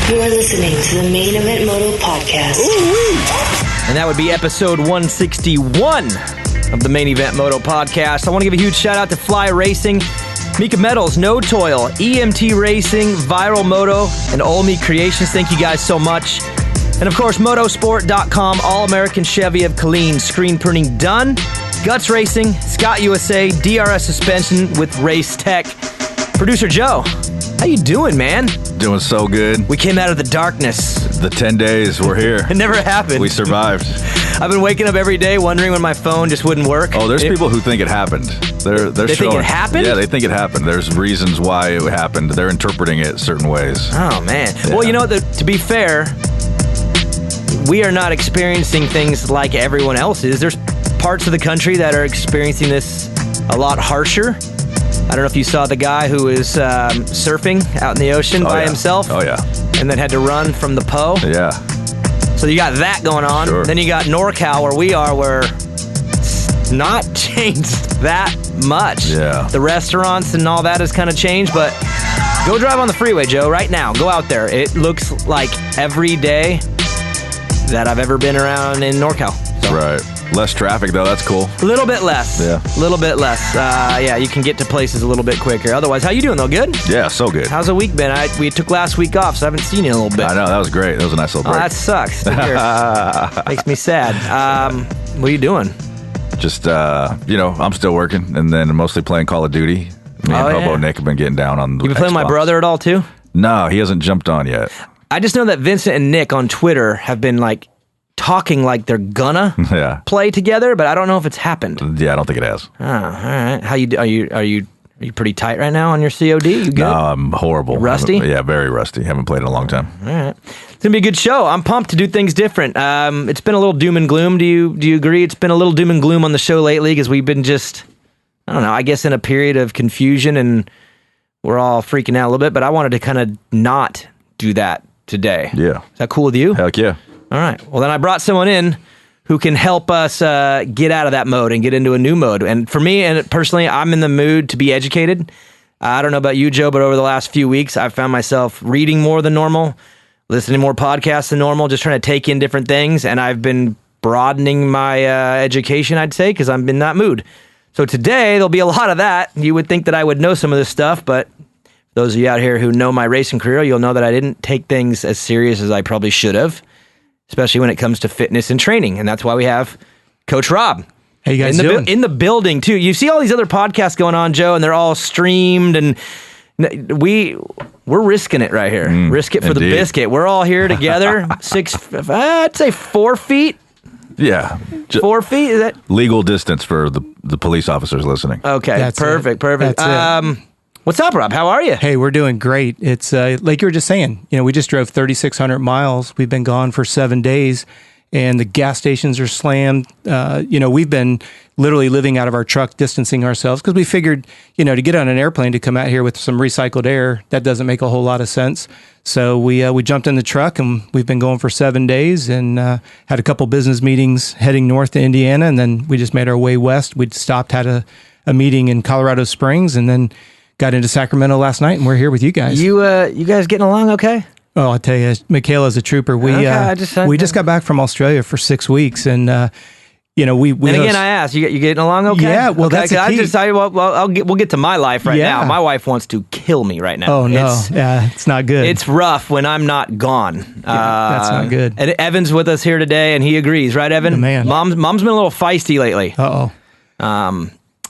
You are listening to the Main Event Moto podcast. And that would be episode 161 of the Main Event Moto podcast. I want to give a huge shout out to Fly Racing, Mika Metals, No Toil, EMT Racing, Viral Moto, and Olmi Creations. Thank you guys so much. And of course, motosport.com, All-American Chevy of Killeen, screen printing done. Guts Racing, Scott USA, DRS suspension with Race Tech. Producer Joe, how you doing, man? Doing so good. We came out of the darkness. The 10 days, we're here. It never happened. We survived. I've been waking up every day wondering when my phone just wouldn't work. Oh, there's people who think it happened. They think it happened? Yeah, they think it happened. There's reasons why it happened. They're interpreting it certain ways. Oh, man. Yeah. Well, you know what? To be fair, we are not experiencing things like everyone else is. There's parts of the country that are experiencing this a lot harsher. I don't know if you saw the guy who was surfing out in the ocean by himself. Oh, yeah. And then had to run from the Po. Yeah. So you got that going on. Sure. Then you got NorCal where we are, where it's not changed that much. Yeah. The restaurants and all that has kind of changed, but go drive on the freeway, Joe, right now. Go out there. It looks like every day that I've ever been around in NorCal. So. Right. Less traffic, though. That's cool. A little bit less. Yeah. A little bit less. Yeah, you can get to places a little bit quicker. Otherwise, how you doing, though? Good? Yeah, so good. How's the week been? We took last week off, so I haven't seen you in a little bit. I know. That was great. That was a nice little Oh, break. that sucks. Makes me sad. What are you doing? Just, I'm still working and then mostly playing Call of Duty. Me and Hobo Nick have been getting down on the You been playing Xbox. with my brother at all, too? No, he hasn't jumped on yet. I just know that Vincent and Nick on Twitter have been, talking like they're gonna play together, but I don't know if it's happened. Yeah, I don't think it has. Oh, all right. How you are you pretty tight right now on your COD? You good? No, I'm horrible. You rusty? Yeah, very rusty. Haven't played in a long time. All right. It's gonna be a good show. I'm pumped to do things different. It's been a little doom and gloom. Do you agree? It's been a little doom and gloom on the show lately because we've been just, I don't know, I guess in a period of confusion and we're all freaking out a little bit, but I wanted to kind of not do that today. Yeah. Is that cool with you? Heck yeah. All right. Well, then I brought someone in who can help us get out of that mode and get into a new mode. And for me, and personally, I'm in the mood to be educated. I don't know about you, Joe, but over the last few weeks, I've found myself reading more than normal, listening to more podcasts than normal, just trying to take in different things. And I've been broadening my education, I'd say, because I'm in that mood. So today, there'll be a lot of that. You would think that I would know some of this stuff, but those of you out here who know my racing career, you'll know that I didn't take things as serious as I probably should have, especially when it comes to fitness and training. And that's why we have Coach Robb. How you guys doing? In the building, too. You see all these other podcasts going on, Joe, and they're all streamed, and we're risking it right here. Risk it for the biscuit. We're all here together. I'd say 4 feet. Yeah. 4 feet? Is that legal distance for the police officers listening. Okay, That's perfect. That's it. What's up, Rob? How are you? Hey, we're doing great. It's like you were just saying, we just drove 3,600 miles. We've been gone for 7 days and the gas stations are slammed. We've been literally living out of our truck, distancing ourselves because we figured, to get on an airplane to come out here with some recycled air, that doesn't make a whole lot of sense. So we jumped in the truck and we've been going for 7 days and had a couple business meetings heading north to Indiana. And then we just made our way west. We'd stopped, had a meeting in Colorado Springs and then got into Sacramento last night, and we're here with you guys. You guys getting along okay? Oh, I'll tell you, Michaela's a trooper. We just got back from Australia for 6 weeks, and we. And again, I asked, you getting along okay? Yeah, well, that's the key. We'll get to my life right now. My wife wants to kill me right now. Oh no, it's not good. It's rough when I'm not gone. That's not good. And Evan's with us here today, and he agrees, right, Evan? The man. Mom's been a little feisty lately.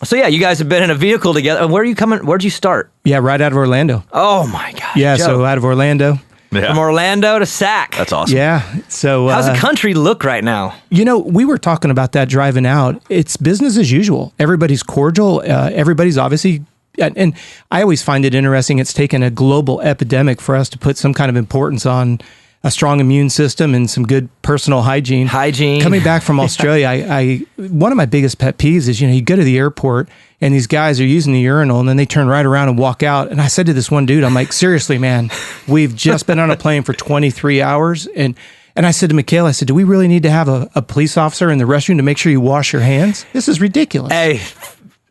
So yeah, you guys have been in a vehicle together. Where are you coming? Where'd you start? Yeah, right out of Orlando. Oh my gosh. Yeah, Joe. so out of Orlando. Yeah. From Orlando to Sac. That's awesome. Yeah. So how's the country look right now? We were talking about that driving out. It's business as usual. Everybody's cordial. Everybody's obviously, and I always find it interesting. It's taken a global epidemic for us to put some kind of importance on a strong immune system and some good personal hygiene. Coming back from Australia, I one of my biggest pet peeves is, you go to the airport and these guys are using the urinal and then they turn right around and walk out. And I said to this one dude, I'm like, seriously, man, we've just been on a plane for 23 hours. And I said to Michaela, do we really need to have a police officer in the restroom to make sure you wash your hands? This is ridiculous. Hey,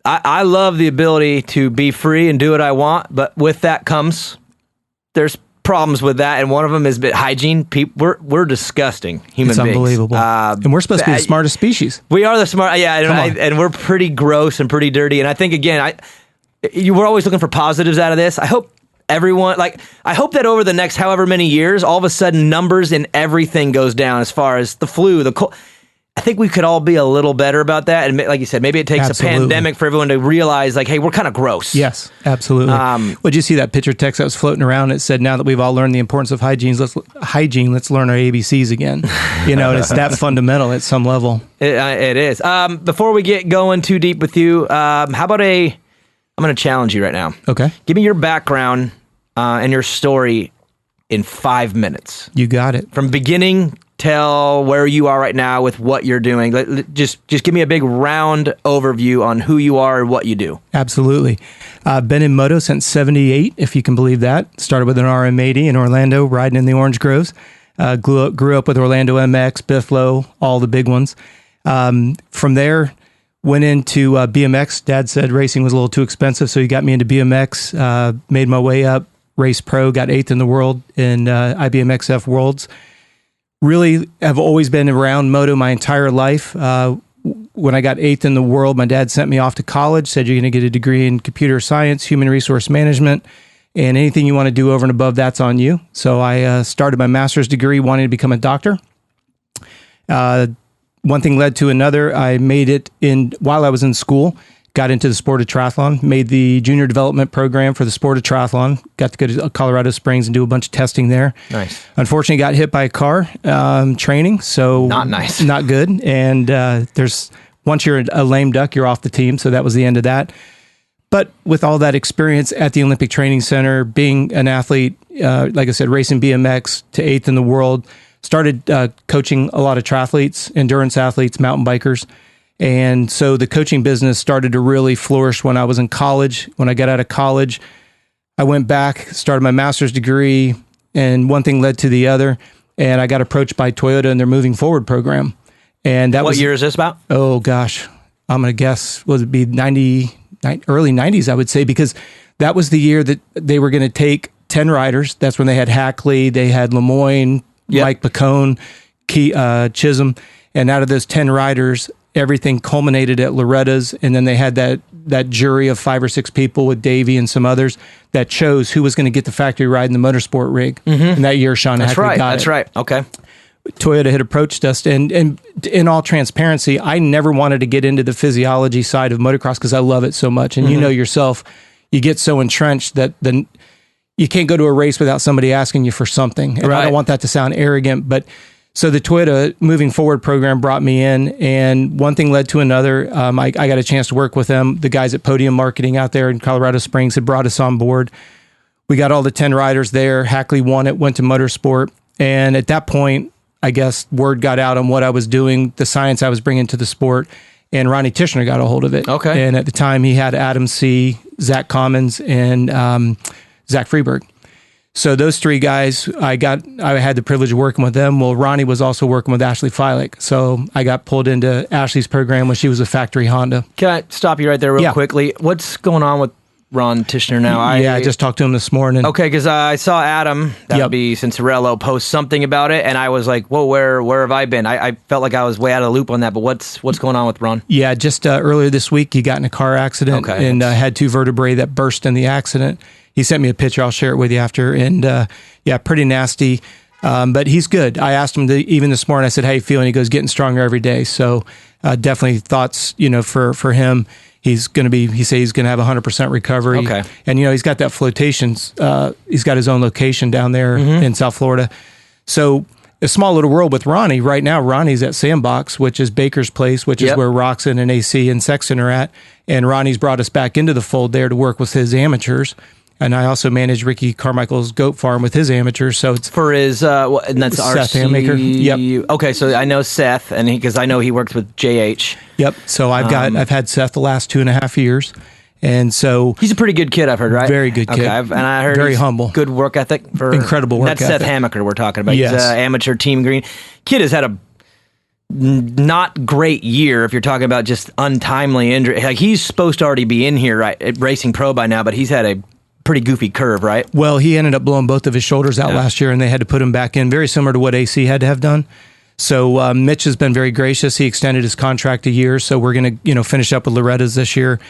I love the ability to be free and do what I want, but with that comes, there's problems with that, and one of them is hygiene. We're disgusting human It's beings. unbelievable. And we're supposed to be the smartest species. We are the smart, and we're pretty gross and pretty dirty. And I think, again, we're always looking for positives out of this. I hope everyone, I hope that over the next however many years, all of a sudden numbers in everything goes down as far as the flu, the cold. I think we could all be a little better about that. And like you said, maybe it takes Absolutely. a pandemic for everyone to realize, like, hey, we're kind of gross. Yes, absolutely. Did you see that picture text that was floating around? It said, now that we've all learned the importance of hygiene, let's learn our ABCs again. It's that fundamental at some level. It is. Before we get going too deep with you, how about I'm going to challenge you right now. Okay. Give me your background and your story in 5 minutes. You got it. From beginning till where you are right now with what you're doing. Just give me a big round overview on who you are and what you do. Absolutely. Been in Moto since 78, if you can believe that. Started with an RM80 in Orlando, riding in the orange groves. Grew up with Orlando MX, Bifflo, all the big ones. From there, went into BMX. Dad said racing was a little too expensive, so he got me into BMX, made my way up, raced pro, got 8th in the world in IBMXF Worlds. Really have always been around Moto my entire life. When I got 8th in the world, my dad sent me off to college, said you're going to get a degree in computer science, human resource management, and anything you want to do over and above, that's on you. So I started my master's degree wanting to become a doctor. One thing led to another. I made it while I was in school, got into the sport of triathlon, made the junior development program for the sport of triathlon, got to go to Colorado Springs and do a bunch of testing there. Nice. Unfortunately, got hit by a car training, so not nice, not good. And once you're a lame duck, you're off the team. So that was the end of that. But with all that experience at the Olympic Training Center, being an athlete, like I said, racing BMX to 8th in the world, started coaching a lot of triathletes, endurance athletes, mountain bikers. And so the coaching business started to really flourish when I was in college. When I got out of college, I went back, started my master's degree, and one thing led to the other. And I got approached by Toyota and their Moving Forward program. And that What year is this about? Oh, gosh. I'm going to guess, would it be early 90s, I would say, because that was the year that they were going to take 10 riders. That's when they had Hackley, they had Lemoyne, Mike Pacone, Chisholm. And out of those 10 riders, everything culminated at Loretta's, and then they had that jury of 5 or 6 people with Davey and some others that chose who was going to get the factory ride in the motorsport rig. Mm-hmm. And that year, Sean Hackley got it. That's right. Okay. Toyota had approached us, and in all transparency, I never wanted to get into the physiology side of motocross because I love it so much. And you know yourself, you get so entrenched that you can't go to a race without somebody asking you for something. And I don't want that to sound arrogant, but so the Toyota Moving Forward program brought me in, and one thing led to another. I got a chance to work with them. The guys at Podium Marketing out there in Colorado Springs had brought us on board. We got all the 10 riders there. Hackley won it, went to motorsport. And at that point, I guess word got out on what I was doing, the science I was bringing to the sport, and Ronnie Tishner got a hold of it. Okay. And at the time, he had Adam C., Zach Commons, and Zach Freeberg. So those 3 guys, I had the privilege of working with them. Well, Ronnie was also working with Ashley Feilich. So I got pulled into Ashley's program when she was a factory Honda. Can I stop you right there real quickly? What's going on with Ron Tishner now? I just talked to him this morning. Okay, because I saw Adam, that would be Cincerello, post something about it, and I was like, whoa, where have I been? I felt like I was way out of the loop on that, but what's going on with Ron? Yeah, just earlier this week, he got in a car accident and had 2 vertebrae that burst in the accident. He sent me a picture. I'll share it with you after. And pretty nasty. But he's good. I asked him even this morning, I said, how you feeling? He goes, getting stronger every day. So definitely thoughts, for him. He said he's going to have 100% recovery. Okay. And, he's got that flotations. He's got his own location down there in South Florida. So a small little world with Ronnie. Right now, Ronnie's at Sandbox, which is Baker's Place, which is where Roxon and AC and Sexton are at. And Ronnie's brought us back into the fold there to work with his amateurs. And I also manage Ricky Carmichael's goat farm with his amateurs. So it's for his, and that's Seth Handmaker. Yep. Okay, so I know Seth, and because I know he worked with JH. Yep. So I've had Seth the last 2.5 years, and so he's a pretty good kid. I've heard, right? Very good kid. Okay, and I heard very humble, good work ethic. Incredible work ethic. That's Seth Hammaker we're talking about. Yes. He's amateur Team Green. Kid has had a not great year if you're talking about just untimely injury. Like he's supposed to already be in here, right, racing pro by now, but he's had a pretty goofy curve, right? Well, he ended up blowing both of his shoulders out last year, and they had to put him back in, very similar to what AC had to have done. So Mitch has been very gracious. He extended his contract a year, so we're going to finish up with Loretta's this year.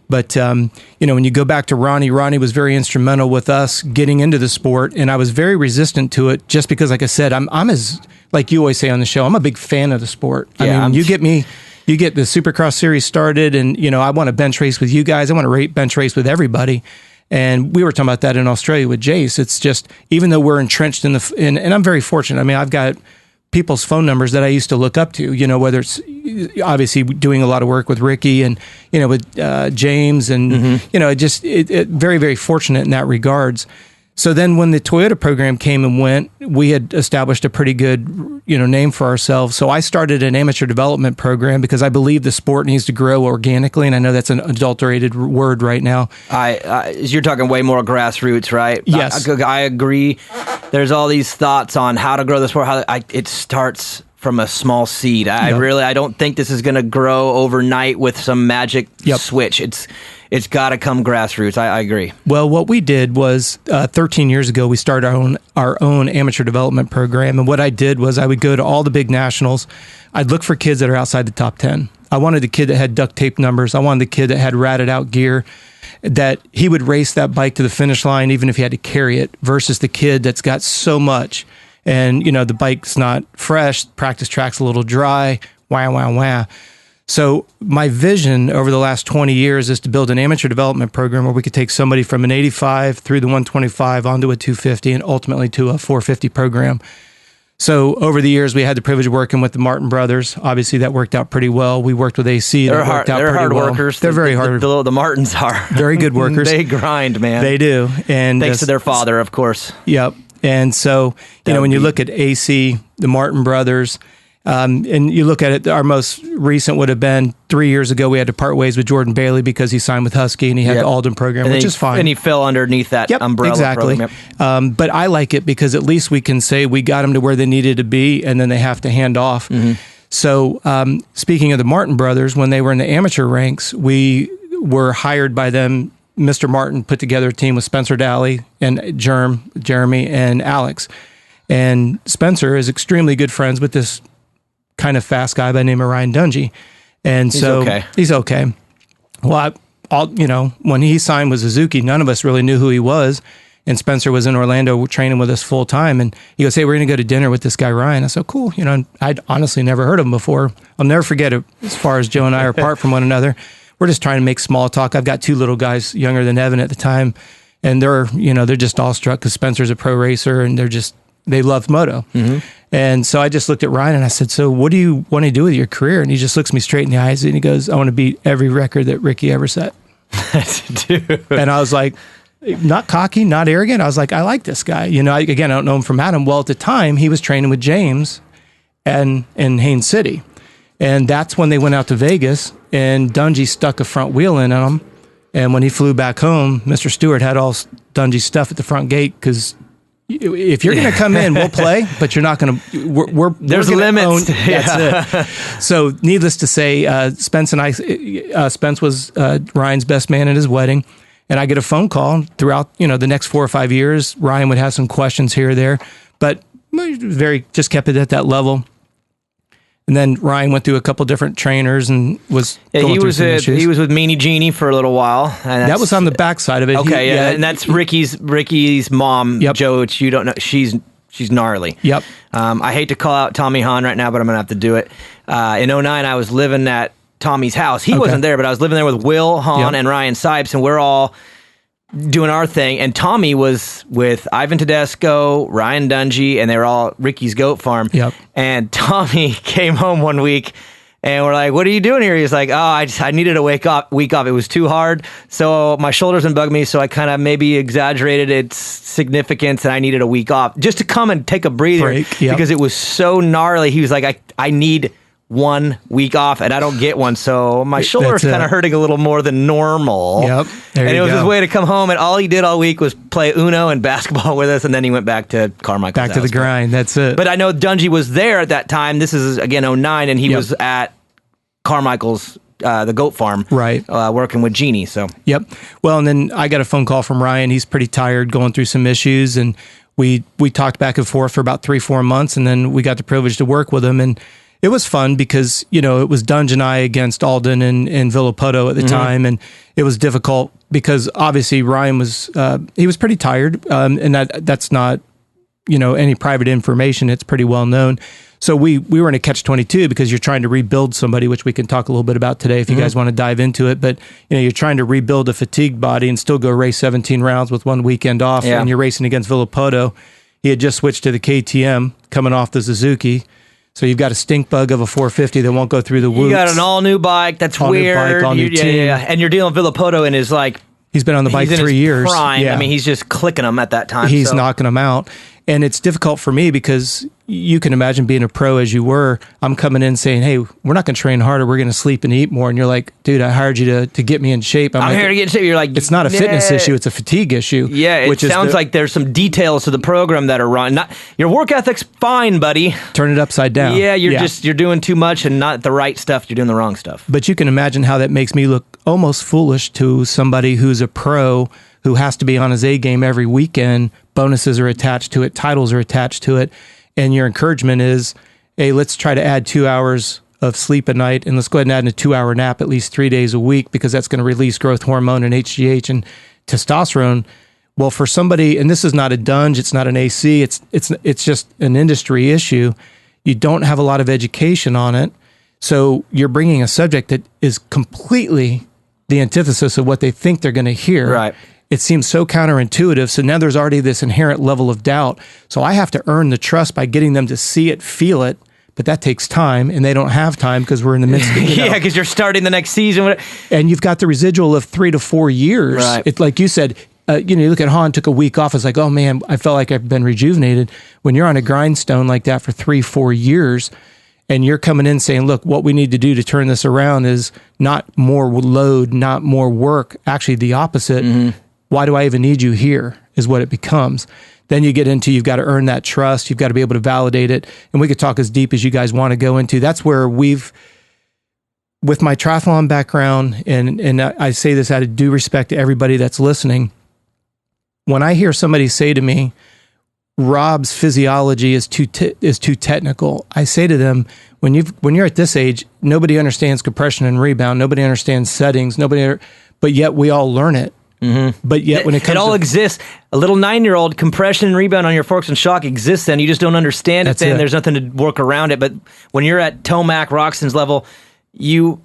But when you go back to Ronnie was very instrumental with us getting into the sport, and I was very resistant to it just because, like I said, I'm as, like you always say on the show, I'm a big fan of the sport. Yeah, I mean, you get the Supercross series started, and I want to bench race with you guys. I want to bench race with everybody. And we were talking about that in Australia with Jace. It's just, even though we're entrenched and I'm very fortunate. I mean, I've got people's phone numbers that I used to look up to, whether it's obviously doing a lot of work with Ricky and, with James and, very, very fortunate in that regards. So then when the Toyota program came and went, we had established a pretty good, name for ourselves. So I started an amateur development program because I believe the sport needs to grow organically. And I know that's an adulterated word right now. You're talking way more grassroots, right? Yes. I agree. There's all these thoughts on how to grow the sport. It starts from a small seed. I don't think this is going to grow overnight with some magic switch. It's got to come grassroots. I agree. Well, what we did was 13 years ago, we started our own amateur development program. And what I did was I would go to all the big nationals. I'd look for kids that are outside the top 10. I wanted the kid that had duct tape numbers. I wanted the kid that had ratted out gear, that he would race that bike to the finish line, even if he had to carry it, versus the kid that's got so much. And, the bike's not fresh, practice track's a little dry, wah. So my vision over the last 20 years is to build an amateur development program where we could take somebody from an 85 through the 125 onto a 250 and ultimately to a 450 program. So over the years, we had the privilege of working with the Martin brothers. Obviously, that worked out pretty well. We worked with AC. They're hard workers. They're very hard. The Martins are. Very good workers. They grind, man. They do. And thanks to their father, of course. Yep. And so, when you look at AC, the Martin brothers, and you look at it, our most recent would have been 3 years ago. We had to part ways with Jordan Bailey because he signed with Husky and he had the Alden program, which is fine. And he fell underneath that umbrella program. Yep. But I like it because at least we can say we got them to where they needed to be, and then they have to hand off. Mm-hmm. So speaking of the Martin brothers, when they were in the amateur ranks, we were hired by them. Mr. Martin put together a team with Spencer Daly and Jeremy and Alex. And Spencer is extremely good friends with this kind of fast guy by the name of Ryan Dungey. And he's okay. Well, when he signed with Suzuki, none of us really knew who he was. And Spencer was in Orlando training with us full time. And he goes, "Hey, we're going to go to dinner with this guy, Ryan." I said, "Cool." I'd honestly never heard of him before. I'll never forget it. As far as Joe and I are apart from one another, we're just trying to make small talk. I've got two little guys younger than Evan at the time. And they're just awestruck because Spencer's a pro racer and they love Moto. Mm-hmm. And so I just looked at Ryan and I said, "So what do you want to do with your career?" And he just looks me straight in the eyes and he goes, "I want to beat every record that Ricky ever set." Dude. And I was like, not cocky, not arrogant. I was like, I like this guy. I don't know him from Adam. Well, at the time he was training with James in Haines City. And that's when they went out to Vegas and Dungey stuck a front wheel in on him. And when he flew back home, Mr. Stewart had all Dungey's stuff at the front gate because if you're going to come in, we'll play, but you're not going to. There's limits. That's it. So, needless to say, Spence was Ryan's best man at his wedding, and I get a phone call throughout. The next 4 or 5 years, Ryan would have some questions here or there, but just kept it at that level. And then Ryan went through a couple different trainers and was going through some issues. He was with Meanie Jeannie for a little while. And that was on the backside of it. Okay, and that's Ricky's mom, Joe, which you don't know. She's gnarly. Yep. I hate to call out Tommy Hahn right now, but I'm going to have to do it. In 2009, I was living at Tommy's house. He wasn't there, but I was living there with Will Hahn and Ryan Sipes, and we're all doing our thing. And Tommy was with Ivan Tedesco, Ryan Dungey, and they were all Ricky's goat farm. Yep. And Tommy came home one week and we're like, "What are you doing here?" He's like, "Oh, I needed a week off. It was too hard. So my shoulders been bugging me. So I kind of maybe exaggerated its significance and I needed a week off just to come and take a breather because it was so gnarly." He was like, I need 1 week off and I don't get one, so my shoulder's kind of hurting a little more than normal. Yep. And it was his way to come home, and all he did all week was play Uno and basketball with us, and then he went back to Carmichael's back to the grind. That's it. But I know Dungey was there at that time. This is again 2009, and he was at Carmichael's the goat farm, right? Working with Jeannie. So yep. Well, and then I got a phone call from Ryan. He's pretty tired, going through some issues, and we talked back and forth for about 3-4 months, and then we got the privilege to work with him, and it was fun because, it was Dunge and I against Alden and Villapoto at the time, and it was difficult because obviously Ryan was he was pretty tired, and that's not any private information. It's pretty well known. So we were in a catch-22 because you're trying to rebuild somebody, which we can talk a little bit about today if you guys want to dive into it. But you're trying to rebuild a fatigued body and still go race 17 rounds with one weekend off, and you're racing against Villapoto. He had just switched to the KTM, coming off the Suzuki. So you've got a stink bug of a 450 that won't go through the whoops. You got an all-new bike. That's all weird. New bike, all new team. Yeah. And you're dealing with Villapoto in his he's been on the bike 3 years. Prime. Yeah. I mean, he's just clicking them at that time. He's knocking them out. And it's difficult for me because you can imagine being a pro as you were. I'm coming in saying, hey, we're not going to train harder. We're going to sleep and eat more. And you're like, dude, I hired you to get me in shape. I'm here to get in shape. You're like, it's not a fitness issue. It's a fatigue issue. Yeah, it sounds like there's some details to the program that are wrong. Your work ethic's fine, buddy. Turn it upside down. Yeah, you're doing too much and not the right stuff. You're doing the wrong stuff. But you can imagine how that makes me look almost foolish to somebody who's a pro who has to be on his A game every weekend. Bonuses are attached to it, titles are attached to it, and your encouragement is, hey, let's try to add 2 hours of sleep a night, and let's go ahead and add in a 2-hour nap at least 3 days a week, because that's going to release growth hormone and HGH and testosterone. Well, for somebody, and this is not a Dunge, it's not an AC, it's just an industry issue. You don't have a lot of education on it, so you're bringing a subject that is completely the antithesis of what they think they're going to hear. Right. It seems so counterintuitive. So now there's already this inherent level of doubt. So I have to earn the trust by getting them to see it, feel it, but that takes time, and they don't have time because we're in the midst of it. Yeah, because you're starting the next season. And you've got the residual of 3 to 4 years. Right. It's like you said, you look at Han, took a week off. It's like, oh man, I felt like I've been rejuvenated. When you're on a grindstone like that for 3-4 years, and you're coming in saying, look, what we need to do to turn this around is not more load, not more work, actually the opposite. Mm-hmm. Why do I even need you here is what it becomes. Then you get into, you've got to earn that trust. You've got to be able to validate it. And we could talk as deep as you guys want to go into. That's where with my triathlon background, and I say this out of due respect to everybody that's listening, when I hear somebody say to me, Robb's physiology is too technical, I say to them, when you're at this age, nobody understands compression and rebound. Nobody understands settings. But yet we all learn it. Mm-hmm. But yet when it all exists. A little 9-year-old, compression and rebound on your forks and shock exists, and you just don't understand it. Then there's nothing to work around it. But when you're at Tomac, Roxton's level, you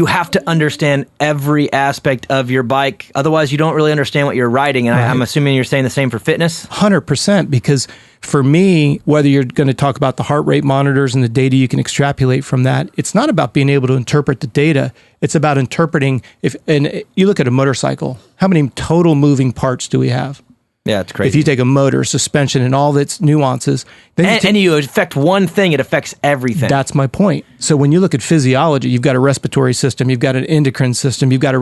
have to understand every aspect of your bike. Otherwise, you don't really understand what you're riding. And right. I'm assuming you're saying the same for fitness? 100%, because for me, whether you're going to talk about the heart rate monitors and the data you can extrapolate from that, it's not about being able to interpret the data. It's about interpreting. And you look at a motorcycle, how many total moving parts do we have? Yeah, it's crazy. If you take a motor, suspension, and all its nuances, then and you affect one thing, it affects everything. That's my point. So when you look at physiology, you've got a respiratory system, you've got an endocrine system, you've got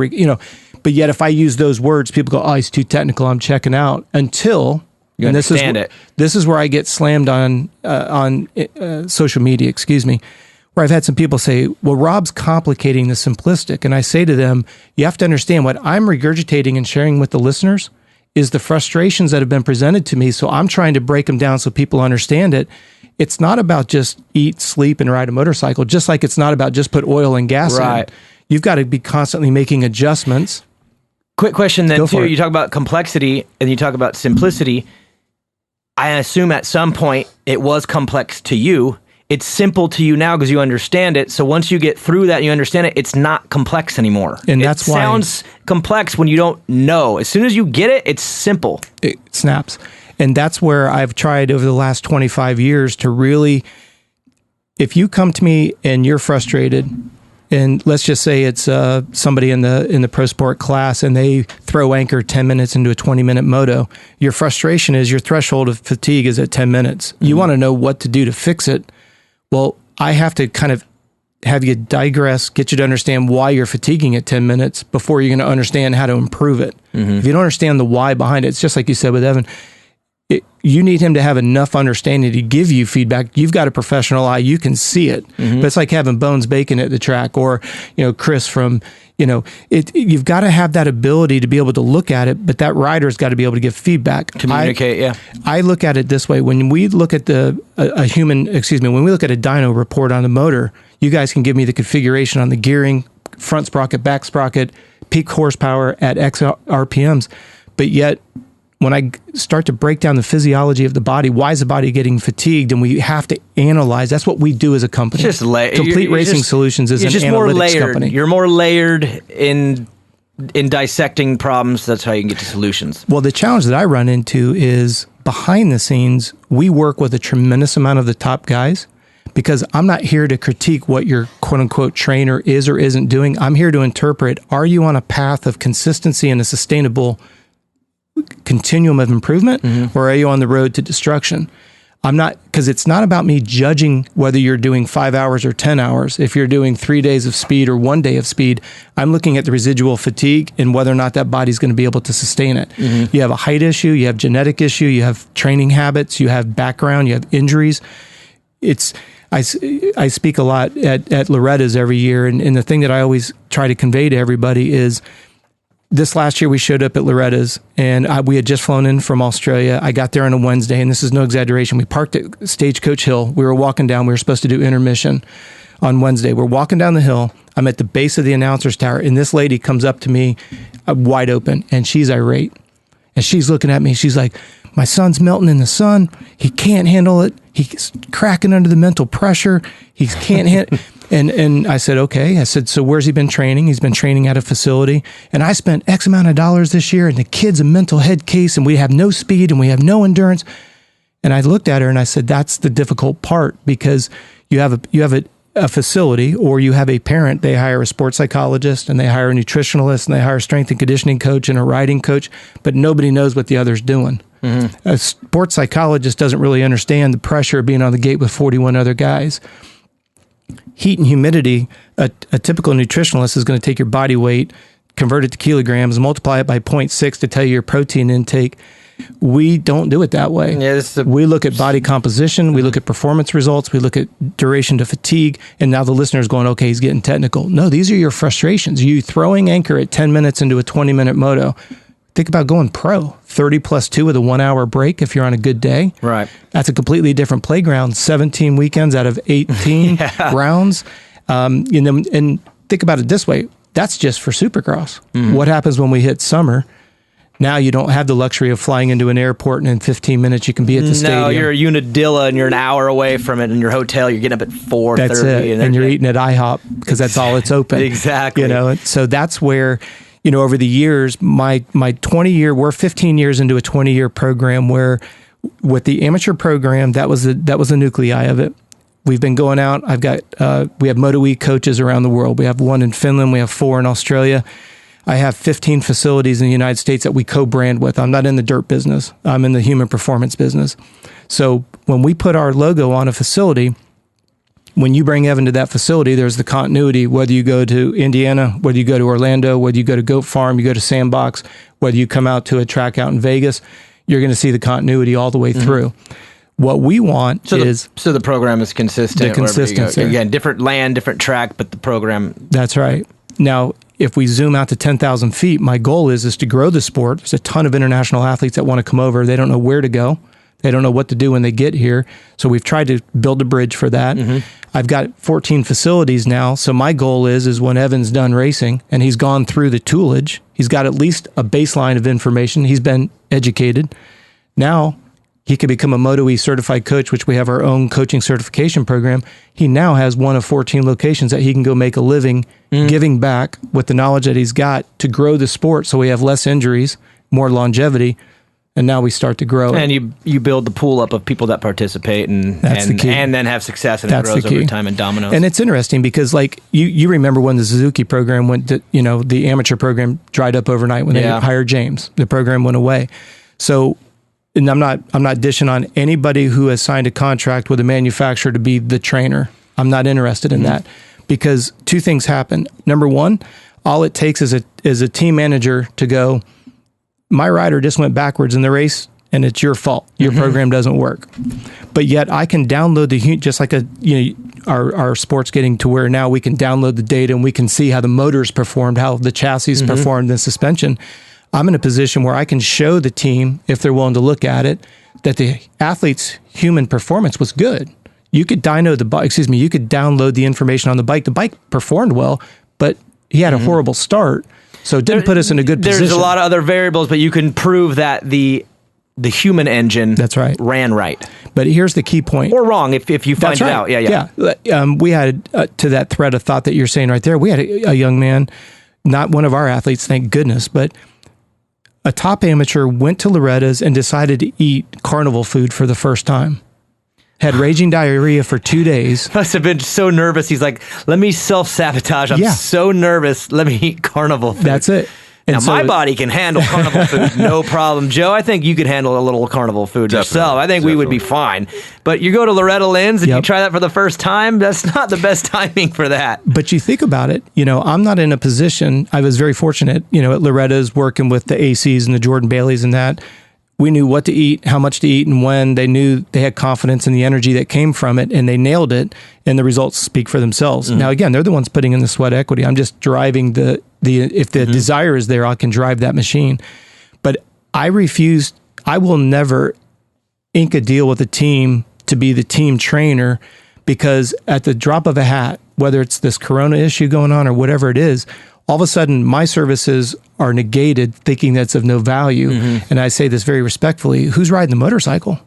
but yet if I use those words, people go, "Oh, he's too technical. I'm checking out." Until you understand it. This is where I get slammed on social media. Excuse me. Where I've had some people say, well, Robb's complicating the simplistic. And I say to them, you have to understand what I'm regurgitating and sharing with the listeners is the frustrations that have been presented to me. So I'm trying to break them down so people understand it. It's not about just eat, sleep, and ride a motorcycle, just like it's not about just put oil and gas in. You've got to be constantly making adjustments. Quick question then, too. You talk about complexity and you talk about simplicity. I assume at some point it was complex to you. It's simple to you now because you understand it. So once you get through that and you understand it, it's not complex anymore. And that's why it sounds complex when you don't know. As soon as you get it, it's simple. It snaps. And that's where I've tried over the last 25 years to really, if you come to me and you're frustrated, and let's just say it's somebody in the pro sport class and they throw anchor 10 minutes into a 20-minute moto, your frustration is your threshold of fatigue is at 10 minutes. Mm-hmm. You want to know what to do to fix it. Well, I have to kind of have you digress, get you to understand why you're fatiguing at 10 minutes before you're going to understand how to improve it. Mm-hmm. If you don't understand the why behind it, it's just like you said with Evan, you need him to have enough understanding to give you feedback. You've got a professional eye. You can see it. But it's like having Bones Bacon at the track, or, Chris from, you've got to have that ability to be able to look at it, but that rider's got to be able to give feedback. Communicate, I look at it this way. When we look at when we look at a dyno report on the motor, you guys can give me the configuration on the gearing, front sprocket, back sprocket, peak horsepower at X RPMs. But yet, when I start to break down the physiology of the body, why is the body getting fatigued? And we have to analyze. That's what we do as a company. Complete Racing Solutions is an analytics company. You're more layered in dissecting problems. That's how you can get to solutions. Well, the challenge that I run into is behind the scenes, we work with a tremendous amount of the top guys, because I'm not here to critique what your quote unquote trainer is or isn't doing. I'm here to interpret, are you on a path of consistency and a sustainable continuum of improvement, or are you on the road to destruction? I'm not, because it's not about me judging whether you're doing 5 hours or 10 hours. If you're doing 3 days of speed or 1 day of speed, I'm looking at the residual fatigue and whether or not that body's going to be able to sustain it. You have a height issue, you have genetic issue, you have training habits, you have background, you have injuries. I speak a lot at Loretta's every year, and the thing that I always try to convey to everybody is, this last year we showed up at Loretta's, and we had just flown in from Australia. I got there on a Wednesday, and this is no exaggeration. We parked at Stagecoach Hill. We were walking down. We were supposed to do intermission on Wednesday. We're walking down the hill. I'm at the base of the announcer's tower, and this lady comes up to me wide open, and she's irate. And she's looking at me. She's like, my son's melting in the sun. He can't handle it. He's cracking under the mental pressure. He can't handle And I said, okay. I said, so where's he been training? He's been training at a facility. And I spent X amount of dollars this year, and the kid's a mental head case, and we have no speed and we have no endurance. And I looked at her and I said, that's the difficult part, because you have a facility, or you have a parent, they hire a sports psychologist and they hire a nutritionalist and they hire a strength and conditioning coach and a riding coach, but nobody knows what the other's doing. A sports psychologist doesn't really understand the pressure of being on the gate with 41 other guys. Heat and humidity, a typical nutritionalist is going to take your body weight, convert it to kilograms, multiply it by 0.6 to tell you your protein intake. We don't do it that way. We look at body composition, we look at performance results, we look at duration to fatigue, and now the listener's going, okay, he's getting technical. No, these are your frustrations. You throwing anchor at 10 minutes into a 20-minute moto. Think about going pro, 30 plus 2 with a 1 hour break if you're on a good day. Right. That's a completely different playground. 17 weekends out of 18 rounds. And think about it this way. That's just for Supercross. What happens when we hit summer? Now you don't have the luxury of flying into an airport and in 15 minutes you can be at the stadium. No, you're a Unadilla and you're an hour away from it in your hotel. You're getting up at 4:30. That's it. And you're eating at IHOP because that's all it's open. Exactly. So that's where, over the years, my 20-year, we're 15 years into a 20-year program where with the amateur program, that was the nuclei of it. We've been going out. We have Moto E coaches around the world. We have 1 in Finland. We have 4 in Australia. I have 15 facilities in the United States that we co-brand with. I'm not in the dirt business. I'm in the human performance business. So when we put our logo on a facility, when you bring Evan to that facility, there's the continuity, whether you go to Indiana, whether you go to Orlando, whether you go to Goat Farm, you go to Sandbox, whether you come out to a track out in Vegas, you're going to see the continuity all the way through. What we want is... So the program is consistent. The consistency. Again, different land, different track, but the program... That's right. Now, if we zoom out to 10,000 feet, my goal is to grow the sport. There's a ton of international athletes that want to come over. They don't know where to go. They don't know what to do when they get here. So we've tried to build a bridge for that. I've got 14 facilities now. So my goal is when Evan's done racing and he's gone through the toolage, he's got at least a baseline of information. He's been educated. Now he could become a Moto E certified coach, which we have our own coaching certification program. He now has 1 of 14 locations that he can go make a living giving back with the knowledge that he's got to grow the sport. So we have less injuries, more longevity. And now we start to grow. And you build the pool up of people that participate and the key. And then have success, and That's it grows the key. over time in dominoes. And it's interesting because like you remember when the Suzuki program went to, the amateur program dried up overnight when they hired James. The program went away. So, and I'm not dishing on anybody who has signed a contract with a manufacturer to be the trainer. I'm not interested in that, because 2 things happen. Number 1, all it takes is a team manager to go, my rider just went backwards in the race and it's your fault. Your program doesn't work. But yet I can download just like our sports getting to where now we can download the data and we can see how the motors performed, how the chassis performed, the suspension. I'm in a position where I can show the team, if they're willing to look at it, that the athlete's human performance was good. You could you could download the information on the bike. The bike performed well, but he had a horrible start. So it didn't put us in a good position. There's a lot of other variables, but you can prove that the human engine ran right. But here's the key point. Or wrong if you find it out. Yeah. We had, to that thread of thought that you're saying right there, we had a young man, not one of our athletes, thank goodness, but a top amateur went to Loretta's and decided to eat carnival food for the first time. Had raging diarrhea for 2 days. Must have been so nervous. He's like, let me self-sabotage. I'm so nervous. Let me eat carnival food. That's it. And now, my body can handle carnival food, no problem. Joe, I think you could handle a little carnival food yourself. I think we would be fine. But you go to Loretta Lynn's and you try that for the first time, that's not the best timing for that. But you think about it, I'm not in a position, I was very fortunate, at Loretta's working with the ACs and the Jordan Baileys and that. We knew what to eat, how much to eat, and when. They knew they had confidence in the energy that came from it, and they nailed it, and the results speak for themselves. Now, again, they're the ones putting in the sweat equity. I'm just driving if the desire is there, I can drive that machine. But I will never ink a deal with a team to be the team trainer, because at the drop of a hat, whether it's this corona issue going on or whatever it is, all of a sudden my services are negated, thinking that's of no value. And I say this very respectfully, who's riding the motorcycle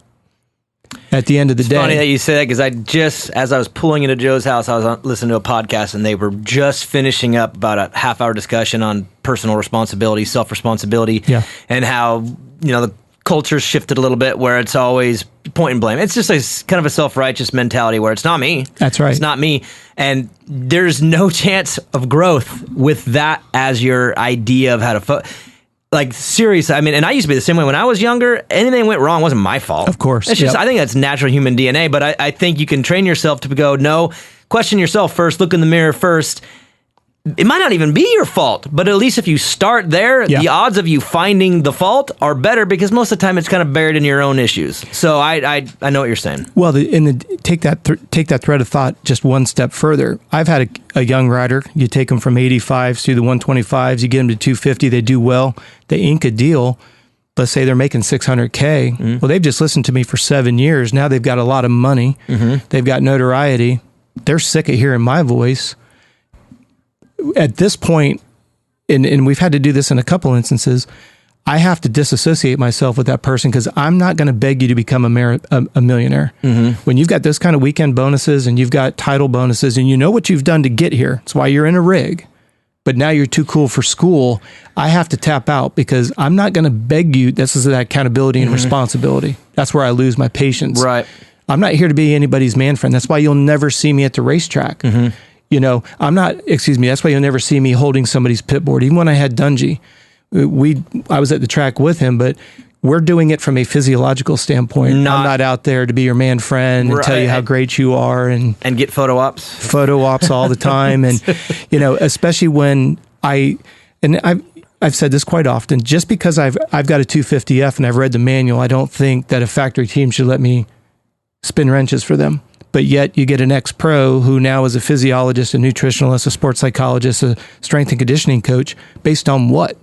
at the end of the day? It's funny that you say that, because as I was pulling into Joe's house, I was listening to a podcast, and they were just finishing up about a half-hour discussion on personal responsibility, self-responsibility, and how, the culture's shifted a little bit where it's always point and blame. It's just kind of a self-righteous mentality where it's not me. That's right. It's not me. And there's no chance of growth with that as your idea of how to seriously, and I used to be the same way when I was younger. Anything that went wrong wasn't my fault. Of course. It's just, I think that's natural human DNA, but I think you can train yourself to go, no, question yourself first, look in the mirror first. It might not even be your fault, but at least if you start there, the odds of you finding the fault are better, because most of the time it's kind of buried in your own issues. So I know what you're saying. Well, take that thread of thought just one step further. I've had a young rider. You take them from 85s through the 125s. You get them to 250. They do well. They ink a deal. Let's say they're making $600K. Well, they've just listened to me for 7 years. Now they've got a lot of money. They've got notoriety. They're sick of hearing my voice. At this point, and we've had to do this in a couple instances, I have to disassociate myself with that person, because I'm not going to beg you to become a millionaire. When you've got those kind of weekend bonuses and you've got title bonuses and you know what you've done to get here, it's why you're in a rig, but now you're too cool for school, I have to tap out, because I'm not going to beg you. This is that accountability and responsibility. That's where I lose my patience. Right. I'm not here to be anybody's man friend. That's why you'll never see me at the racetrack. That's why you'll never see me holding somebody's pit board. Even when I had Dungy, I was at the track with him, but we're doing it from a physiological standpoint. I'm not out there to be your man friend and tell you how great you are and get photo ops all the time. And, especially when I've said this quite often, just because I've got a 250F and I've read the manual, I don't think that a factory team should let me spin wrenches for them. But yet you get an ex-pro who now is a physiologist, a nutritionalist, a sports psychologist, a strength and conditioning coach. Based on what?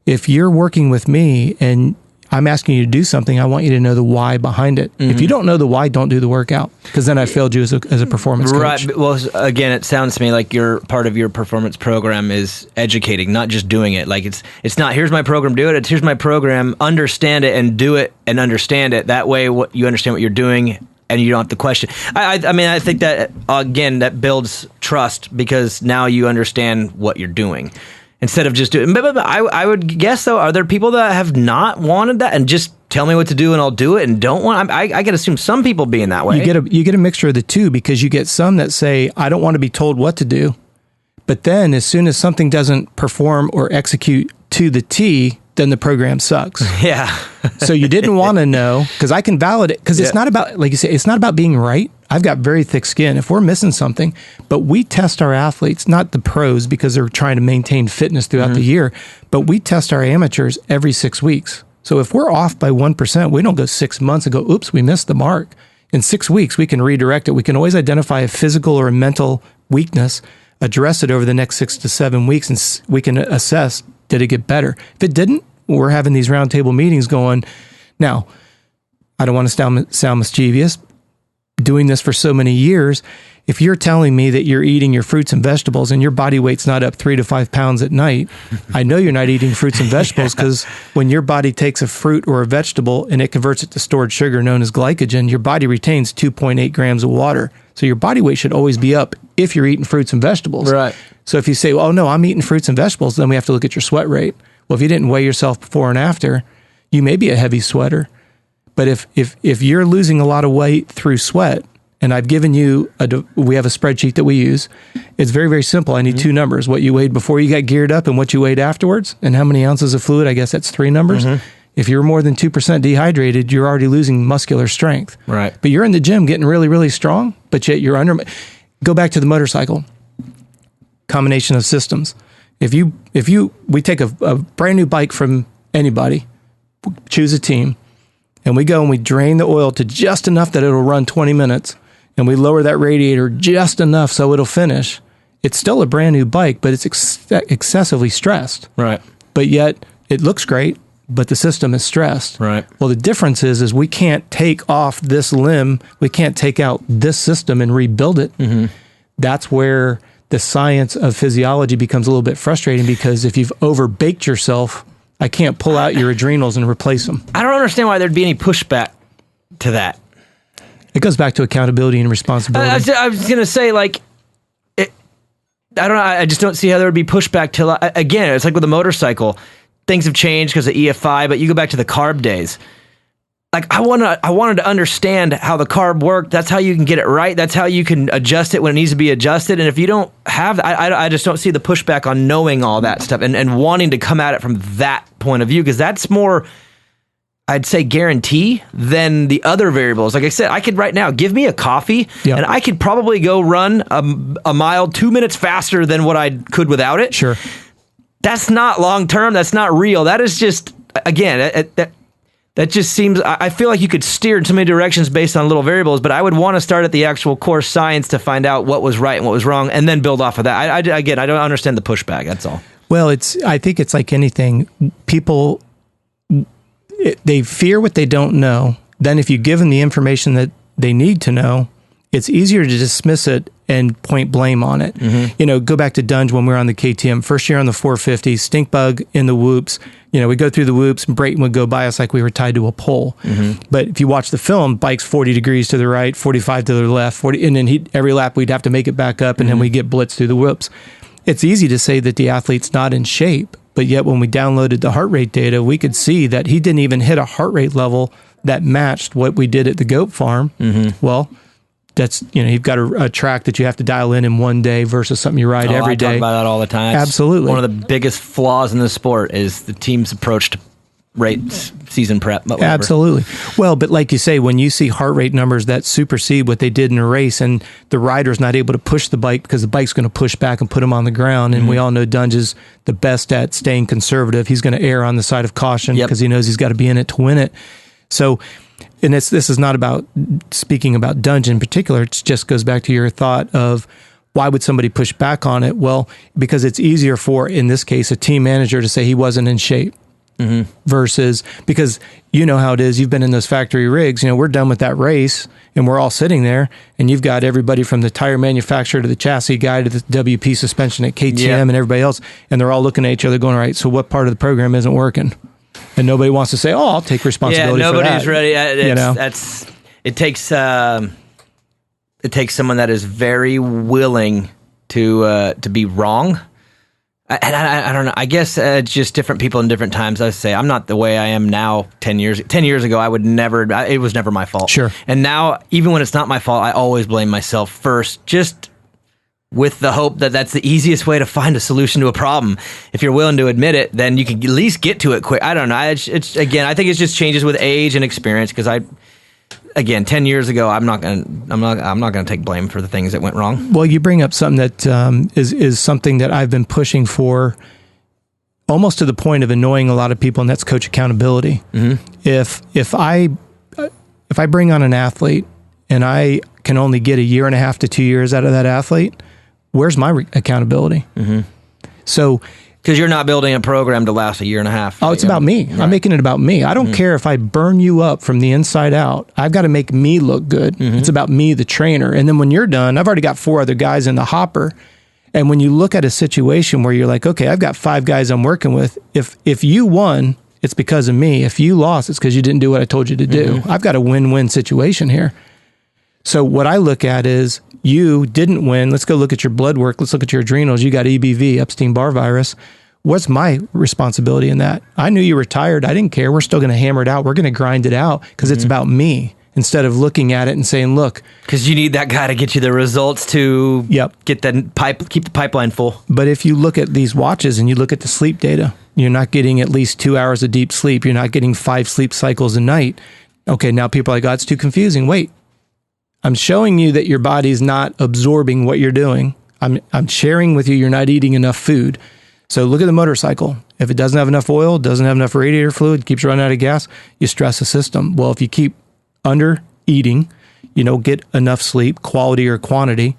If you're working with me and I'm asking you to do something, I want you to know the why behind it. If you don't know the why, don't do the workout, because then I failed you as a performance coach. Right. Well, again, it sounds to me like part of your performance program is educating, not just doing it. Like it's not, here's my program, do it. It's here's my program, understand it and do it and understand it. That way you understand what you're doing and you don't have to question. I think that, again, that builds trust, because now you understand what you're doing instead of just doing. But I would guess, though, are there people that have not wanted that and just tell me what to do and I'll do it and don't want? I could assume some people being that way. You get a mixture of the two, because you get some that say, I don't want to be told what to do. But then as soon as something doesn't perform or execute to the T, then the program sucks. Yeah. So you didn't want to know, because I can validate, because it's not about, like you say, it's not about being right. I've got very thick skin if we're missing something, but we test our athletes, not the pros, because they're trying to maintain fitness throughout the year, but we test our amateurs every 6 weeks. So if we're off by 1%, we don't go 6 months and go, oops, we missed the mark. In 6 weeks, we can redirect it. We can always identify a physical or a mental weakness, address it over the next 6 to 7 weeks, and we can assess, did it get better? If it didn't, we're having these roundtable meetings going. Now, I don't want to sound mischievous. Doing this for so many years, if you're telling me that you're eating your fruits and vegetables and your body weight's not up 3 to 5 pounds at night, I know you're not eating fruits and vegetables, because when your body takes a fruit or a vegetable and it converts it to stored sugar known as glycogen, your body retains 2.8 grams of water. So your body weight should always be up if you're eating fruits and vegetables. Right. So if you say, well, oh, no, I'm eating fruits and vegetables, then we have to look at your sweat rate. Well, if you didn't weigh yourself before and after, you may be a heavy sweater. But if you're losing a lot of weight through sweat, and I've given you, we have a spreadsheet that we use. It's very, very simple. I need 2 numbers: what you weighed before you got geared up and what you weighed afterwards, and how many ounces of fluid. I guess that's 3 numbers. If you're more than 2% dehydrated, you're already losing muscular strength. Right. But you're in the gym getting really, really strong, but yet you're under. Go back to the motorcycle. Combination of systems. We take a brand new bike from anybody, choose a team, and we go and we drain the oil to just enough that it'll run 20 minutes, and we lower that radiator just enough so it'll finish. It's still a brand new bike, but it's excessively stressed. Right. But yet it looks great, but the system is stressed. Right. Well, the difference is we can't take off this limb. We can't take out this system and rebuild it. That's where the science of physiology becomes a little bit frustrating, because if you've overbaked yourself, I can't pull out your adrenals and replace them. I don't understand why there'd be any pushback to that. It goes back to accountability and responsibility. I was going to say, like, I don't know. I just don't see how there would be pushback till, again, it's like with the motorcycle. Things have changed because of EFI, but you go back to the carb days. Like, I wanted to understand how the carb worked. That's how you can get it right. That's how you can adjust it when it needs to be adjusted. And if you don't have, I just don't see the pushback on knowing all that stuff and wanting to come at it from that point of view, because that's more, I'd say, guarantee than the other variables. Like I said, I could right now give me a coffee, and I could probably go run a mile 2 minutes faster than what I could without it. Sure. That's not long term. That's not real. That is just, again, that just seems, I feel like you could steer in so many directions based on little variables, but I would want to start at the actual core science to find out what was right and what was wrong, and then build off of that. Again, I don't understand the pushback. That's all. Well, I think it's like anything. People, they fear what they don't know. Then if you give them the information that they need to know, it's easier to dismiss it and point blame on it. Go back to Dunge when we were on the KTM. First year on the 450, stink bug in the whoops. We go through the whoops, and Brayton would go by us like we were tied to a pole. But if you watch the film, bike's 40 degrees to the right, 45 to the left, 40, and then every lap we'd have to make it back up, and then we get blitzed through the whoops. It's easy to say that the athlete's not in shape, but yet when we downloaded the heart rate data, we could see that he didn't even hit a heart rate level that matched what we did at the goat farm. Well, that's, you've got a track that you have to dial in one day versus something you ride every day. I talk about that all the time. Absolutely. One of the biggest flaws in the sport is the team's approach to rates, season prep. But whatever. Absolutely. Well, but like you say, when you see heart rate numbers that supersede what they did in a race, and the rider's not able to push the bike because the bike's going to push back and put him on the ground, and we all know Dunge is the best at staying conservative. He's going to err on the side of caution because he knows he's got to be in it to win it. So, and this is not about speaking about Dunge in particular. It just goes back to your thought of why would somebody push back on it? Well, because it's easier for, in this case, a team manager to say he wasn't in shape versus, because you know how it is. You've been in those factory rigs. We're done with that race and we're all sitting there, and you've got everybody from the tire manufacturer to the chassis guy to the WP suspension at KTM and everybody else, and they're all looking at each other going, all right, so what part of the program isn't working? And nobody wants to say, "Oh, I'll take responsibility for that." Yeah, nobody's ready. It takes someone that is very willing to be wrong. And I don't know. I guess it's just different people in different times. I say I'm not the way I am now. 10 years ago, I would never. It was never my fault. Sure. And now, even when it's not my fault, I always blame myself first. Just with the hope that that's the easiest way to find a solution to a problem. If you're willing to admit it, then you can at least get to it quick. I don't know. It's again, I think it just changes with age and experience, because 10 years ago, I'm not gonna take blame for the things that went wrong. Well, you bring up something that is something that I've been pushing for almost to the point of annoying a lot of people, and that's coach accountability. If I bring on an athlete and I can only get 1.5 to 2 years out of that athlete, where's my accountability? So, because you're not building a program to last 1.5 years. Oh, it's about me. Right. I'm making it about me. I don't care if I burn you up from the inside out. I've got to make me look good. It's about me, the trainer. And then when you're done, I've already got 4 other guys in the hopper. And when you look at a situation where you're like, okay, I've got 5 guys I'm working with. If you won, it's because of me. If you lost, it's because you didn't do what I told you to do. I've got a win-win situation here. So what I look at is, you didn't win. Let's go look at your blood work. Let's look at your adrenals. You got EBV, Epstein-Barr virus. What's my responsibility in that? I knew you were tired. I didn't care. We're still going to hammer it out. We're going to grind it out because it's about me, instead of looking at it and saying, look. Because you need that guy to get you the results to get keep the pipeline full. But if you look at these watches and you look at the sleep data, you're not getting at least 2 hours of deep sleep. You're not getting 5 sleep cycles a night. Okay, now people are like, oh, it's too confusing. Wait. I'm showing you that your body's not absorbing what you're doing. I'm sharing with you you're not eating enough food. So look at the motorcycle. If it doesn't have enough oil, doesn't have enough radiator fluid, keeps running out of gas, you stress the system. Well, if you keep under eating, you don't get enough sleep, quality or quantity,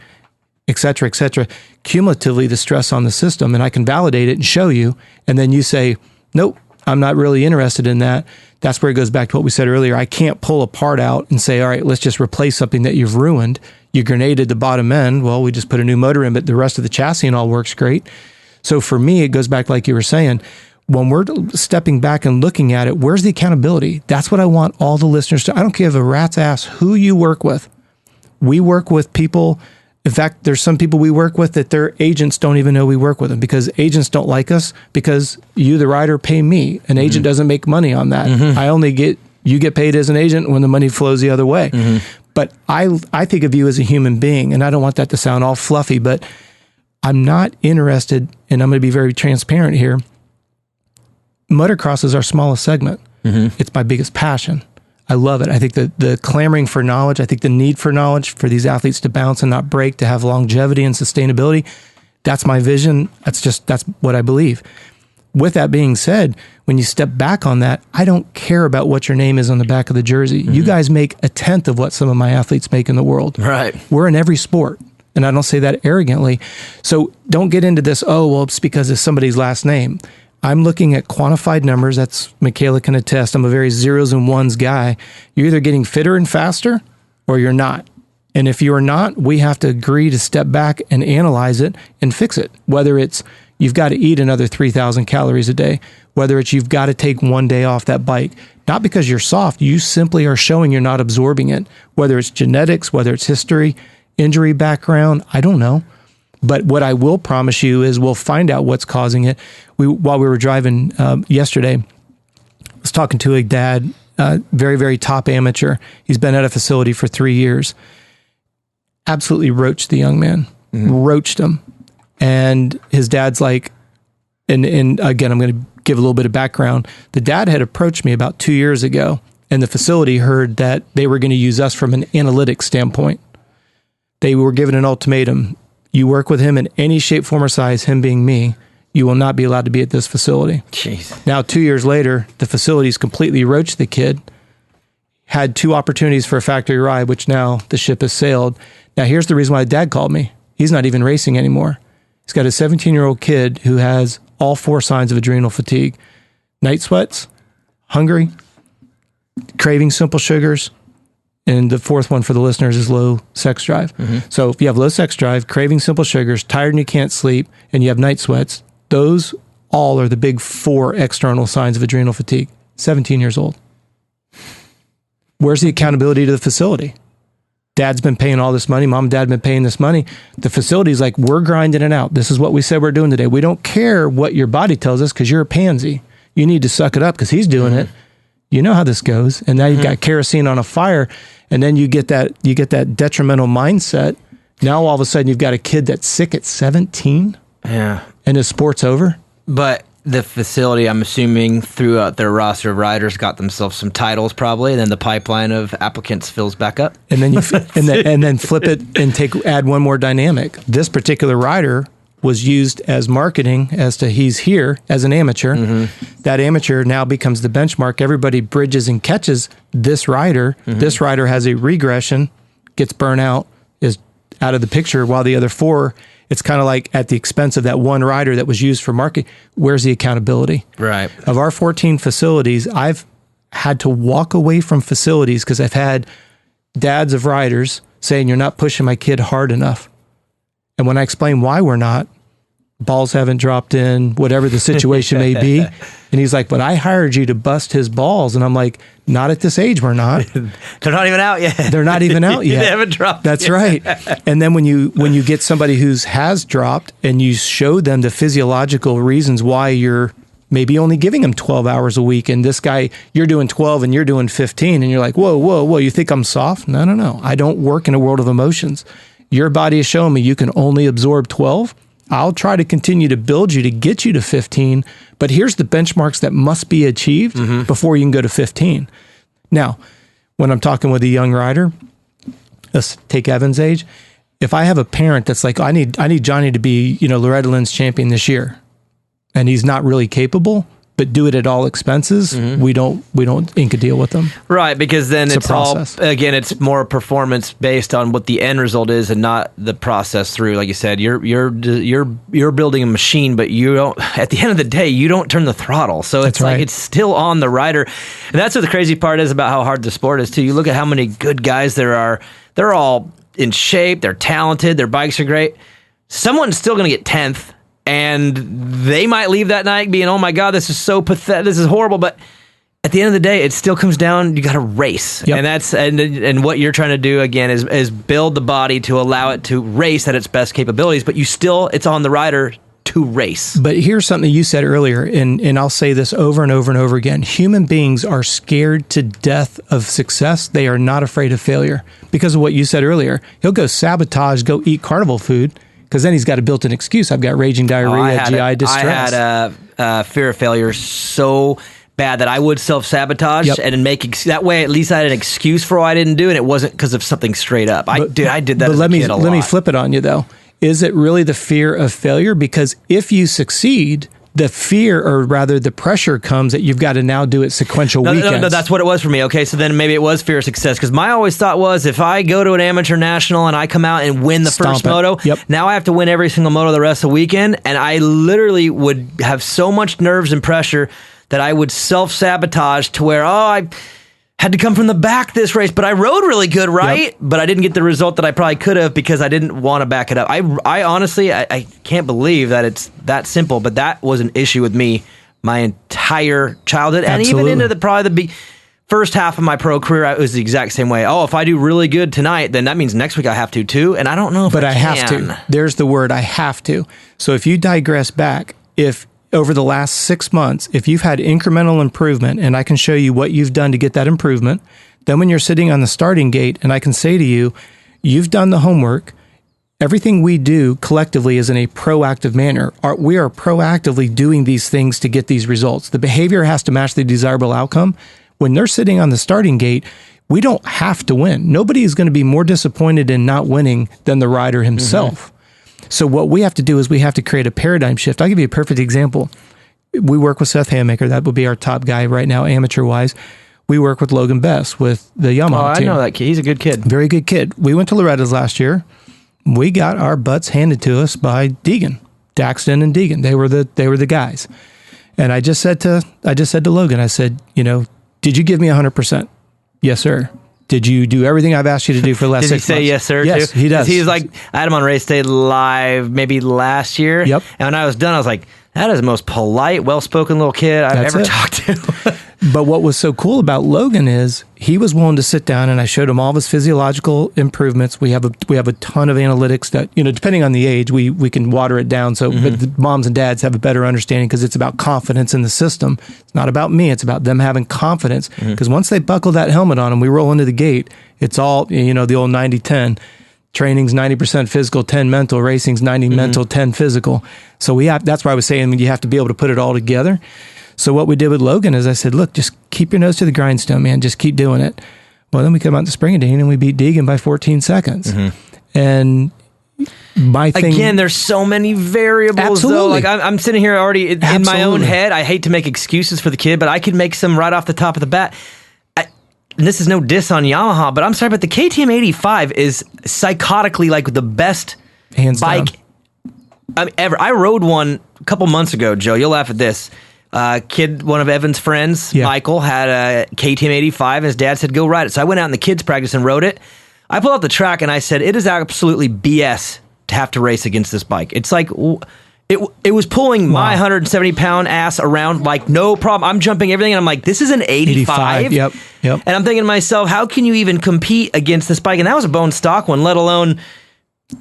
et cetera, cumulatively the stress on the system, and I can validate it and show you, and then you say, nope, I'm not really interested in that. That's where it goes back to what we said earlier. I can't pull a part out and say, all right, let's just replace something that you've ruined. You grenaded the bottom end. Well, we just put a new motor in, but the rest of the chassis and all works great. So for me, it goes back like you were saying, when we're stepping back and looking at it, where's the accountability? That's what I want all the listeners to. I don't give a rat's ass who you work with. We work with people. In fact, there's some people we work with that their agents don't even know we work with them, because agents don't like us because you, the rider, pay me. An agent doesn't make money on that. You get paid as an agent when the money flows the other way. But I think of you as a human being, and I don't want that to sound all fluffy, but I'm not interested, and I'm going to be very transparent here. Motocross is our smallest segment. It's my biggest passion. I love it. I think the clamoring for knowledge, I think the need for knowledge for these athletes to bounce and not break, to have longevity and sustainability, that's my vision. That's what I believe. With that being said, when you step back on that, I don't care about what your name is on the back of the jersey. You guys make 1/10 of what some of my athletes make in the world. Right. We're in every sport. And I don't say that arrogantly. So don't get into this, oh, well, it's because of somebody's last name. I'm looking at quantified numbers. That's Michaela can attest. I'm a very zeros and ones guy. You're either getting fitter and faster or you're not. And if you're not, we have to agree to step back and analyze it and fix it. Whether it's you've got to eat another 3,000 calories a day, whether it's you've got to take one day off that bike, not because you're soft, you simply are showing you're not absorbing it. Whether it's genetics, whether it's history, injury background, I don't know. But what I will promise you is we'll find out what's causing it. While we were driving yesterday, I was talking to a dad, very, very top amateur. He's been at a facility for 3 years. Absolutely roached the young man, roached him. And his dad's like, and again, I'm going to give a little bit of background. The dad had approached me about 2 years ago, and the facility heard that they were going to use us from an analytics standpoint. They were given an ultimatum. You work with him in any shape, form, or size, him being me, you will not be allowed to be at this facility. Jeez. Now, 2 years later, the facility's completely roached the kid, had 2 opportunities for a factory ride, which now the ship has sailed. Now, here's the reason why dad called me. He's not even racing anymore. He's got a 17-year-old kid who has all 4 signs of adrenal fatigue. Night sweats, hungry, craving simple sugars, and the 4th one for the listeners is low sex drive. So if you have low sex drive, craving simple sugars, tired and you can't sleep, and you have night sweats, those all are the big 4 external signs of adrenal fatigue. 17 years old. Where's the accountability to the facility? Dad's been paying all this money. Mom and dad have been paying this money. The facility's like, we're grinding it out. This is what we said we're doing today. We don't care what your body tells us because you're a pansy. You need to suck it up because he's doing it. You know how this goes. And now you've got kerosene on a fire, and then you get that detrimental mindset. Now all of a sudden you've got a kid that's sick at 17. Yeah. And his sport's over. But the facility, I'm assuming, throughout their roster of riders, got themselves some titles probably, and then the pipeline of applicants fills back up. And then you and then flip it and add one more dynamic. This particular rider was used as marketing as to he's here as an amateur. That amateur now becomes the benchmark. Everybody bridges and catches this rider. This rider has a regression, gets burnt out, is out of the picture, while the other 4, it's kind of like at the expense of that one rider that was used for marketing. Where's the accountability? Right. Of our 14 facilities, I've had to walk away from facilities because I've had dads of riders saying, you're not pushing my kid hard enough. And when I explain why we're not, balls haven't dropped in, whatever the situation may be. And he's like, but I hired you to bust his balls. And I'm like, not at this age, we're not. They're not even out yet. They're not even out yet. They haven't dropped That's yet. right. And then when you get somebody who has dropped and you show them the physiological reasons why you're maybe only giving them 12 hours a week, and this guy, you're doing 12 and you're doing 15, and you're like, whoa, you think I'm soft? No. I don't work in a world of emotions. Your body is showing me you can only absorb 12. I'll try to continue to build you to get you to 15, but here's the benchmarks that must be achieved before you can go to 15. Now, when I'm talking with a young rider, let's take Evan's age. If I have a parent that's like, I need Johnny to be, Loretta Lynn's champion this year, and he's not really capable, but do it at all expenses, we don't ink a deal with them. Right, because then it's all, process. again, it's more performance based on what the end result is and not the process through. Like you said, you're building a machine, but you don't, at the end of the day, you don't turn the throttle. So it's like, it's still on the rider. And that's what the crazy part is about how hard the sport is too. You look at how many good guys there are. They're all in shape. They're talented. Their bikes are great. Someone's still going to get 10th. And they might leave that night being, oh my God, this is so pathetic. This is horrible. But at the end of the day, it still comes down, you got to race. Yep. And that's, and what you're trying to do again is build the body to allow it to race at its best capabilities. But it's on the rider to race. But here's something you said earlier, and I'll say this over and over and over again. Human beings are scared to death of success. They are not afraid of failure. Because of what you said earlier, he'll go sabotage, go eat carnival food, because then he's got a built-in excuse. I've got raging diarrhea, GI distress. I had fear of failure so bad that I would self-sabotage and make that way. At least I had an excuse for why I didn't do it. And it wasn't because of something straight up. I did that. But as a kid a lot. Let me flip it on you though. Is it really the fear of failure? Because if you succeed, the fear, or rather the pressure, comes that you've got to now do it sequential weekends. No, that's what it was for me. Okay, so then maybe it was fear of success, because my always thought was, if I go to an amateur national and I come out and win the first moto, now I have to win every single moto the rest of the weekend, and I literally would have so much nerves and pressure that I would self-sabotage to where, I had to come from the back this race, but I rode really good, right? Yep. But I didn't get the result that I probably could have because I didn't want to back it up. I honestly, I can't believe that it's that simple, but that was an issue with me my entire childhood. Absolutely. And even into the first half of my pro career, it was the exact same way. Oh, if I do really good tonight, then that means next week I have to too. And I don't know if I can. have to. There's the word, I have to. So if you digress back, if over the last 6 months, if you've had incremental improvement, and I can show you what you've done to get that improvement, then when you're sitting on the starting gate and I can say to you, you've done the homework, everything we do collectively is in a proactive manner. We are proactively doing these things to get these results. The behavior has to match the desirable outcome. When they're sitting on the starting gate, we don't have to win. Nobody is going to be more disappointed in not winning than the rider himself. So what we have to do is we have to create a paradigm shift. I'll give you a perfect example. We work with Seth Hammaker. That would be our top guy right now, amateur-wise. We work with Logan Best with the Yamaha team. I know that kid. He's a good kid. Very good kid. We went to Loretta's last year. We got our butts handed to us by Deegan, Daxton and Deegan. They were the guys. And I just said to Logan, I said, did you give me 100%? Yes, sir. Did you do everything I've asked you to do for the last 6 months? Did he say yes, sir, yes, too? He does. He's like, I had him on Race Day Live maybe last year. Yep. And when I was done, I was like, that is the most polite, well-spoken little kid I've ever talked to. But what was so cool about Logan is he was willing to sit down, and I showed him all of his physiological improvements. We have a ton of analytics that, depending on the age, we can water it down. So but the moms and dads have a better understanding because it's about confidence in the system. It's not about me. It's about them having confidence. Because once they buckle that helmet on and we roll into the gate, it's all, the old 90-10. Training's 90% physical, 10 mental. Racing's 90 mental, 10 physical. So that's why I was saying you have to be able to put it all together. So what we did with Logan is I said, look, just keep your nose to the grindstone, man. Just keep doing it. Well, then we come out to Springadine and we beat Deegan by 14 seconds. And my thing again, there's so many variables though. Absolutely. Like I'm sitting here already in my own Absolutely. head. I hate to make excuses for the kid, but I could make some right off the top of the bat. And this is no diss on Yamaha, but I'm sorry, but the KTM 85 is psychotically like the best hands bike down. I mean, ever. I rode one a couple months ago, Joe. You'll laugh at this. Kid, one of Evan's friends, Yeah. Michael, had a KTM 85. His dad said, go ride it. So I went out in the kids' practice and rode it. I pulled out the track and I said, it is absolutely BS to have to race against this bike. It's like, it was pulling my 170-pound ass around like no problem. I'm jumping everything and I'm like, this is an 85? Yep. And I'm thinking to myself, how can you even compete against this bike? And that was a bone stock one, let alone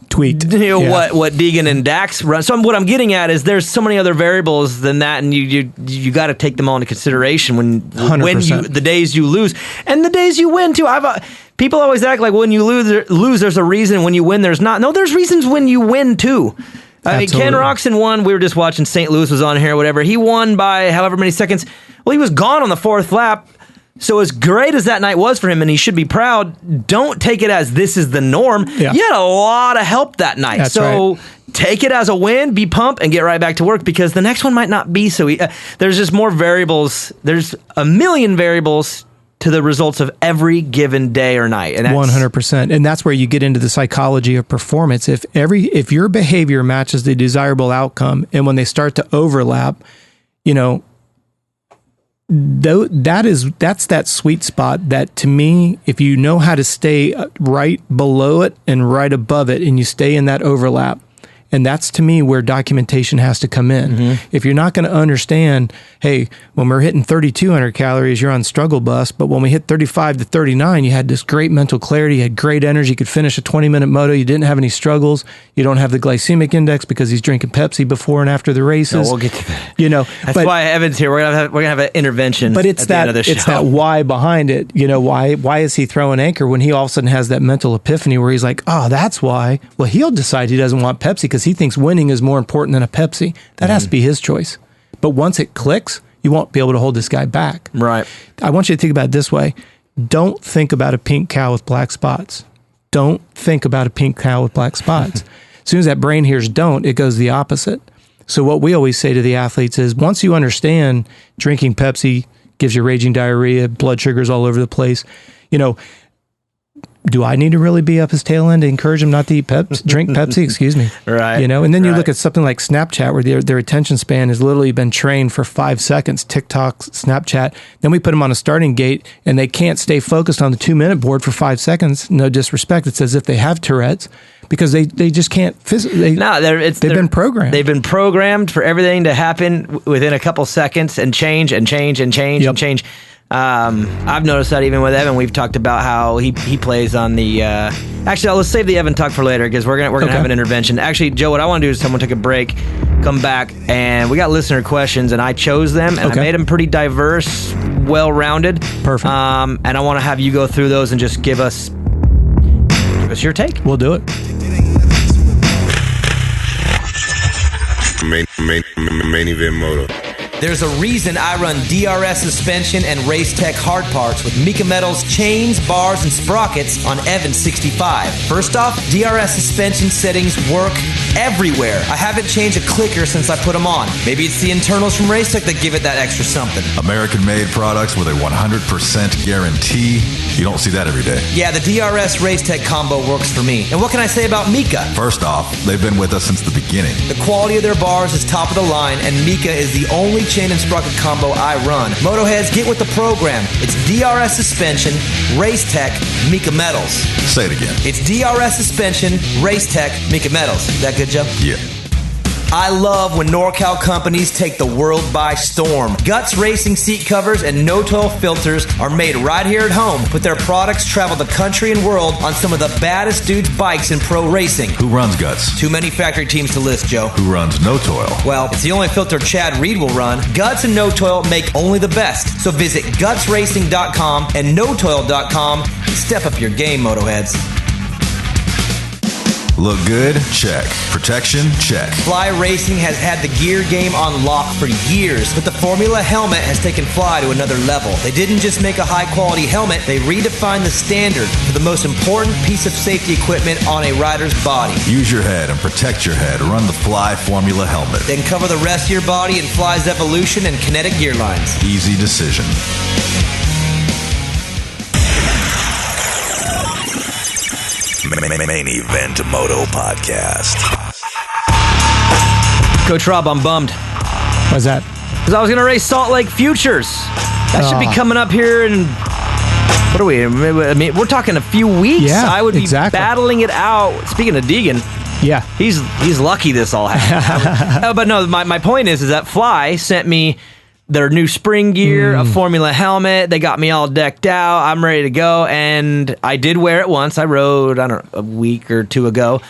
Tweaked. what Deegan and Dax run. So what I'm getting at is there's so many other variables than that, and you got to take them all into consideration when 100%. the days you lose and the days you win too. People always act like when you lose there's a reason, when you win there's not. No, there's reasons when you win too. I mean, Ken Roxon won. We were just watching St. Louis was on here, whatever. He won by however many seconds. Well, he was gone on the fourth lap. So as great as that night was for him, and he should be proud, don't take it as this is the norm. Yeah. You had a lot of help that night. That's so right. take it as a win, be pumped, and get right back to work because the next one might not be so there's just more variables. There's a million variables to the results of every given day or night. And 100%. And that's where you get into the psychology of performance. If your behavior matches the desirable outcome, and when they start to overlap, that's that sweet spot that, to me, if you know how to stay right below it and right above it, and you stay in that overlap, and that's, to me, where documentation has to come in. Mm-hmm. If you're not going to understand, hey, when we're hitting 3,200 calories, you're on struggle bus, but when we hit 35 to 39, you had this great mental clarity, you had great energy, you could finish a 20-minute moto, you didn't have any struggles, you don't have the glycemic index because he's drinking Pepsi before and after the races. No, we'll get to that. That's why Evan's here. We're gonna have an intervention. But it's at the end of the show. It's that why behind it. Why is he throwing anchor when he all of a sudden has that mental epiphany where he's like, oh, that's why. Well, he'll decide he doesn't want Pepsi because he thinks winning is more important than a Pepsi. That has to be his choice. But once it clicks, you won't be able to hold this guy back. Right. I want you to think about it this way. Don't think about a pink cow with black spots. Don't think about a pink cow with black spots. As soon as that brain hears don't, it goes the opposite. So what we always say to the athletes is, once you understand drinking Pepsi gives you raging diarrhea, blood sugars all over the place, do I need to really be up his tail end to encourage him not to eat drink Pepsi? Excuse me. Right. And then you look at something like Snapchat, where their attention span has literally been trained for 5 seconds, TikTok, Snapchat. Then we put them on a starting gate and they can't stay focused on the 2-minute board for 5 seconds. No disrespect. It's as if they have Tourette's because they just can't physically. No, they've been programmed. They've been programmed for everything to happen within a couple seconds and change and change and change and change. I've noticed that even with Evan. We've talked about how he plays on the actually let's save the Evan talk for later because we're gonna have an intervention. Actually, Joe, what I want to do is someone take a break, come back, and we got listener questions and I chose them and I made them pretty diverse, well-rounded. Perfect. And I want to have you go through those and just give us your take. We'll do it. Main event moto. There's a reason I run DRS suspension and Race Tech hard parts with Mika Metals chains, bars, and sprockets on Evan's 65. First off, DRS suspension settings work everywhere. I haven't changed a clicker since I put them on. Maybe it's the internals from Race Tech that give it that extra something. American-made products with a 100% guarantee. You don't see that every day. Yeah, the DRS Race Tech combo works for me. And what can I say about Mika? First off, they've been with us since the beginning. The quality of their bars is top of the line, and Mika is the only chain and sprocket combo I run. Motoheads, get with the program. It's DRS suspension, Race Tech, Mika Metals. Say it again. It's DRS suspension, Race Tech, Mika Metals. Is that good, Joe? Yeah. I love when NorCal companies take the world by storm. Guts Racing seat covers and no-toil filters are made right here at home, but their products travel the country and world on some of the baddest dudes' bikes in pro racing. Who runs Guts? Too many factory teams to list, Joe. Who runs No Toil? Well, it's the only filter Chad Reed will run. Guts and No Toil make only the best. So visit gutsracing.com and notoil.com and step up your game, Motoheads. Look good? Check. Protection? Check. Fly Racing has had the gear game on lock for years, but the Formula helmet has taken Fly to another level. They didn't just make a high-quality helmet, they redefined the standard for the most important piece of safety equipment on a rider's body. Use your head and protect your head. Run the Fly Formula helmet. Then cover the rest of your body in Fly's Evolution and Kinetic gear lines. Easy decision. Main Event Moto Podcast. Coach Robb, I'm bummed. Why's that? Because I was going to race Salt Lake Futures. That should be coming up here in, what are we? I mean, we're talking a few weeks. Yeah, I would be exactly. battling it out. Speaking of Deegan, Yeah. he's lucky this all happened. But no, my point is that Fly sent me their new spring gear, a Formula helmet. They got me all decked out. I'm ready to go. And I did wear it once. I rode, I don't know, a week or two ago.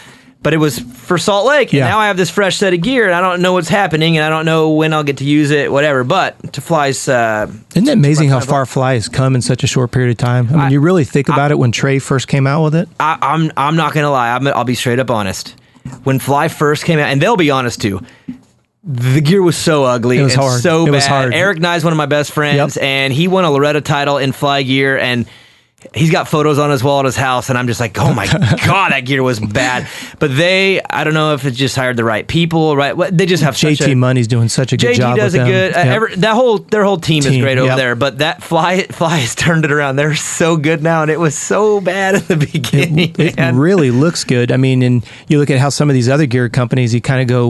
But it was for Salt Lake. And now I have this fresh set of gear, and I don't know what's happening, and I don't know when I'll get to use it, whatever. But to Fly's... Isn't it amazing how far Fly has come in such a short period of time? I mean, you really think about it when Trey first came out with it? I'm not going to lie. I'll be straight up honest. When Fly first came out, and they'll be honest too, the gear was so ugly. It was and hard. So it bad. was hard. Eric Nye's one of my best friends, and he won a Loretta title in Fly gear, and he's got photos on his wall at his house, and I'm just like, oh my God, that gear was bad. But I don't know if it's just hired the right people, right? They just have JT Money's doing such a good job does with a them. good, their whole team is great over there, but that Fly has turned it around. They're so good now, and it was so bad in the beginning. It really looks good. I mean, and you look at how some of these other gear companies, you kind of go,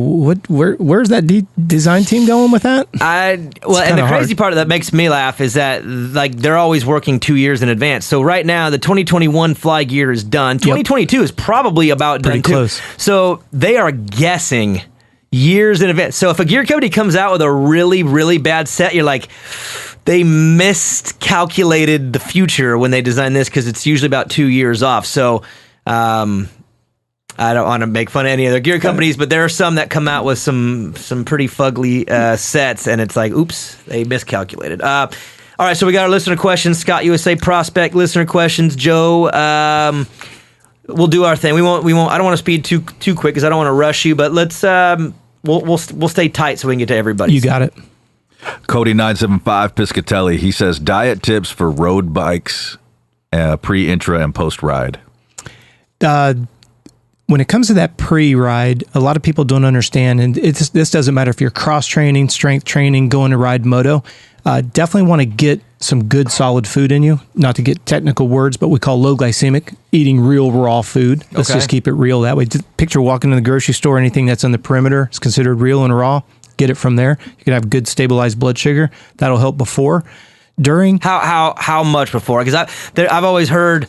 where's that design team going with that? And the crazy part that makes me laugh is that like they're always working 2 years in advance. So right now, the 2021 Fly gear is done. 2022 is probably about pretty done close. Too. So they are guessing years in advance. So if a gear company comes out with a really, really bad set, you're like, they miscalculated the future when they designed this because it's usually about 2 years off. So I don't want to make fun of any other gear companies, but there are some that come out with some pretty fugly sets, and it's like, oops, they miscalculated. All right, so we got our listener questions. Scott USA Prospect listener questions. Joe, we'll do our thing. We won't. I don't want to speed too quick because I don't want to rush you. But let's we'll stay tight so we can get to everybody. You got it. Cody 975 Piscatelli. He says diet tips for road bikes, pre, intra, and post ride. When it comes to that pre-ride, a lot of people don't understand, and this doesn't matter if you're cross-training, strength training, going to ride moto. Definitely want to get some good solid food in you. Not to get technical words, but we call low glycemic, eating real raw food. Let's just keep it real that way. Picture walking in the grocery store, anything that's on the perimeter is considered real and raw. Get it from there. You can have good stabilized blood sugar. That'll help before. During. How much before? Because I've always heard,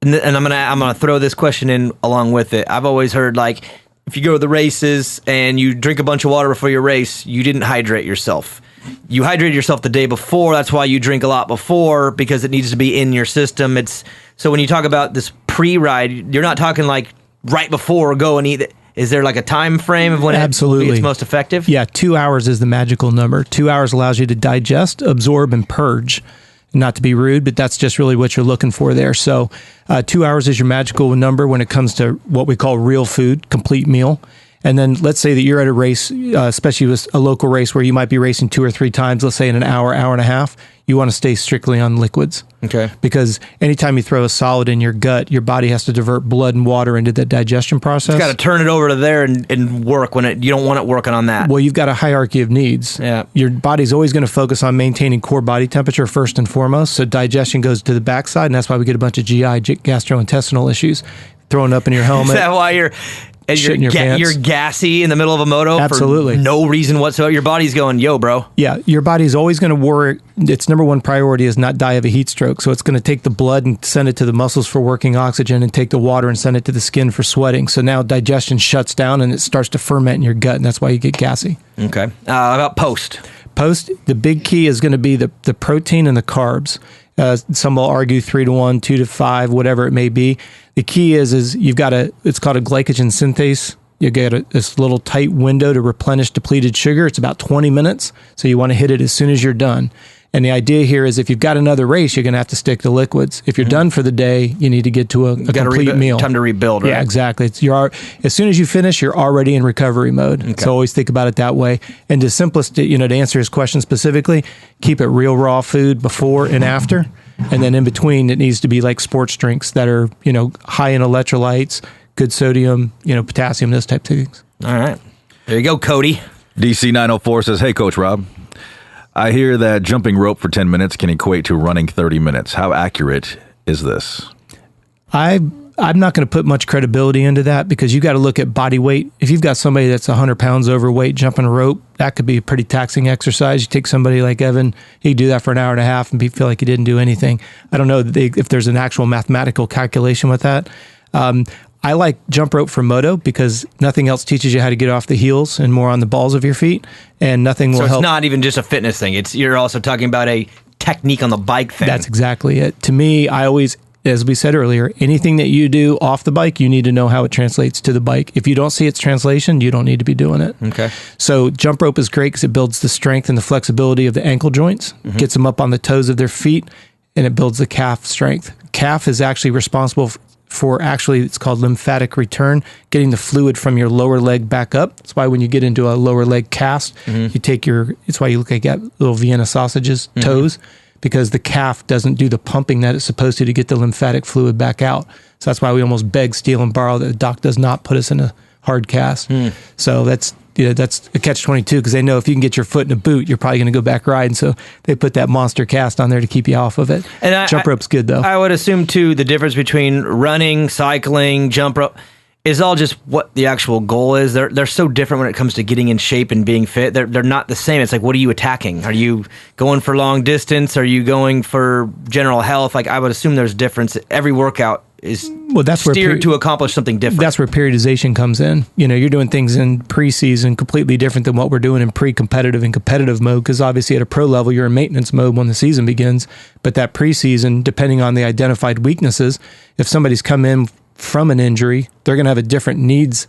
and I'm gonna throw this question in along with it. I've always heard like if you go to the races and you drink a bunch of water before your race, you didn't hydrate yourself. You hydrated yourself the day before. That's why you drink a lot before, because it needs to be in your system. So when you talk about this pre-ride, you're not talking like right before go and eat. Is there like a time frame of when Absolutely. It's most effective? Yeah, 2 hours is the magical number. 2 hours allows you to digest, absorb, and purge. Not to be rude, but that's just really what you're looking for there. So 2 hours is your magical number when it comes to what we call real food, complete meal. And then let's say that you're at a race, especially with a local race where you might be racing 2 or 3 times, let's say in an hour and a half, you want to stay strictly on liquids. Okay. Because anytime you throw a solid in your gut, your body has to divert blood and water into the digestion process. It's got to turn it over to there and work when you don't want it working on that. Well, you've got a hierarchy of needs. Yeah. Your body's always going to focus on maintaining core body temperature first and foremost. So digestion goes to the backside, and that's why we get a bunch of GI, gastrointestinal issues thrown up in your helmet. Is that why you're gassy in the middle of a moto? Absolutely. For no reason whatsoever. Your body's going, yo, bro. Yeah, your body's always going to worry. Its number one priority is not die of a heat stroke. So it's going to take the blood and send it to the muscles for working oxygen, and take the water and send it to the skin for sweating. So now digestion shuts down and it starts to ferment in your gut, and that's why you get gassy. Okay. About post. Post, the big key is going to be the protein and the carbs. Some will argue 3-to-1, 2-to-5, whatever it may be. The key is you've got it's called a glycogen synthase. You get this little tight window to replenish depleted sugar. It's about 20 minutes. So you want to hit it as soon as you're done. And the idea here is if you've got another race, you're going to have to stick to liquids. If you're done for the day, you need to get to a complete meal. Time to rebuild, right? Yeah, exactly. As soon as you finish, you're already in recovery mode. Okay. So always think about it that way. And to simplest, to answer his question specifically, keep it real raw food before and after. And then in between, it needs to be like sports drinks that are, high in electrolytes, good sodium, potassium, those types of things. All right. There you go, Cody. DC 904 says, "Hey, Coach Robb. I hear that jumping rope for 10 minutes can equate to running 30 minutes. How accurate is this?" I'm not going to put much credibility into that because you got to look at body weight. If you've got somebody that's 100 pounds overweight jumping a rope, that could be a pretty taxing exercise. You take somebody like Evan, he'd do that for an hour and a half and feel like he didn't do anything. I don't know if there's an actual mathematical calculation with that. I like jump rope for Moto because nothing else teaches you how to get off the heels and more on the balls of your feet, and nothing will help. So it's not even just a fitness thing. You're also talking about a technique on the bike thing. That's exactly it. To me, I always, as we said earlier, anything that you do off the bike, you need to know how it translates to the bike. If you don't see its translation, you don't need to be doing it. Okay. So jump rope is great because it builds the strength and the flexibility of the ankle joints, gets them up on the toes of their feet, and it builds the calf strength. Calf is actually responsible for it's called lymphatic return, getting the fluid from your lower leg back up. That's why when you get into a lower leg cast, you take it's why you look like you got little Vienna sausages, toes, because the calf doesn't do the pumping that it's supposed to get the lymphatic fluid back out. So that's why we almost beg, steal, and borrow that the doc does not put us in a hard cast. So that's a catch-22 because they know if you can get your foot in a boot, you're probably going to go back riding. So they put that monster cast on there to keep you off of it. And jump rope's good, though. I would assume, too, the difference between running, cycling, jump rope is all just what the actual goal is. They're so different when it comes to getting in shape and being fit. They're not the same. It's like, what are you attacking? Are you going for long distance? Are you going for general health? Like, I would assume there's difference. Every workout is steered to accomplish something different. That's where periodization comes in. You're doing things in preseason completely different than what we're doing in pre-competitive and competitive mode, because obviously at a pro level, you're in maintenance mode when the season begins. But that preseason, depending on the identified weaknesses, if somebody's come in from an injury, they're going to have a different needs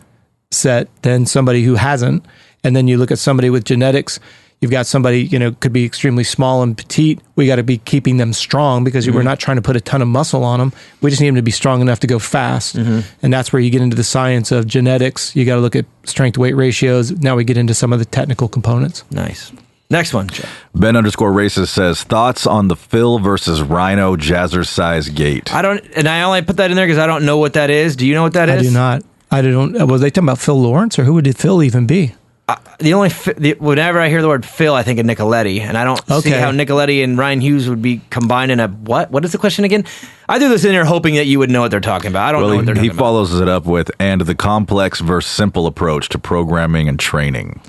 set than somebody who hasn't. And then you look at somebody with genetics. You've got somebody, could be extremely small and petite. We got to be keeping them strong because we're not trying to put a ton of muscle on them. We just need them to be strong enough to go fast. And that's where you get into the science of genetics. You got to look at strength-weight ratios. Now we get into some of the technical components. Nice. Next one. Ben_races says, thoughts on the Phil versus Rhino jazzercise gate. I only put that in there because I don't know what that is. Do you know what that is? I do not. I don't. Was they talking about Phil Lawrence, or who would Phil even be? Whenever I hear the word Phil, I think of Nicoletti, and I don't see how Nicoletti and Ryan Hughes would be combined in a what? What is the question again? I threw this in there hoping that you would know what they're talking about. I don't know what they're talking about. He follows it up with, and the complex versus simple approach to programming and training.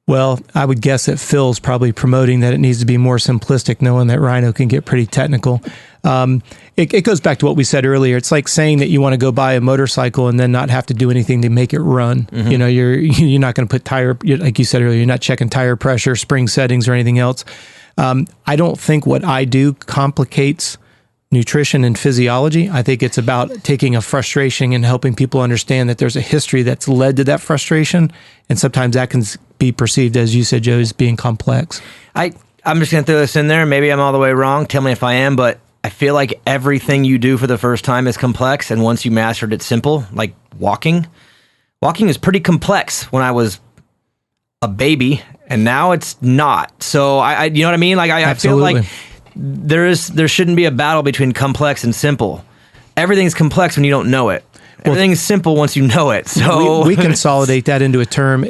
Well, I would guess that Phil's probably promoting that it needs to be more simplistic, knowing that Rhino can get pretty technical. It goes back to what we said earlier. It's like saying that you want to go buy a motorcycle and then not have to do anything to make it run. You're not going to put like you said earlier, you're not checking tire pressure, spring settings, or anything else. I don't think what I do complicates nutrition and physiology. I think it's about taking a frustration and helping people understand that there's a history that's led to that frustration. And sometimes that can be perceived, as you said, Joe, as being complex. I'm just going to throw this in there. Maybe I'm all the way wrong. Tell me if I am, but I feel like everything you do for the first time is complex. And once you mastered it, simple, like walking. Walking is pretty complex when I was a baby, and now it's not. So I you know what I mean? Like I feel like there shouldn't be a battle between complex and simple. Everything's complex when you don't know it. Everything is simple once you know it. So we consolidate that into a term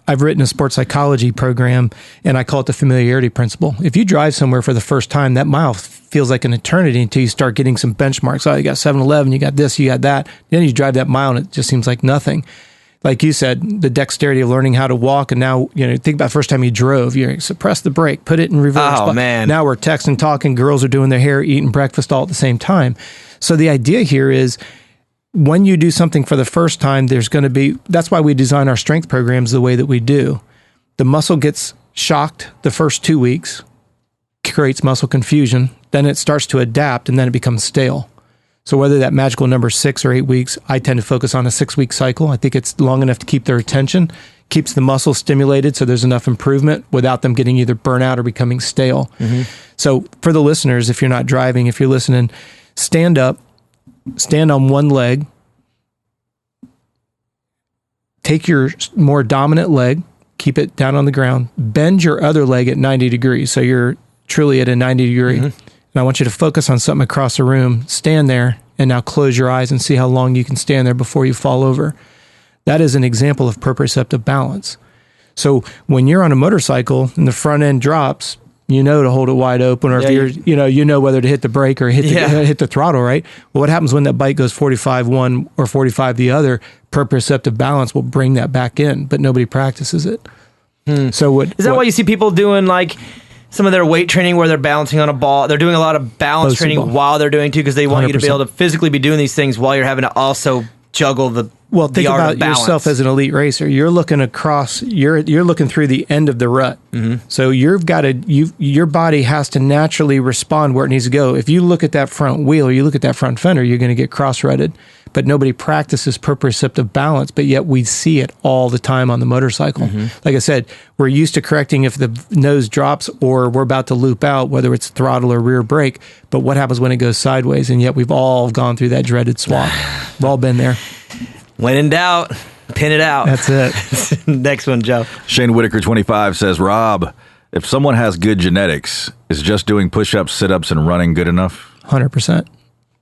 I've written a sports psychology program, and I call it the Familiarity Principle. If you drive somewhere for the first time, that mile feels like an eternity until you start getting some benchmarks. Oh, you got 7-Eleven, you got this, you got that. Then you drive that mile, and it just seems like nothing. Like you said, the dexterity of learning how to walk, and now, think about the first time you drove. You suppress the brake, put it in reverse. Oh, man. Now we're texting, talking, girls are doing their hair, eating breakfast all at the same time. So the idea here is, when you do something for the first time, that's why we design our strength programs the way that we do. The muscle gets shocked the first 2 weeks, creates muscle confusion, then it starts to adapt, and then it becomes stale. So whether that magical number is 6 or 8 weeks, I tend to focus on a 6-week cycle. I think it's long enough to keep their attention, keeps the muscle stimulated so there's enough improvement without them getting either burnt out or becoming stale. So for the listeners, if you're not driving, if you're listening, stand up, stand on one leg, take your more dominant leg, keep it down on the ground, bend your other leg at 90 degrees. So you're truly at a 90 degree. And I want you to focus on something across the room, stand there, and now close your eyes and see how long you can stand there before you fall over. That is an example of proprioceptive balance. So when you're on a motorcycle and the front end drops, you know to hold it wide open, or if you're, you know whether to hit the brake or hit the throttle, right? Well, what happens when that bike goes 45 one or 45 the other? Proprioceptive balance will bring that back in, but nobody practices it. So is that why you see people doing like some of their weight training where they're balancing on a ball? They're doing a lot of balance training while they're doing too, because they want 100%. You to be able to physically be doing these things while you're having to also juggle the think about yourself as an elite racer. You're looking across. You're looking through the end of the rut. So you've got to your body has to naturally respond where it needs to go. If you look at that front wheel or you look at that front fender, you're going to get cross-rutted. But nobody practices proprioceptive balance, but yet we see it all the time on the motorcycle. Like I said, we're used to correcting if the nose drops or we're about to loop out, whether it's throttle or rear brake. But what happens when it goes sideways? And yet we've all gone through that dreaded swap. We've all been there. When in doubt, pin it out. That's it. Next one, Joe. Shane Whitaker, 25, says, Rob, if someone has good genetics, is just doing push-ups, sit-ups, and running good enough? 100%.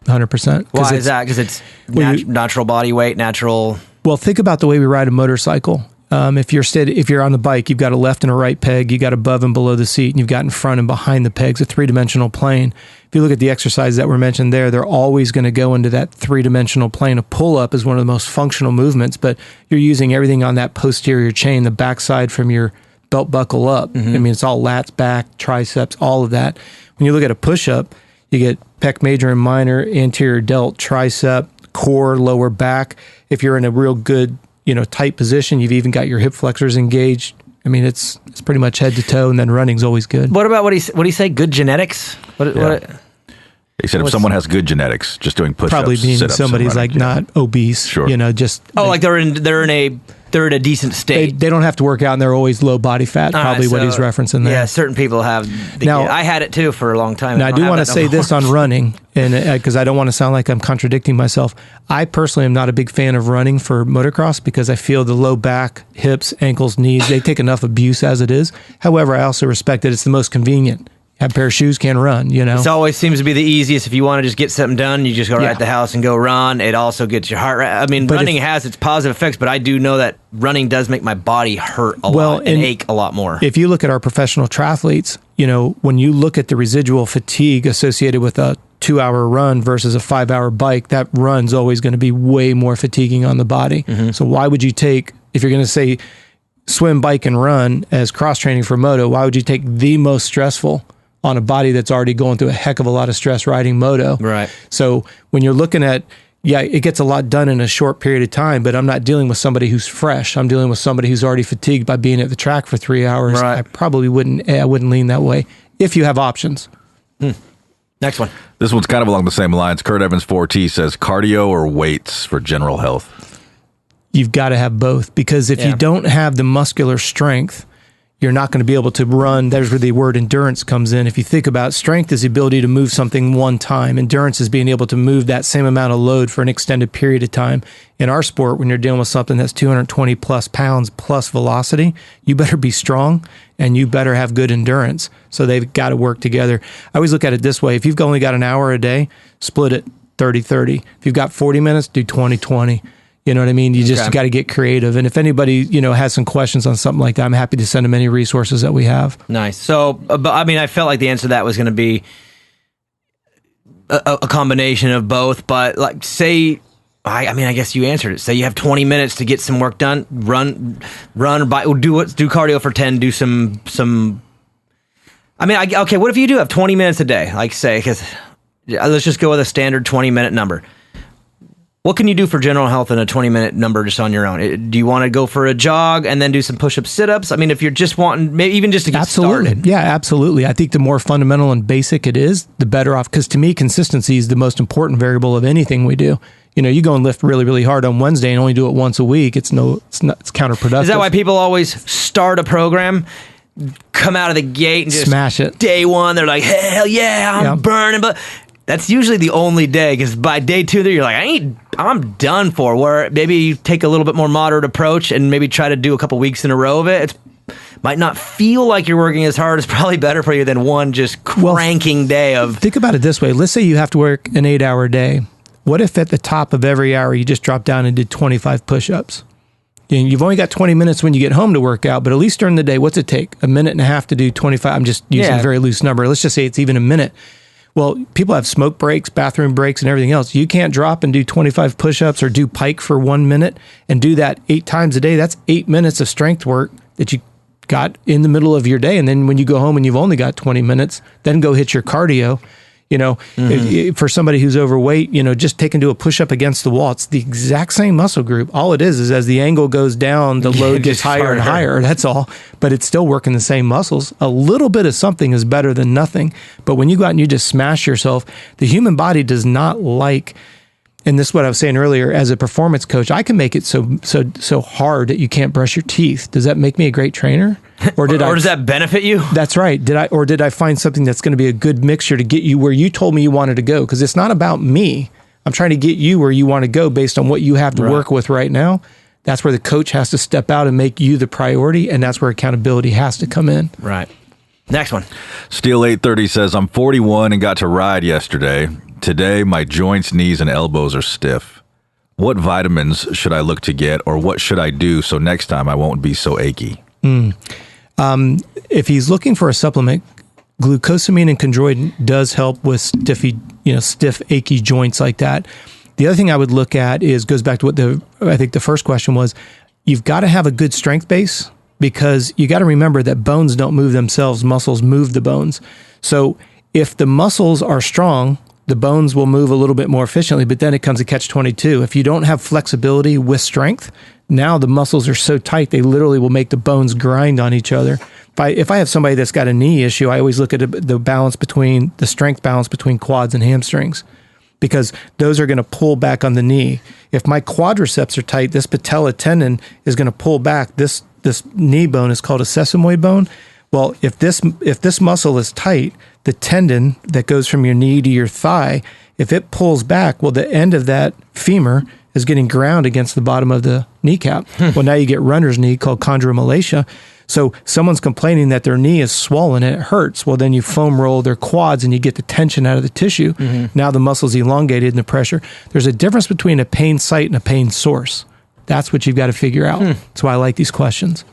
100%. Why is that? Because it's natural body weight, natural... Well, think about the way we ride a motorcycle. If you're on the bike, you've got a left and a right peg, you got above and below the seat, and you've got in front and behind the pegs, a three-dimensional plane. If you look at the exercises that were mentioned there, they're always going to go into that three-dimensional plane. A pull-up is one of the most functional movements, but you're using everything on that posterior chain, the backside from your belt buckle up. I mean, it's all lats, back, triceps, all of that. When you look at a push-up, you get pec major and minor, anterior delt, tricep, core, lower back. If you're in a real good tight position, you've even got your hip flexors engaged. I mean, it's pretty much head to toe, and then running's always good. What about what he say? Good genetics? He said if someone has good genetics, just doing push-ups, probably means sit-ups, somebody's like not obese. Sure. Like they're in a decent state. They don't have to work out, and they're always low body fat. Probably what he's referencing there. Yeah, certain people have. I had it too for a long time. Now I do want to say this on running, and because I don't want to sound like I'm contradicting myself. I personally am not a big fan of running for motocross because I feel the low back, hips, ankles, knees, they take enough abuse as it is. However, I also respect that it's the most convenient. Have a pair of shoes, can run, It always seems to be the easiest. If you want to just get something done, you just go right at the house and go run. It also gets your heart rate. I mean, running has its positive effects, but I do know that running does make my body hurt a lot and ache a lot more. If you look at our professional triathletes, when you look at the residual fatigue associated with a 2-hour run versus a 5-hour bike, that run's always going to be way more fatiguing on the body. So why would you take, if you're going to say swim, bike, and run as cross training for moto, why would you take the most stressful on a body that's already going through a heck of a lot of stress riding moto? Right. So when you're looking at, it gets a lot done in a short period of time, but I'm not dealing with somebody who's fresh. I'm dealing with somebody who's already fatigued by being at the track for 3 hours. Right. I probably wouldn't lean that way if you have options. Next one. This one's kind of along the same lines. Kurt Evans 4T says cardio or weights for general health? You've got to have both, because if you don't have the muscular strength, you're not going to be able to run. There's where the word endurance comes in. If you think about strength is the ability to move something one time. Endurance is being able to move that same amount of load for an extended period of time. In our sport, when you're dealing with something that's 220 plus pounds plus velocity, you better be strong and you better have good endurance. So they've got to work together. I always look at it this way. If you've only got an hour a day, split it 30-30. If you've got 40 minutes, do 20-20. You know what I mean? You just got to get creative. And if anybody, has some questions on something like that, I'm happy to send them any resources that we have. Nice. So, but I mean, I felt like the answer to that was going to be a combination of both. But like, say, I guess you answered it. Say you have 20 minutes to get some work done. Run, or bike. Do cardio for 10. Do some. I mean, okay. What if you do have 20 minutes a day? Like, say, because let's just go with a standard 20-minute number. What can you do for general health in a 20-minute number just on your own? Do you want to go for a jog and then do some push-up, sit-ups? I mean, if you're just wanting, maybe even just to get started. Yeah, absolutely. I think the more fundamental and basic it is, the better off. Because to me, consistency is the most important variable of anything we do. You go and lift really, really hard on Wednesday and only do it once a week. It's counterproductive. Is that why people always start a program, come out of the gate and just smash it? Day one, they're like, hell yeah, I'm burning. But that's usually the only day, because by day 2, you're like, I'm done for. Where maybe you take a little bit more moderate approach and maybe try to do a couple weeks in a row of it. It might not feel like you're working as hard. It's probably better for you than one just cranking day of. Think about it this way. Let's say you have to work an 8-hour day. What if at the top of every hour you just dropped down and did 25 push-ups? You've only got 20 minutes when you get home to work out, but at least during the day, what's it take? A minute and a half to do 25? I'm just using a very loose number. Let's just say it's even a minute. Well, people have smoke breaks, bathroom breaks, and everything else. You can't drop and do 25 push-ups or do pike for 1 minute and do that 8 times a day. That's 8 minutes of strength work that you got in the middle of your day. And then when you go home and you've only got 20 minutes, then go hit your cardio. For somebody who's overweight, just take and do a push-up against the wall. It's the exact same muscle group. All it is as the angle goes down, the load gets higher and higher. That's all. But it's still working the same muscles. A little bit of something is better than nothing. But when you go out and you just smash yourself, the human body does not like. And this is what I was saying earlier. As a performance coach, I can make it so hard that you can't brush your teeth. Does that make me a great trainer? Or does that benefit you? That's right. Did I find something that's going to be a good mixture to get you where you told me you wanted to go? Because it's not about me. I'm trying to get you where you want to go based on what you have to work with right now. That's where the coach has to step out and make you the priority, and that's where accountability has to come in. Right. Next one. Steel 830 says, I'm 41 and got to ride yesterday. Today, my joints, knees, and elbows are stiff. What vitamins should I look to get, or what should I do so next time I won't be so achy? If he's looking for a supplement, glucosamine and chondroitin does help with stiff, achy joints like that. The other thing I would look at goes back to what I think the first question was. You've got to have a good strength base, because you got to remember that bones don't move themselves. Muscles move the bones. So if the muscles are strong, the bones will move a little bit more efficiently, but then it comes to catch-22. If you don't have flexibility with strength, now the muscles are so tight, they literally will make the bones grind on each other. If I have somebody that's got a knee issue, I always look at the strength balance between quads and hamstrings, because those are going to pull back on the knee. If my quadriceps are tight, this patella tendon is going to pull back. This knee bone is called a sesamoid bone. Well, if this muscle is tight, the tendon that goes from your knee to your thigh, if it pulls back, well, the end of that femur is getting ground against the bottom of the kneecap. Well, now you get runner's knee, called chondromalacia. So someone's complaining that their knee is swollen and it hurts. Well, then you foam roll their quads and you get the tension out of the tissue. Now the muscle's elongated and the pressure. There's a difference between a pain site and a pain source. That's what you've got to figure out. That's why I like these questions.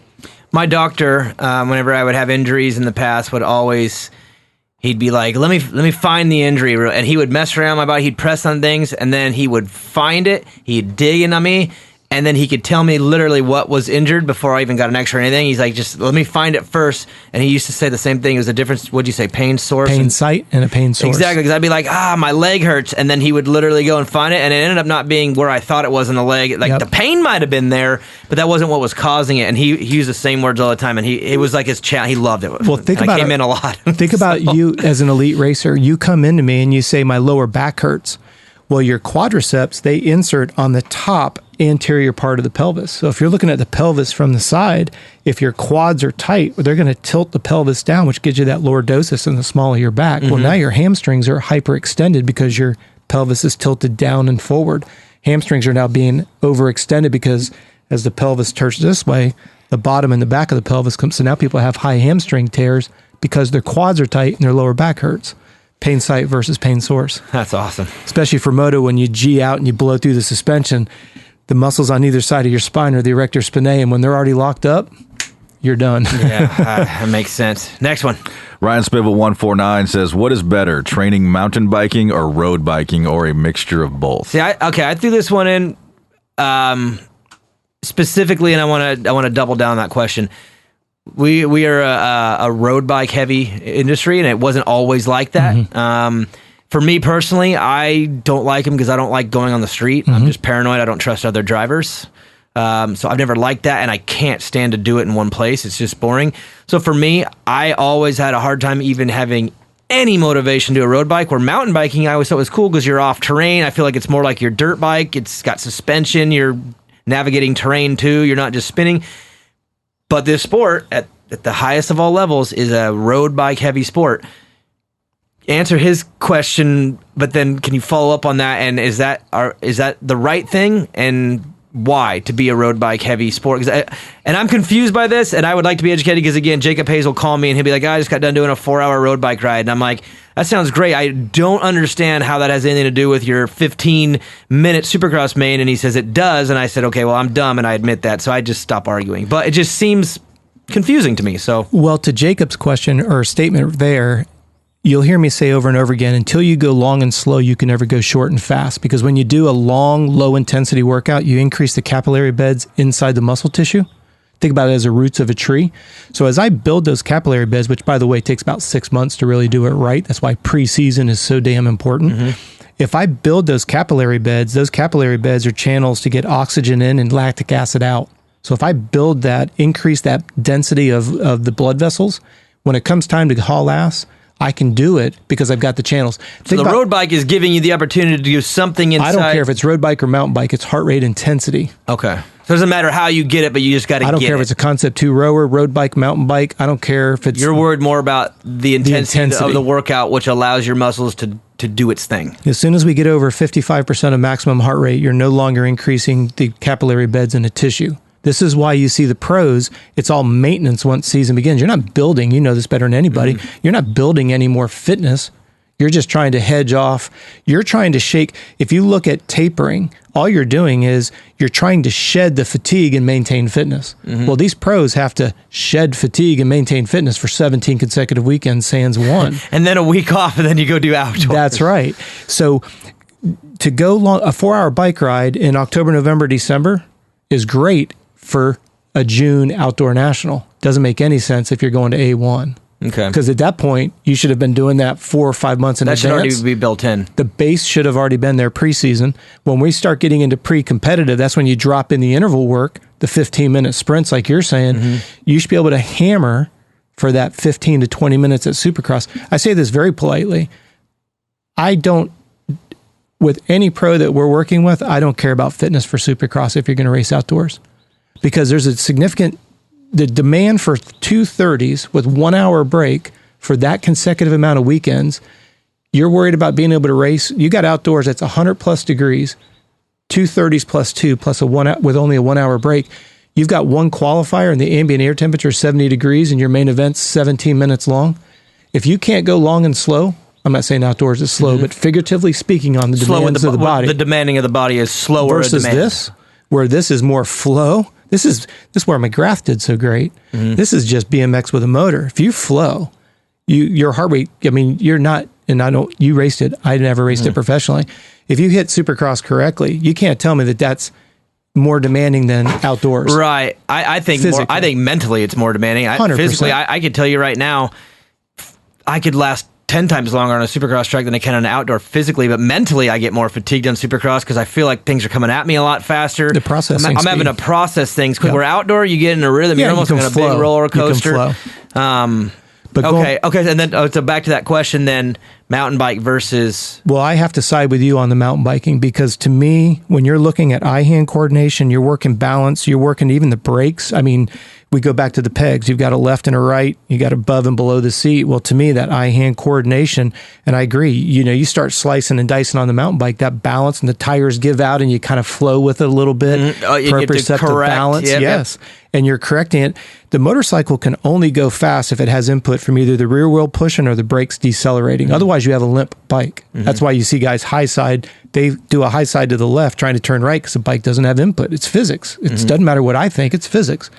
My doctor, whenever I would have injuries in the past, he'd be like, let me find the injury. And he would mess around my body. He'd press on things, and then he would find it. He'd dig in on me, and then he could tell me literally what was injured before I even got an x-ray or anything. He's like, just let me find it first. And he used to say the same thing. It was a difference. What'd you say? Pain source? Pain site and a pain source. Exactly. Because I'd be like, my leg hurts. And then he would literally go and find it. And it ended up not being where I thought it was in the leg. Like the pain might have been there, but that wasn't what was causing it. And he used the same words all the time. And it was like his challenge. He loved it. Well, I came in a lot. Think about you as an elite racer. You come into me and you say, my lower back hurts. Well, your quadriceps, they insert on the top anterior part of the pelvis. So if you're looking at the pelvis from the side, if your quads are tight, they're going to tilt the pelvis down, which gives you that lordosis in the small of your back. Well, now your hamstrings are hyperextended because your pelvis is tilted down and forward. Hamstrings are now being overextended because as the pelvis turns this way, the bottom and the back of the pelvis comes. So now people have high hamstring tears because their quads are tight and their lower back hurts. Pain site versus pain source. That's awesome. Especially for Moto, when you G out and you blow through the suspension, the muscles on either side of your spine are the erector spinae, and when they're already locked up, you're done. Yeah, that makes sense. Next one. Ryan Spivel 149 says, what is better, training mountain biking or road biking, or a mixture of both? See, I threw this one in specifically, and I want to double down on that question. We are a road bike heavy industry, and it wasn't always like that. For me personally, I don't like them because I don't like going on the street. I'm just paranoid. I don't trust other drivers. So I've never liked that, and I can't stand to do it in one place. It's just boring. So for me, I always had a hard time even having any motivation to a road bike. Where mountain biking, I always thought was cool because you're off terrain. I feel like it's more like your dirt bike. It's got suspension. You're navigating terrain too. You're not just spinning. But this sport, at the highest of all levels, is a road bike heavy sport. Answer his question, but then can you follow up on that? And is that the right thing? And why to be a road bike heavy sport? And I'm confused by this, and I would like to be educated because, again, Jacob Hayes will call me and he'll be like, I just got done doing a 4-hour road bike ride. And I'm like, that sounds great. I don't understand how that has anything to do with your 15-minute Supercross main. And he says it does. And I said, okay, well, I'm dumb, and I admit that. So I just stop arguing. But it just seems confusing to me. So, well, to Jacob's question or statement there, you'll hear me say over and over again, until you go long and slow, you can never go short and fast. Because when you do a long, low-intensity workout, you increase the capillary beds inside the muscle tissue. Think about it as the roots of a tree. So as I build those capillary beds, which, by the way, takes about 6 months to really do it right. That's why preseason is so damn important. Mm-hmm. If I build those capillary beds are channels to get oxygen in and lactic acid out. So if I build that, increase that density of the blood vessels, when it comes time to haul ass, I can do it because I've got the channels. So the road bike is giving you the opportunity to do something inside. I don't care if it's road bike or mountain bike. It's heart rate intensity. Okay. So it doesn't matter how you get it, but you just got to get it. I don't care if it's a Concept 2 rower, road bike, mountain bike. I don't care if it's... You're worried more about the intensity of the workout, which allows your muscles to do its thing. As soon as we get over 55% of maximum heart rate, you're no longer increasing the capillary beds in the tissue. This is why you see the pros, it's all maintenance once season begins. You're not building, you know this better than anybody, you're not building any more fitness. You're just trying to hedge off. You're trying to shake. If you look at tapering, all you're doing is you're trying to shed the fatigue and maintain fitness. Mm-hmm. Well, these pros have to shed fatigue and maintain fitness for 17 consecutive weekends, sans one. And then a week off, and then you go do outdoors. That's right. So to go long, a 4-hour bike ride in October, November, December is great for a June outdoor national. Doesn't make any sense if you're going to A1. Okay. Because at that point, you should have been doing that 4 or 5 months in advance. That should already be built in. The base should have already been there preseason. When we start getting into pre-competitive, that's when you drop in the interval work, the 15-minute sprints like you're saying. Mm-hmm. You should be able to hammer for that 15 to 20 minutes at Supercross. I say this very politely. I don't, with any pro that we're working with, I don't care about fitness for Supercross if you're going to race outdoors. Because there's a significant, the demand for 2:30s with 1 hour break for that consecutive amount of weekends, you're worried about being able to race. You got outdoors that's 100 plus degrees, 2:30s plus 2 plus with only a 1 hour break. You've got one qualifier and the ambient air temperature is 70 degrees and your main event's 17 minutes long. If you can't go long and slow, I'm not saying outdoors is slow, but figuratively speaking on the demands of the body. The demanding of the body is slower versus this, where this is more flow. This is where McGrath did so great. Mm-hmm. This is just BMX with a motor. If you flow, your heart rate, I mean, you're not, and I don't, you raced it. I never raced it professionally. If you hit Supercross correctly, you can't tell me that that's more demanding than outdoors. Right. I think more, I think mentally it's more demanding. 100%. Physically, I could tell you right now, I could last 10 times longer on a Supercross track than I can on an outdoor physically, but mentally I get more fatigued on Supercross because I feel like things are coming at me a lot faster. The processing I'm having to process things quick. Where outdoor, you get in a rhythm. You're almost like a big roller coaster. You can flow. But okay. And then so back to that question then, mountain bike versus... Well, I have to side with you on the mountain biking because to me, when you're looking at eye-hand coordination, you're working balance, you're working even the brakes. I mean, we go back to the pegs. You've got a left and a right. You got above and below the seat. Well, to me, that eye-hand coordination, and I agree, you start slicing and dicing on the mountain bike, that balance and the tires give out and you kind of flow with it a little bit. You get to correct. Balance, yes. And you're correcting it. The motorcycle can only go fast if it has input from either the rear wheel pushing or the brakes decelerating. Otherwise, you have a limp bike. That's why you see guys high side. They do a high side to the left trying to turn right because the bike doesn't have input. It's physics. It doesn't matter what I think. It's physics.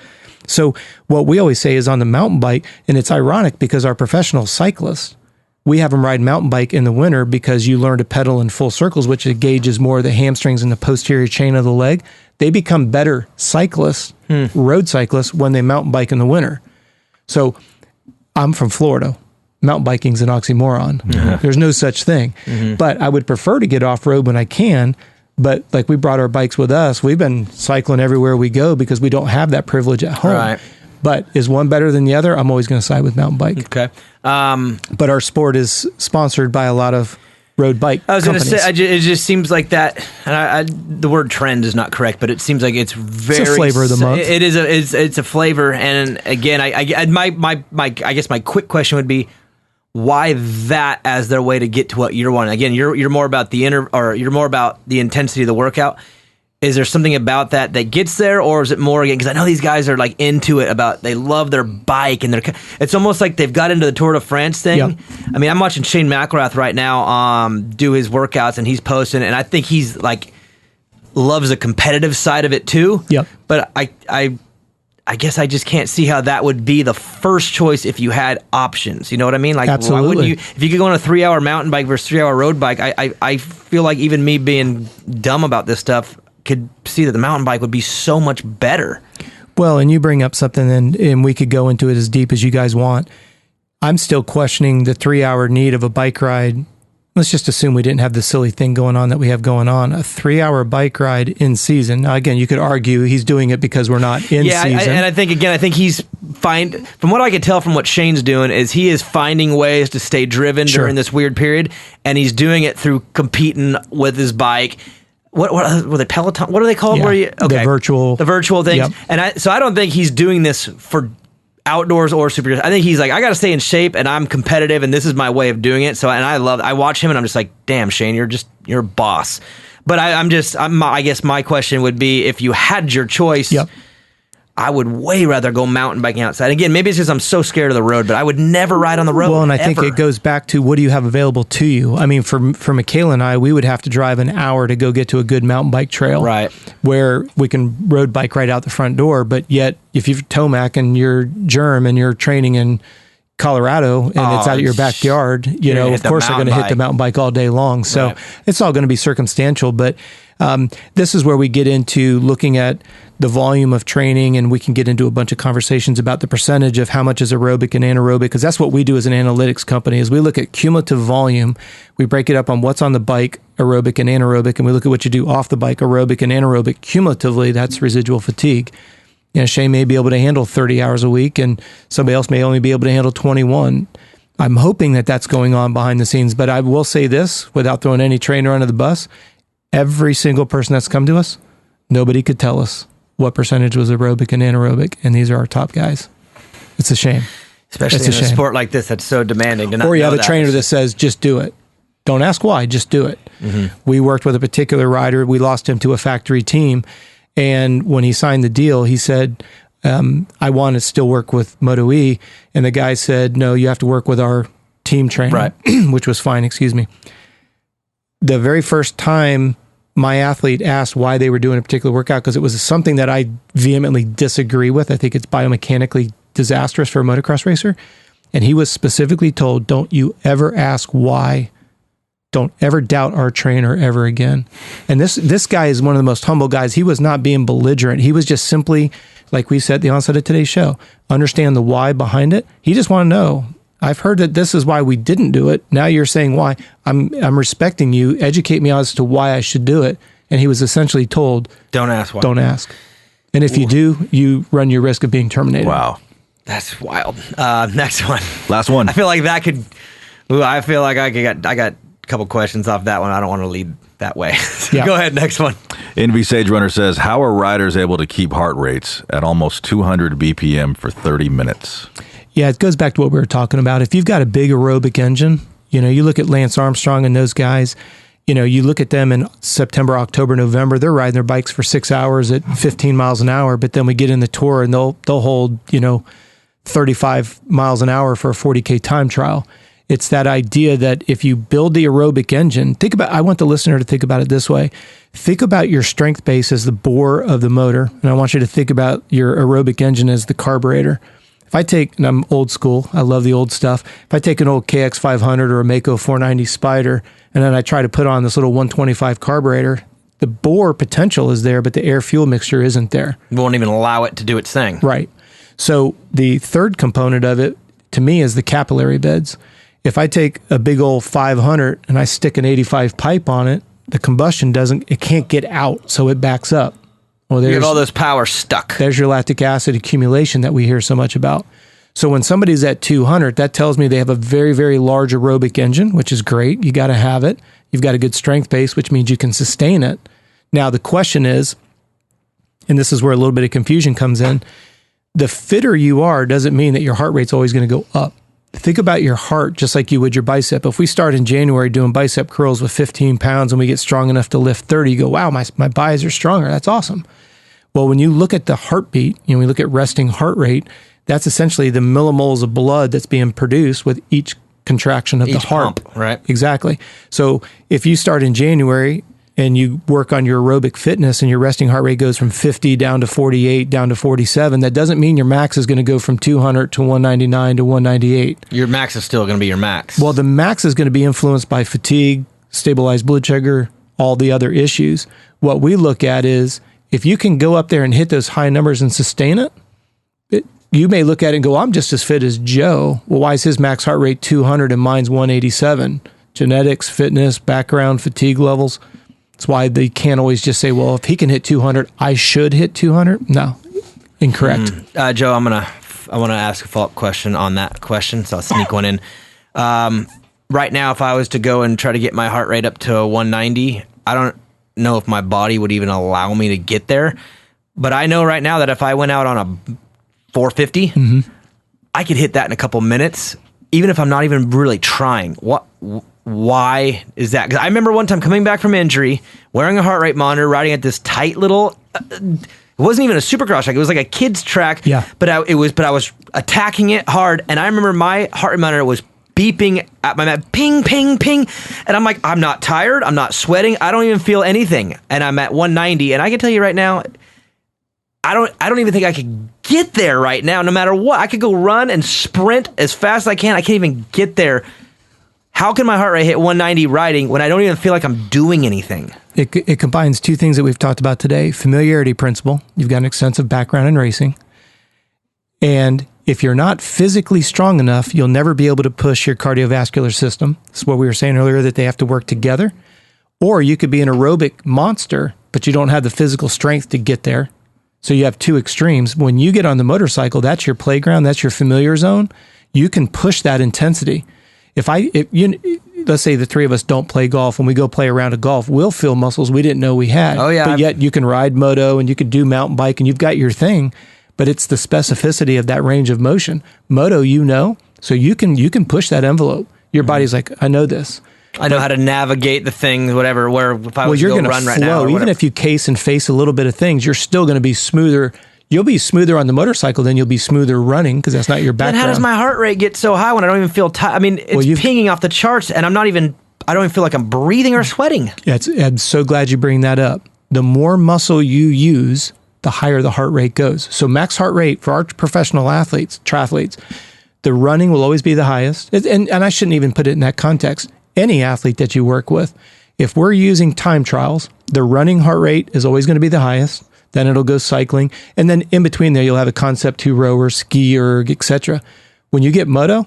So what we always say is on the mountain bike, and it's ironic because our professional cyclists, we have them ride mountain bike in the winter because you learn to pedal in full circles, which engages more of the hamstrings and the posterior chain of the leg. They become better cyclists, road cyclists, when they mountain bike in the winter. So I'm from Florida. Mountain biking's an oxymoron. There's no such thing. But I would prefer to get off-road when I can. But like we brought our bikes with us. We've been cycling everywhere we go because we don't have that privilege at home. Right. But is one better than the other? I'm always going to side with mountain bike. Okay. But our sport is sponsored by a lot of road bike I was going to companies. say, it just seems like that. And the word trend is not correct, but it seems like it's very flavor of the month. It is it's a flavor. And again, I guess my quick question would be, why that as their way to get to what you're wanting? Again, you're more about you're more about the intensity of the workout. Is there something about that gets there, or is it more again? Because I know these guys are like into it. They love their bike, and it's almost like they've got into the Tour de France thing. Yep. I mean, I'm watching Shane McElrath right now do his workouts, and he's posting, and I think he's like loves the competitive side of it too. Yep. But I guess I just can't see how that would be the first choice if you had options. You know what I mean? Like, Absolutely. Why wouldn't you? If you could go on a 3-hour mountain bike versus 3-hour road bike, I feel like even me being dumb about this stuff could see that the mountain bike would be so much better. Well, and you bring up something, and we could go into it as deep as you guys want. I'm still questioning the 3-hour need of a bike ride. Let's just assume we didn't have the silly thing going on that we have going on. A 3-hour bike ride in season. Now, again, you could argue he's doing it because we're not in season. And I think he's from what I could tell from what Shane's doing is he is finding ways to stay driven during this weird period, and he's doing it through competing with his bike. What were they, Peloton? What do they call it? Yeah, the virtual things. Yep. And so I don't think he's doing this for outdoors or super. I think he's like, I got to stay in shape, and I'm competitive, and this is my way of doing it. So, and I watch him, and I'm just like, damn, Shane, you're a boss. But I guess my question would be, if you had your choice, Yep. I would way rather go mountain biking outside. Again, maybe it's because I'm so scared of the road, but I would never ride on the road. Well, and I think it goes back to, what do you have available to you? I mean, for Michaela and I, we would have to drive an hour to go get to a good mountain bike trail. Right. Where we can road bike right out the front door. But yet, if you're Tomac and you're Germ and you're training in Colorado and it's out of your backyard, of course they're going to hit the mountain bike all day long. So it's all going to be circumstantial. But this is where we get into looking at the volume of training, and we can get into a bunch of conversations about the percentage of how much is aerobic and anaerobic, because that's what we do as an analytics company, is we look at cumulative volume. We break it up on what's on the bike, aerobic and anaerobic, and we look at what you do off the bike, aerobic and anaerobic. Cumulatively, that's residual fatigue. Shane may be able to handle 30 hours a week, and somebody else may only be able to handle 21. I'm hoping that that's going on behind the scenes, but I will say this, without throwing any trainer under the bus, every single person that's come to us, nobody could tell us what percentage was aerobic and anaerobic, and these are our top guys. It's a shame. Especially in a sport like this that's so demanding. To not or you know have a trainer that says, just do it. Don't ask why, just do it. Mm-hmm. We worked with a particular rider. We lost him to a factory team. And when he signed the deal, he said, I want to still work with Moto E. And the guy said, no, you have to work with our team trainer, right. Which was fine, excuse me. The very first time my athlete asked why they were doing a particular workout, because it was something that I vehemently disagree with. I think it's biomechanically disastrous for a motocross racer. And he was specifically told, don't you ever ask why. Don't ever doubt our trainer ever again. And this guy is one of the most humble guys. He was not being belligerent. He was just simply, like we said at the onset of today's show, understand the why behind it. He just wanted to know, I've heard that this is why we didn't do it. Now you're saying why. I'm respecting you. Educate me as to why I should do it. And he was essentially told, don't ask why. Don't ask. And if you do, you run your risk of being terminated. Wow. That's wild. Next one. Last one. I feel like that could, I feel like I got a couple questions off that one. I don't want to lead that way. So Yeah. Go ahead, next one. Envy Sage Runner says, how are riders able to keep heart rates at almost 200 BPM for 30 minutes? Yeah, it goes back to what we were talking about. If you've got a big aerobic engine, you look at Lance Armstrong and those guys, you look at them in September, October, November, they're riding their bikes for 6 hours at 15 miles an hour, but then we get in the tour and they'll hold, 35 miles an hour for a 40K time trial. It's that idea that if you build the aerobic engine, I want the listener to think about it this way. Think about your strength base as the bore of the motor, and I want you to think about your aerobic engine as the carburetor. If I take, and I'm old school, I love the old stuff. If I take an old KX500 or a Mako 490 Spider, and then I try to put on this little 125 carburetor, the bore potential is there, but the air-fuel mixture isn't there. We won't even allow it to do its thing. Right. So the third component of it, to me, is the capillary beds. If I take a big old 500 and I stick an 85 pipe on it, the combustion can't get out, so it backs up. Well, you have all those powers stuck. There's your lactic acid accumulation that we hear so much about. So when somebody's at 200, that tells me they have a very, very large aerobic engine, which is great. You got to have it. You've got a good strength base, which means you can sustain it. Now, the question is, and this is where a little bit of confusion comes in, the fitter you are doesn't mean that your heart rate's always going to go up. Think about your heart just like you would your bicep. If we start in January doing bicep curls with 15 pounds and we get strong enough to lift 30, you go, wow, my buys are stronger. That's awesome. Well, when you look at the heartbeat, we look at resting heart rate, that's essentially the millimoles of blood that's being produced with each contraction of the heart. Pump, right? Exactly. So if you start in January and you work on your aerobic fitness and your resting heart rate goes from 50 down to 48, down to 47, that doesn't mean your max is going to go from 200 to 199 to 198. Your max is still going to be your max. Well, the max is going to be influenced by fatigue, stabilized blood sugar, all the other issues. What we look at is if you can go up there and hit those high numbers and sustain it, you may look at it and go, I'm just as fit as Joe. Well, why is his max heart rate 200 and mine's 187? Genetics, fitness, background, fatigue levels. That's why they can't always just say, well, if he can hit 200, I should hit 200. No, incorrect. Joe, I want to ask a follow-up question on that question, so I'll sneak one in. Right now, if I was to go and try to get my heart rate up to 190, I don't know if my body would even allow me to get there. But I know right now that if I went out on a 450, I could hit that in a couple minutes, even if I'm not even really trying. Why is that? Because I remember one time coming back from injury, wearing a heart rate monitor, riding at this tight little. It wasn't even a supercross track; it was like a kid's track. Yeah. But I was attacking it hard, and I remember my heart rate monitor was beeping at my mat, ping, ping, ping, and I'm like, I'm not tired, I'm not sweating, I don't even feel anything, and I'm at 190, and I can tell you right now, I don't even think I could get there right now, no matter what. I could go run and sprint as fast as I can. I can't even get there. How can my heart rate hit 190 riding when I don't even feel like I'm doing anything? It combines two things that we've talked about today. Familiarity principle. You've got an extensive background in racing. And if you're not physically strong enough, you'll never be able to push your cardiovascular system. That's what we were saying earlier, that they have to work together. Or you could be an aerobic monster, but you don't have the physical strength to get there. So you have two extremes. When you get on the motorcycle, that's your playground, that's your familiar zone. You can push that intensity. Let's say the three of us don't play golf. When we go play a round of golf, we'll feel muscles we didn't know we had. Oh, yeah. But yet you can ride moto and you could do mountain bike and you've got your thing, but it's the specificity of that range of motion. Moto, so you can push that envelope. Your body's like, I know this. I know how to navigate the things, whatever, where if I was to go run right now. Even if you case and face a little bit of things, you're still going to be smoother. You'll be smoother on the motorcycle than you'll be smoother running because that's not your background. Then how does my heart rate get so high when I don't even feel tired? I mean, it's pinging off the charts and I don't even feel like I'm breathing or sweating. Yeah, I'm so glad you bring that up. The more muscle you use, the higher the heart rate goes. So max heart rate for our professional athletes, triathletes, the running will always be the highest. And I shouldn't even put it in that context. Any athlete that you work with, if we're using time trials, the running heart rate is always going to be the highest. Then it'll go cycling. And then in between there, you'll have a Concept 2 rower, ski erg, etc. When you get moto,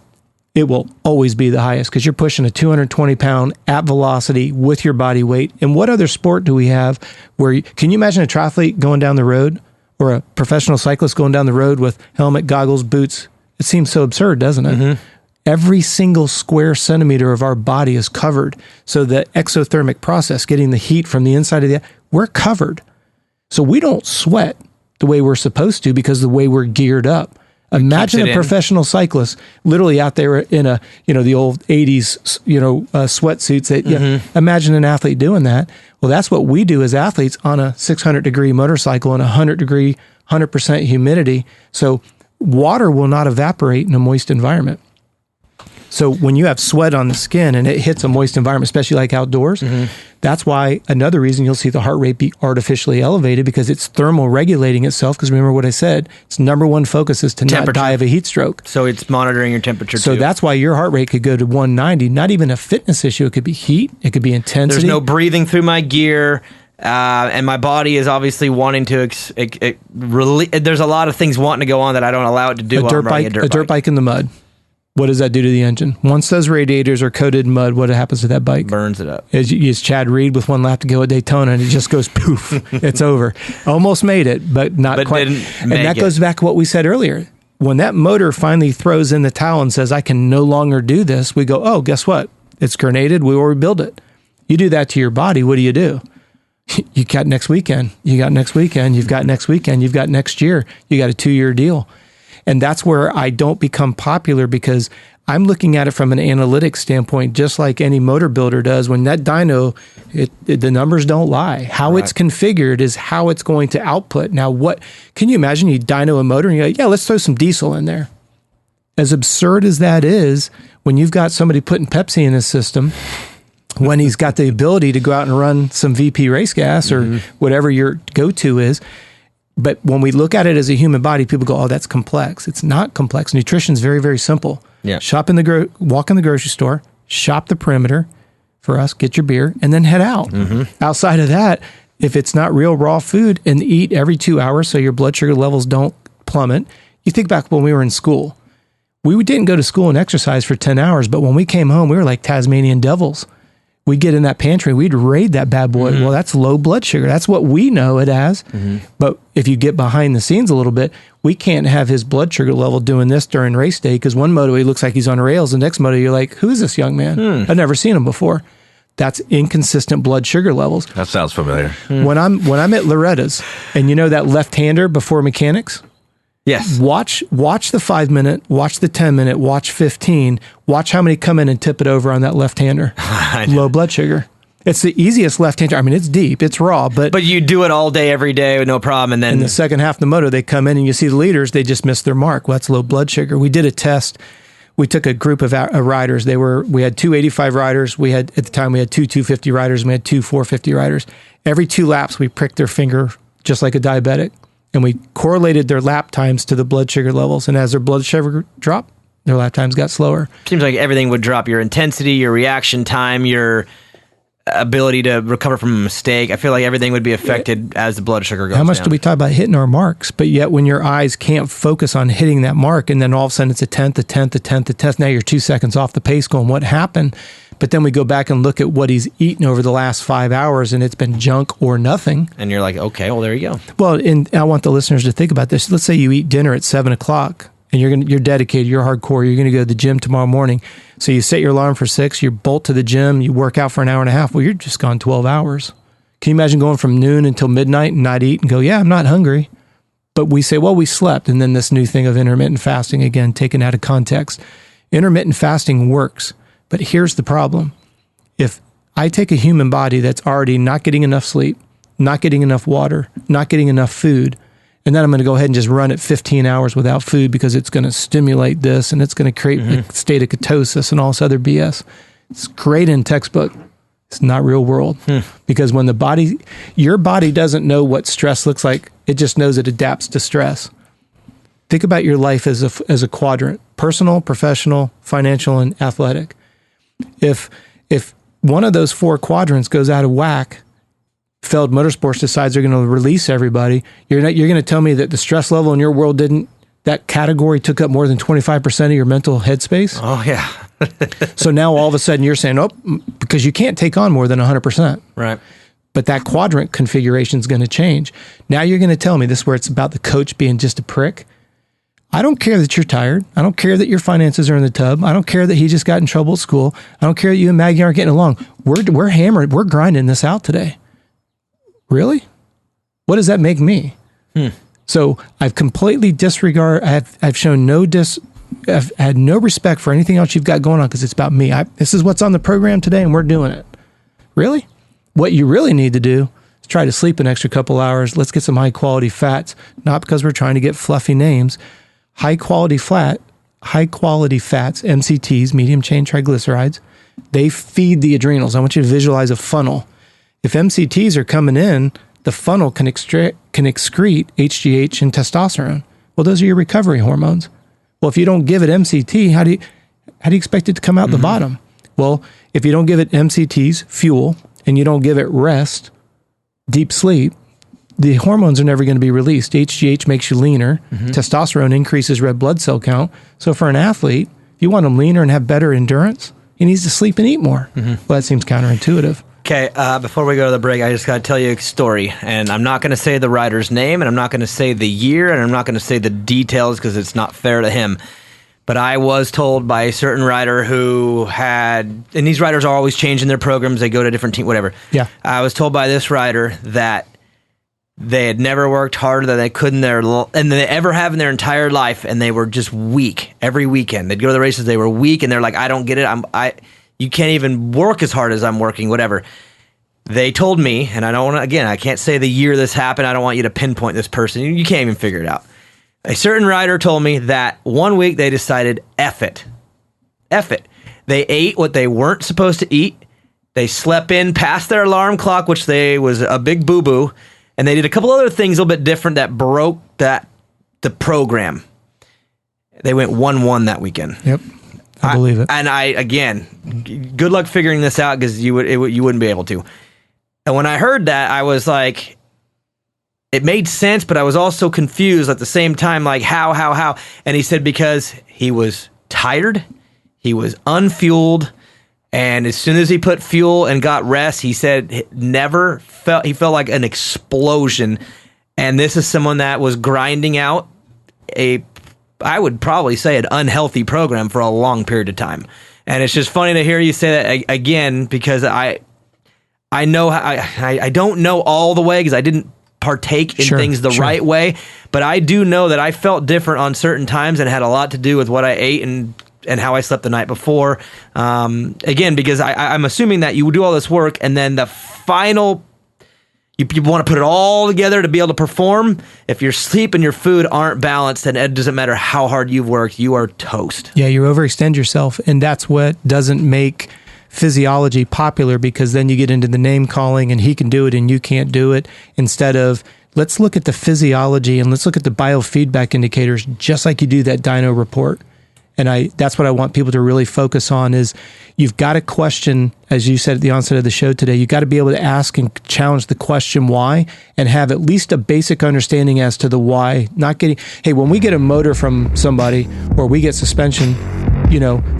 it will always be the highest because you're pushing a 220-pound at velocity with your body weight. And what other sport do we have where can you imagine a triathlete going down the road or a professional cyclist going down the road with helmet, goggles, boots? It seems so absurd, doesn't it? Mm-hmm. Every single square centimeter of our body is covered. So the exothermic process, getting the heat from the inside of we're covered. So we don't sweat the way we're supposed to because of the way we're geared up. Imagine a professional cyclist literally out there in the old 80s, sweatsuits. Imagine an athlete doing that. Well, that's what we do as athletes on a 600-degree motorcycle in 100-degree, 100% humidity. So water will not evaporate in a moist environment. So when you have sweat on the skin and it hits a moist environment, especially like outdoors, that's why another reason you'll see the heart rate be artificially elevated because it's thermal regulating itself. Because remember what I said, its number one focus is to not die of a heat stroke. So it's monitoring your temperature So that's why your heart rate could go to 190, not even a fitness issue. It could be heat. It could be intensity. There's no breathing through my gear. And my body is obviously wanting to there's a lot of things wanting to go on that I don't allow it to do. A dirt bike in the mud. What does that do to the engine? Once those radiators are coated in mud, what happens to that bike? Burns it up. Is Chad Reed with one lap to go at Daytona, and it just goes poof. It's over. Almost made it, but not quite. And that goes back to what we said earlier. When that motor finally throws in the towel and says, I can no longer do this, we go, oh, guess what? It's grenaded. We will rebuild it. You do that to your body, what do? You got next weekend. You got next weekend. You've got next weekend. You've got next year. You got a 2-year deal. And that's where I don't become popular, because I'm looking at it from an analytics standpoint, just like any motor builder does. When that dyno, the numbers don't lie. How it's configured is how it's going to output. Now, what can you imagine? You dyno a motor and you're like, yeah, let's throw some diesel in there. As absurd as that is, when you've got somebody putting Pepsi in his system, when he's got the ability to go out and run some VP race gas or whatever your go-to is. But when we look at it as a human body, people go, oh, that's complex. It's not complex. Nutrition is very, very simple. Yeah. Walk in the grocery store, shop the perimeter for us, get your beer, and then head out. Outside of that, if it's not real raw food, and eat every 2 hours so your blood sugar levels don't plummet. You think back when we were in school. We didn't go to school and exercise for 10 hours, but when we came home, we were like Tasmanian devils. We'd get in that pantry, we'd raid that bad boy. Well, that's low blood sugar. That's what we know it as. But if you get behind the scenes a little bit, we can't have his blood sugar level doing this during race day, because one moto, he looks like he's on rails. The next moto, you're like, who is this young man? I've never seen him before. That's inconsistent blood sugar levels. That sounds familiar. When I'm at Loretta's, and you know that left-hander before mechanics? Yes. Watch the 5 minute, watch the 10 minute, watch 15, watch how many come in and tip it over on that left-hander. Low blood sugar. It's the easiest left-hander. I mean, it's deep, it's raw, but you do it all day, every day with no problem. And then in the second half of the moto, they come in and you see the leaders, they just missed their mark. Well, that's low blood sugar. We did a test. We took a group of riders. We had 285 riders. At the time, we had 250 riders, and we had 450 riders. Every 2 laps, we pricked their finger just like a diabetic. And we correlated their lap times to the blood sugar levels. And as their blood sugar dropped, their lap times got slower. Seems like everything would drop. Your intensity, your reaction time, your ability to recover from a mistake. I feel like everything would be affected as the blood sugar goes down. How much do we talk about hitting our marks? But yet when your eyes can't focus on hitting that mark, and then all of a sudden it's a 10th, now you're 2 seconds off the pace going, what happened? But then we go back and look at what he's eaten over the last 5 hours, and it's been junk or nothing. And you're like, okay, well, there you go. Well, and I want the listeners to think about this. Let's say you eat dinner at 7:00, and you're dedicated, you're hardcore, you're going to go to the gym tomorrow morning. So you set your alarm for 6, you bolt to the gym, you work out for an hour and a half. Well, you're just gone 12 hours. Can you imagine going from noon until midnight and not eat and go, yeah, I'm not hungry. But we say, well, we slept. And then this new thing of intermittent fasting, again, taken out of context. Intermittent fasting works. But here's the problem. If I take a human body that's already not getting enough sleep, not getting enough water, not getting enough food, and then I'm going to go ahead and just run it 15 hours without food because it's going to stimulate this and it's going to create a state of ketosis and all this other BS. It's great in textbook. It's not real world. Because when your body doesn't know what stress looks like, it just knows it adapts to stress. Think about your life as a quadrant: personal, professional, financial, and athletic. If one of those 4 quadrants goes out of whack, Feld Motorsports decides they're going to release everybody, you're going to tell me that the stress level in your world that category took up more than 25% of your mental headspace? Oh, yeah. So now all of a sudden you're saying, oh, because you can't take on more than 100%. Right. But that quadrant configuration is going to change. Now you're going to tell me this is where it's about the coach being just a prick. I don't care that you're tired. I don't care that your finances are in the tub. I don't care that he just got in trouble at school. I don't care that you and Maggie aren't getting along. We're hammered. We're grinding this out today. Really? What does that make me? So I've completely I've shown I've had no respect for anything else you've got going on because it's about me. This is what's on the program today and we're doing it. Really? What you really need to do is try to sleep an extra couple hours. Let's get some high quality fats, not because we're trying to get fluffy names. High quality fats, MCTs, medium chain triglycerides, they feed the adrenals. I want you to visualize a funnel. If MCTs are coming in, the funnel can excrete HGH and testosterone. Well, those are your recovery hormones. Well, if you don't give it MCT, how do you expect it to come out the bottom? Well, if you don't give it MCTs, fuel, and you don't give it rest, deep sleep, the hormones are never going to be released. HGH makes you leaner. Testosterone increases red blood cell count. So for an athlete, If you want him leaner and have better endurance, he needs to sleep and eat more. Well, that seems counterintuitive. Okay, before we go to the break, I just got to tell you a story. And I'm not going to say the rider's name, and I'm not going to say the year, and I'm not going to say the details because it's not fair to him. But I was told by a certain rider who had, and these riders are always changing their programs. They go to different teams, whatever. Yeah. I was told by this rider that they had never worked harder than they could and they ever have in their entire life, and they were just weak every weekend. They'd go to the races, they were weak, and they're like, I don't get it. You can't even work as hard as I'm working, whatever. They told me, and I don't want to, again, I can't say the year this happened. I don't want you to pinpoint this person. You can't even figure it out. A certain rider told me that one week they decided, F it. They ate what they weren't supposed to eat. They slept in past their alarm clock, which was a big boo-boo. And they did a couple other things a little bit different that broke the program. They went 1-1 that weekend. Yep. I believe it. And again, good luck figuring this out because you wouldn't be able to. And when I heard that, I was like, it made sense, but I was also confused at the same time, like how? And he said because he was tired, he was unfueled, and as soon as he put fuel and got rest, he said he felt like an explosion. And this is someone that was grinding out I would probably say an unhealthy program for a long period of time. And it's just funny to hear you say that again, because I know I don't know all the way because I didn't partake in things the right way, but I do know that I felt different on certain times and it had a lot to do with what I ate and how I slept the night before. Again, because I'm assuming that you do all this work and then the final, you want to put it all together to be able to perform. If your sleep and your food aren't balanced, then it doesn't matter how hard you've worked, you are toast. Yeah, you overextend yourself, and that's what doesn't make physiology popular, because then you get into the name calling and he can do it and you can't do it, instead of let's look at the physiology and let's look at the biofeedback indicators just like you do that dyno report. And that's what I want people to really focus on is you've got to question, as you said at the onset of the show today, you've got to be able to ask and challenge the question why and have at least a basic understanding as to the why. Not getting, hey, when we get a motor from somebody or we get suspension,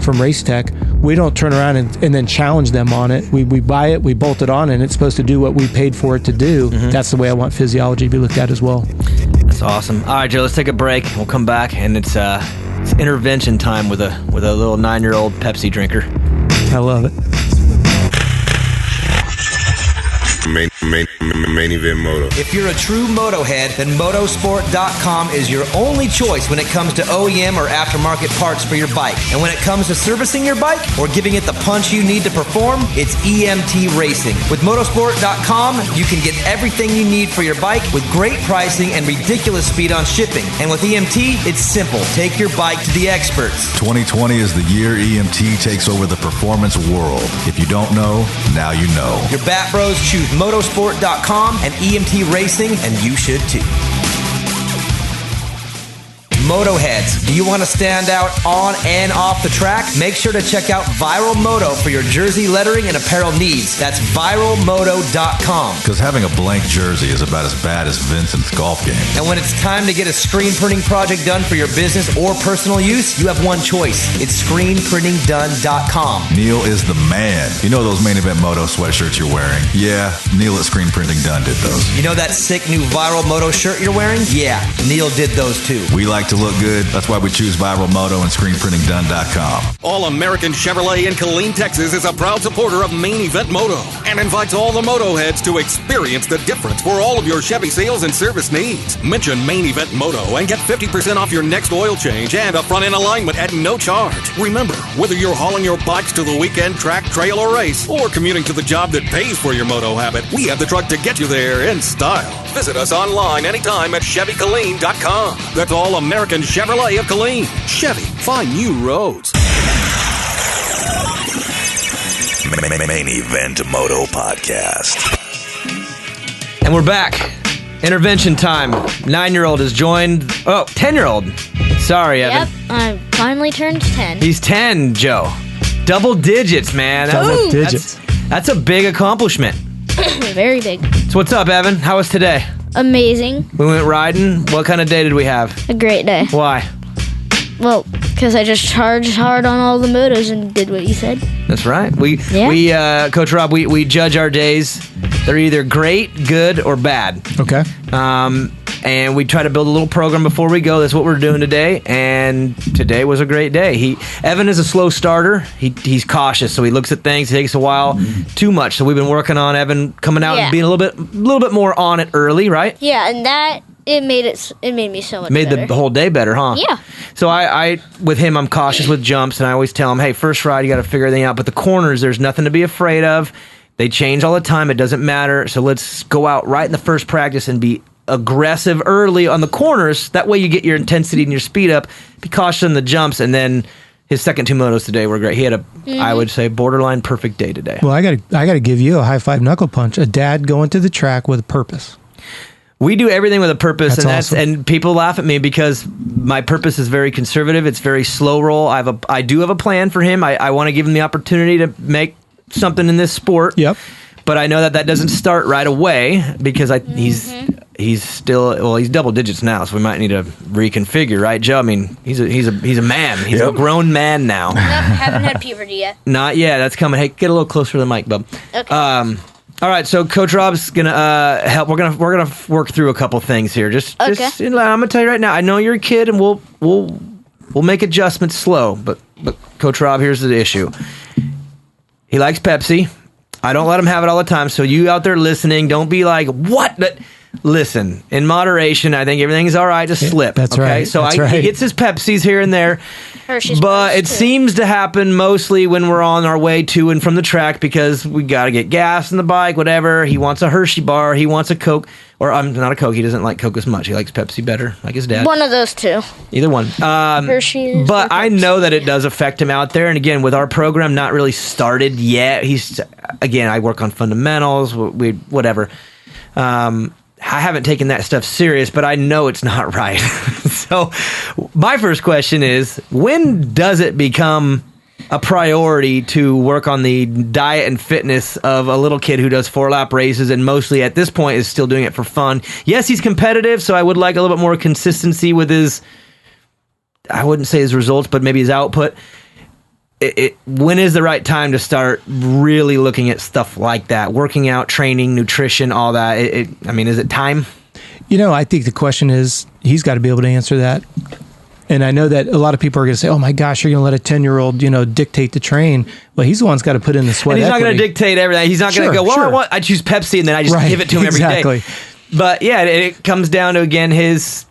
from Race Tech, we don't turn around and then challenge them on it. We buy it, we bolt it on, and it's supposed to do what we paid for it to do. Mm-hmm. That's the way I want physiology to be looked at as well. That's awesome. All right, Joe, let's take a break. We'll come back, and it's intervention time with a little 9-year-old Pepsi drinker. I love it. Main event Moto. If you're a true Motohead, then motosport.com is your only choice when it comes to OEM or aftermarket parts for your bike. And when it comes to servicing your bike or giving it the punch you need to perform, it's EMT Racing. With motosport.com, you can get everything you need for your bike with great pricing and ridiculous speed on shipping. And with EMT, it's simple. Take your bike to the experts. 2020 is the year EMT takes over the performance world. If you don't know, now you know. Your Bat Bros choose motosport.com and EMT Racing, and you should too. Motoheads, do you want to stand out on and off the track? Make sure to check out Viral Moto for your jersey lettering and apparel needs. That's viralmoto.com. Because having a blank jersey is about as bad as Vincent's golf game. And when it's time to get a screen printing project done for your business or personal use, you have one choice. It's screenprintingdone.com. Neil is the man. You know those Main Event Moto sweatshirts you're wearing? Yeah, Neil at Screen Printing Done did those. You know that sick new Viral Moto shirt you're wearing? Yeah, Neil did those too. We like to look good. That's why we choose Viral Moto and ScreenPrintingDone.com. All-American Chevrolet in Killeen, Texas is a proud supporter of Main Event Moto and invites all the Motoheads to experience the difference for all of your Chevy sales and service needs. Mention Main Event Moto and get 50% off your next oil change and a front-end alignment at no charge. Remember, whether you're hauling your bikes to the weekend track, trail, or race, or commuting to the job that pays for your moto habit, we have the truck to get you there in style. Visit us online anytime at ChevyKilleen.com. That's All-American Chevrolet of Killeen. Chevy, find new roads. Main Event Moto Podcast. And we're back. Intervention time. 9-year-old has joined. 10-year-old. Sorry, Evan. Yep, I finally turned 10. He's 10, Joe. Double digits, man. Double digits. That's a big accomplishment. Very big. So what's up, Evan? How was today? Amazing. We went riding. What kind of day did we have? A great day. Why? Well, Because I just charged hard on all the motos and did what you said. That's right. We Coach Robb, we judge our days. They're either great, good, or bad. Okay. And we try to build a little program before we go. That's what we're doing today. And today was a great day. Evan is a slow starter. He's cautious, so he looks at things. It takes a while, too much. So we've been working on Evan coming out and being a little bit more on it early, right? Yeah, and that it made me so much better. Made the whole day better, huh? Yeah. So I with him, I'm cautious with jumps, and I always tell him, hey, first ride, you got to figure everything out. But the corners, there's nothing to be afraid of. They change all the time. It doesn't matter. So let's go out right in the first practice and be aggressive early on the corners. That way you get your intensity and your speed up. Be cautious in the jumps. And then his second 2 motos today were great. He had I would say, borderline perfect day today. Well, I gotta give you a high five knuckle punch. A dad going to the track with a purpose. We do everything with a purpose, That's awesome. and people laugh at me because my purpose is very conservative. It's very slow roll. I do have a plan for him. I want to give him the opportunity to make something in this sport. Yep. But I know that doesn't start right away because he's still he's double digits now, so we might need to reconfigure, right, Joe? I mean, he's a man. He's a grown man now. No, haven't had puberty yet. Not yet. That's coming. Hey, get a little closer to the mic, bub. Okay. All right, so Coach Robb's gonna help. We're gonna work through a couple things here. Just I'm gonna tell you right now. I know you're a kid, and we'll make adjustments slow. But Coach Robb, here's the issue. He likes Pepsi. I don't let him have it all the time. So you out there listening, don't be like, what? Listen, in moderation, I think everything's all right to slip. That's right. So he gets his Pepsis here and there. Hershey's But it too. seems to happen mostly when we're on our way to and from the track because we got to get gas in the bike, whatever. He wants a Hershey bar. He wants a Coke. Or not a Coke. He doesn't like Coke as much. He likes Pepsi better, like his dad. One of those two. Either one. Hershey's. But I know that it does affect him out there. And again, with our program not really started yet, I work on fundamentals, whatever. I haven't taken that stuff serious, but I know it's not right. So my first question is, when does it become a priority to work on the diet and fitness of a little kid who does 4-lap races and mostly at this point is still doing it for fun? Yes, he's competitive, so I would like a little bit more consistency with I wouldn't say his results, but maybe his output. When is the right time to start really looking at stuff like that? Working out, training, nutrition, all that. Is it time? I think the question is, he's got to be able to answer that. And I know that a lot of people are going to say, oh my gosh, you're going to let a 10-year-old, dictate the train. Well, he's the one that's got to put in the sweat. And he's not going to dictate everything. He's not going to go, well, I choose Pepsi and then I just give it to him every day. But yeah, it comes down to, again, his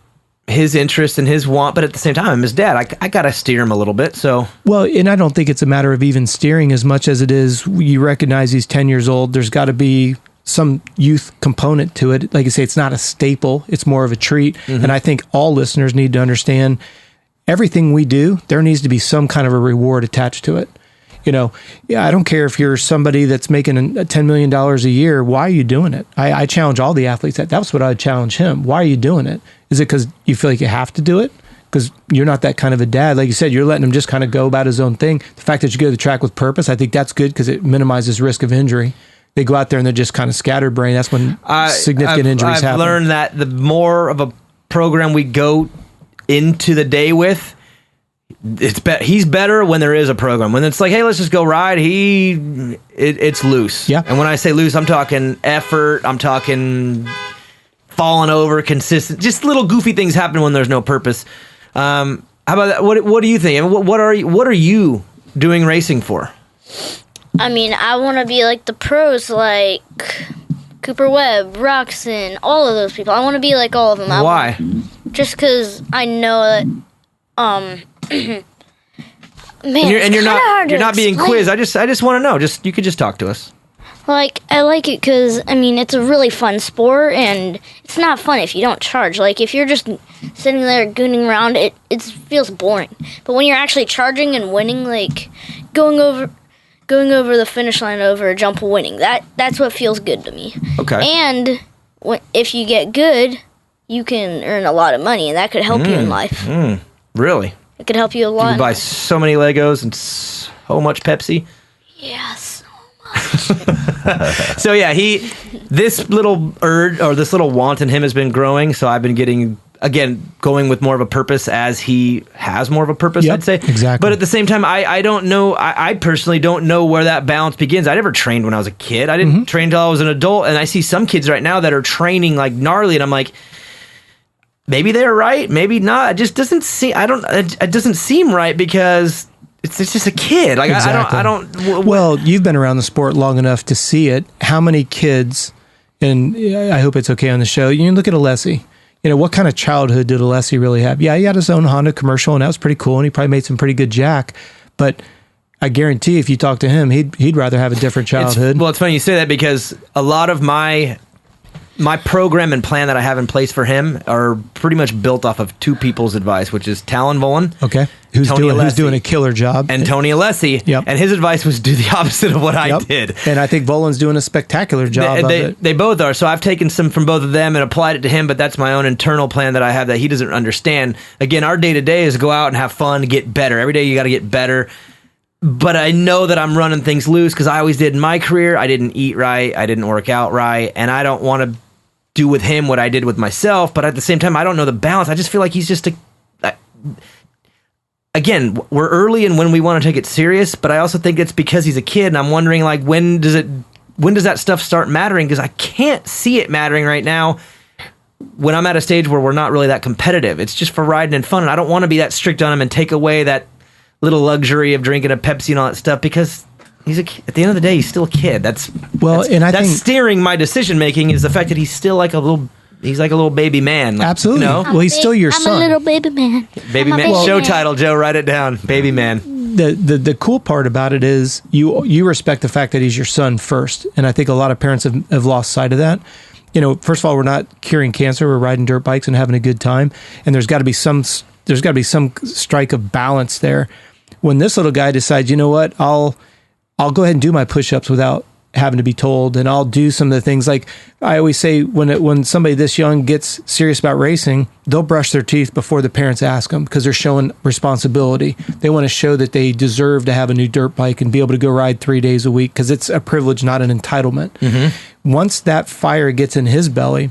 interest and his want, but at the same time, I'm his dad. I got to steer him a little bit. So well, and I don't think it's a matter of even steering as much as it is you recognize he's 10 years old. There's got to be some youth component to it. Like I say, it's not a staple. It's more of a treat. Mm-hmm. And I think all listeners need to understand everything we do, there needs to be some kind of a reward attached to it. I don't care if you're somebody that's making $10 million a year. Why are you doing it? I challenge all the athletes. That's what I would challenge him. Why are you doing it? Is it because you feel like you have to do it? Because you're not that kind of a dad. Like you said, you're letting him just kind of go about his own thing. The fact that you go to the track with purpose, I think that's good because it minimizes risk of injury. They go out there and they're just kind of scatterbrain. That's when significant injuries happen. I've learned that the more of a program we go into the day with, he's better when there is a program. When it's like, hey, let's just go ride, it's loose. Yeah. And when I say loose, I'm talking effort, I'm talking falling over, consistent, just little goofy things happen when there's no purpose. How about that? What do you think? What are you doing racing for? I want to be like the pros, like Cooper Webb, Roxon, all of those people. I want to be like all of them. Why? Just because I know that, man, you're not being quizzed. I just want to know. You could just talk to us. Like, I like it because, it's a really fun sport, and it's not fun if you don't charge. Like, if you're just sitting there gooning around, it feels boring. But when you're actually charging and winning, like, going over the finish line over a jump winning, that's what feels good to me. Okay. And if you get good, you can earn a lot of money, and that could help you in life. Really? It could help you a lot. You can buy so many Legos and so much Pepsi. Yes. So yeah, this little urge or this little want in him has been growing. So I've been getting again, going with more of a purpose as he has more of a purpose, Yep, I'd say. exactly. But at the same time, I don't know, I personally don't know where that balance begins. I never trained when I was a kid. I didn't train until I was an adult. And I see some kids right now that are training like gnarly. And I'm like, maybe they're right, maybe not. It just doesn't seem, it doesn't seem right because it's just a kid. Like, Exactly. I don't. Well, you've been around the sport long enough to see it. How many kids, and I hope it's okay on the show, you look at Alessi. What kind of childhood did Alessi really have? Yeah, he had his own Honda commercial, and that was pretty cool, and he probably made some pretty good jack. But I guarantee if you talk to him, he'd rather have a different childhood. It's funny you say that because a lot of my program and plan that I have in place for him are pretty much built off of two people's advice, which is Talon Volan. Okay. Who's doing a killer job. And Tony Alessi. Yep. And his advice was do the opposite of what I did. And I think Volan's doing a spectacular job of it. They both are. So I've taken some from both of them and applied it to him, but that's my own internal plan that I have that he doesn't understand. Again, our day-to-day is go out and have fun, get better. Every day you got to get better. But I know that I'm running things loose because I always did in my career. I didn't eat right. I didn't work out right. And I don't want to do with him what I did with myself, but at the same time, I don't know the balance. I just feel like he's just again, we're early and when we want to take it serious, but I also think it's because he's a kid, and I'm wondering like when does that stuff start mattering? Because I can't see it mattering right now when I'm at a stage where we're not really that competitive. It's just for riding and fun, and I don't want to be that strict on him and take away that little luxury of drinking a Pepsi and all that stuff because he's at the end of the day, he's still a kid. That's steering my decision making is the fact that he's still like a little baby man. Absolutely. Well, he's still your son. I'm a little baby man. Baby man. Show title, Joe. Write it down. Baby man. The cool part about it is you respect the fact that he's your son first, and I think a lot of parents have lost sight of that. First of all, we're not curing cancer. We're riding dirt bikes and having a good time, and there's got to be some strike of balance there. When this little guy decides, you know what, I'll go ahead and do my push-ups without having to be told, and I'll do some of the things. Like I always say, when somebody this young gets serious about racing, they'll brush their teeth before the parents ask them because they're showing responsibility. They want to show that they deserve to have a new dirt bike and be able to go ride 3 days a week because it's a privilege, not an entitlement. Mm-hmm. Once that fire gets in his belly,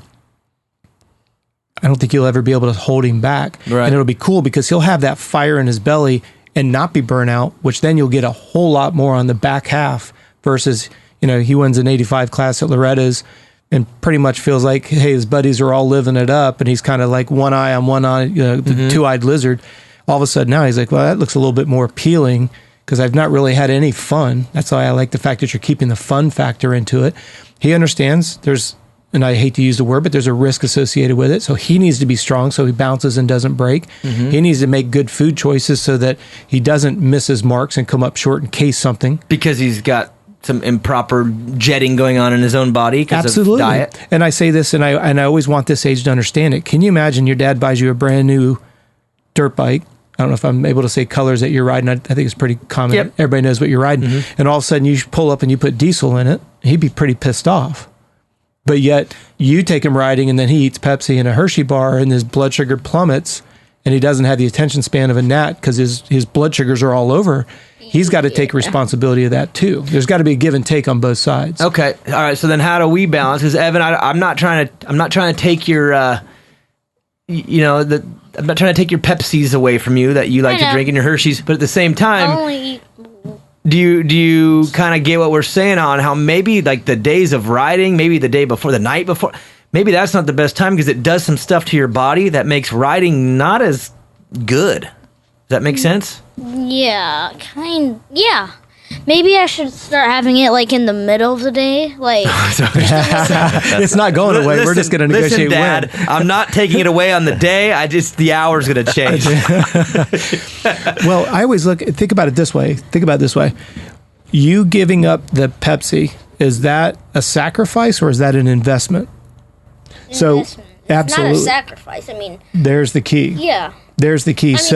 I don't think you'll ever be able to hold him back. Right. And it'll be cool because he'll have that fire in his belly and not be burnt out, which then you'll get a whole lot more on the back half versus, he wins an 85 class at Loretta's and pretty much feels like, hey, his buddies are all living it up. And he's kind of like one eye on one eye, the two-eyed lizard. All of a sudden now he's like, well, that looks a little bit more appealing because I've not really had any fun. That's why I like the fact that you're keeping the fun factor into it. He understands and I hate to use the word, but there's a risk associated with it. So he needs to be strong so he bounces and doesn't break. Mm-hmm. He needs to make good food choices so that he doesn't miss his marks and come up short in case something. Because he's got some improper jetting going on in his own body because of diet. And I say this, and I always want this age to understand it. Can you imagine your dad buys you a brand new dirt bike? I don't know if I'm able to say colors that you're riding. I think it's pretty common. Yep. Everybody knows what you're riding. Mm-hmm. And all of a sudden you pull up and you put diesel in it. He'd be pretty pissed off. But yet you take him riding and then he eats Pepsi and a Hershey bar and his blood sugar plummets and he doesn't have the attention span of a gnat because his blood sugars are all over. He's got to take responsibility of that too. There's got to be a give and take on both sides. Okay. All right. So then how do we balance? Because Evan, I'm not trying to take your, I'm not trying to take your Pepsis away from you that you like to drink in your Hershey's, but at the same time, do you kind of get what we're saying on how maybe like the days of riding, maybe the day before, the night before, maybe that's not the best time because it does some stuff to your body that makes riding not as good. Does that make sense? Yeah, yeah. Maybe I should start having it like in the middle of the day, like. It's not going away. We're just going to negotiate. Listen, Dad, I'm not taking it away on the day. The hour's going to change. Well, I always think about it this way. You giving up the Pepsi, is that a sacrifice or is that an investment? So, absolutely, not a sacrifice. I mean, there's the key. Yeah. There's the key. If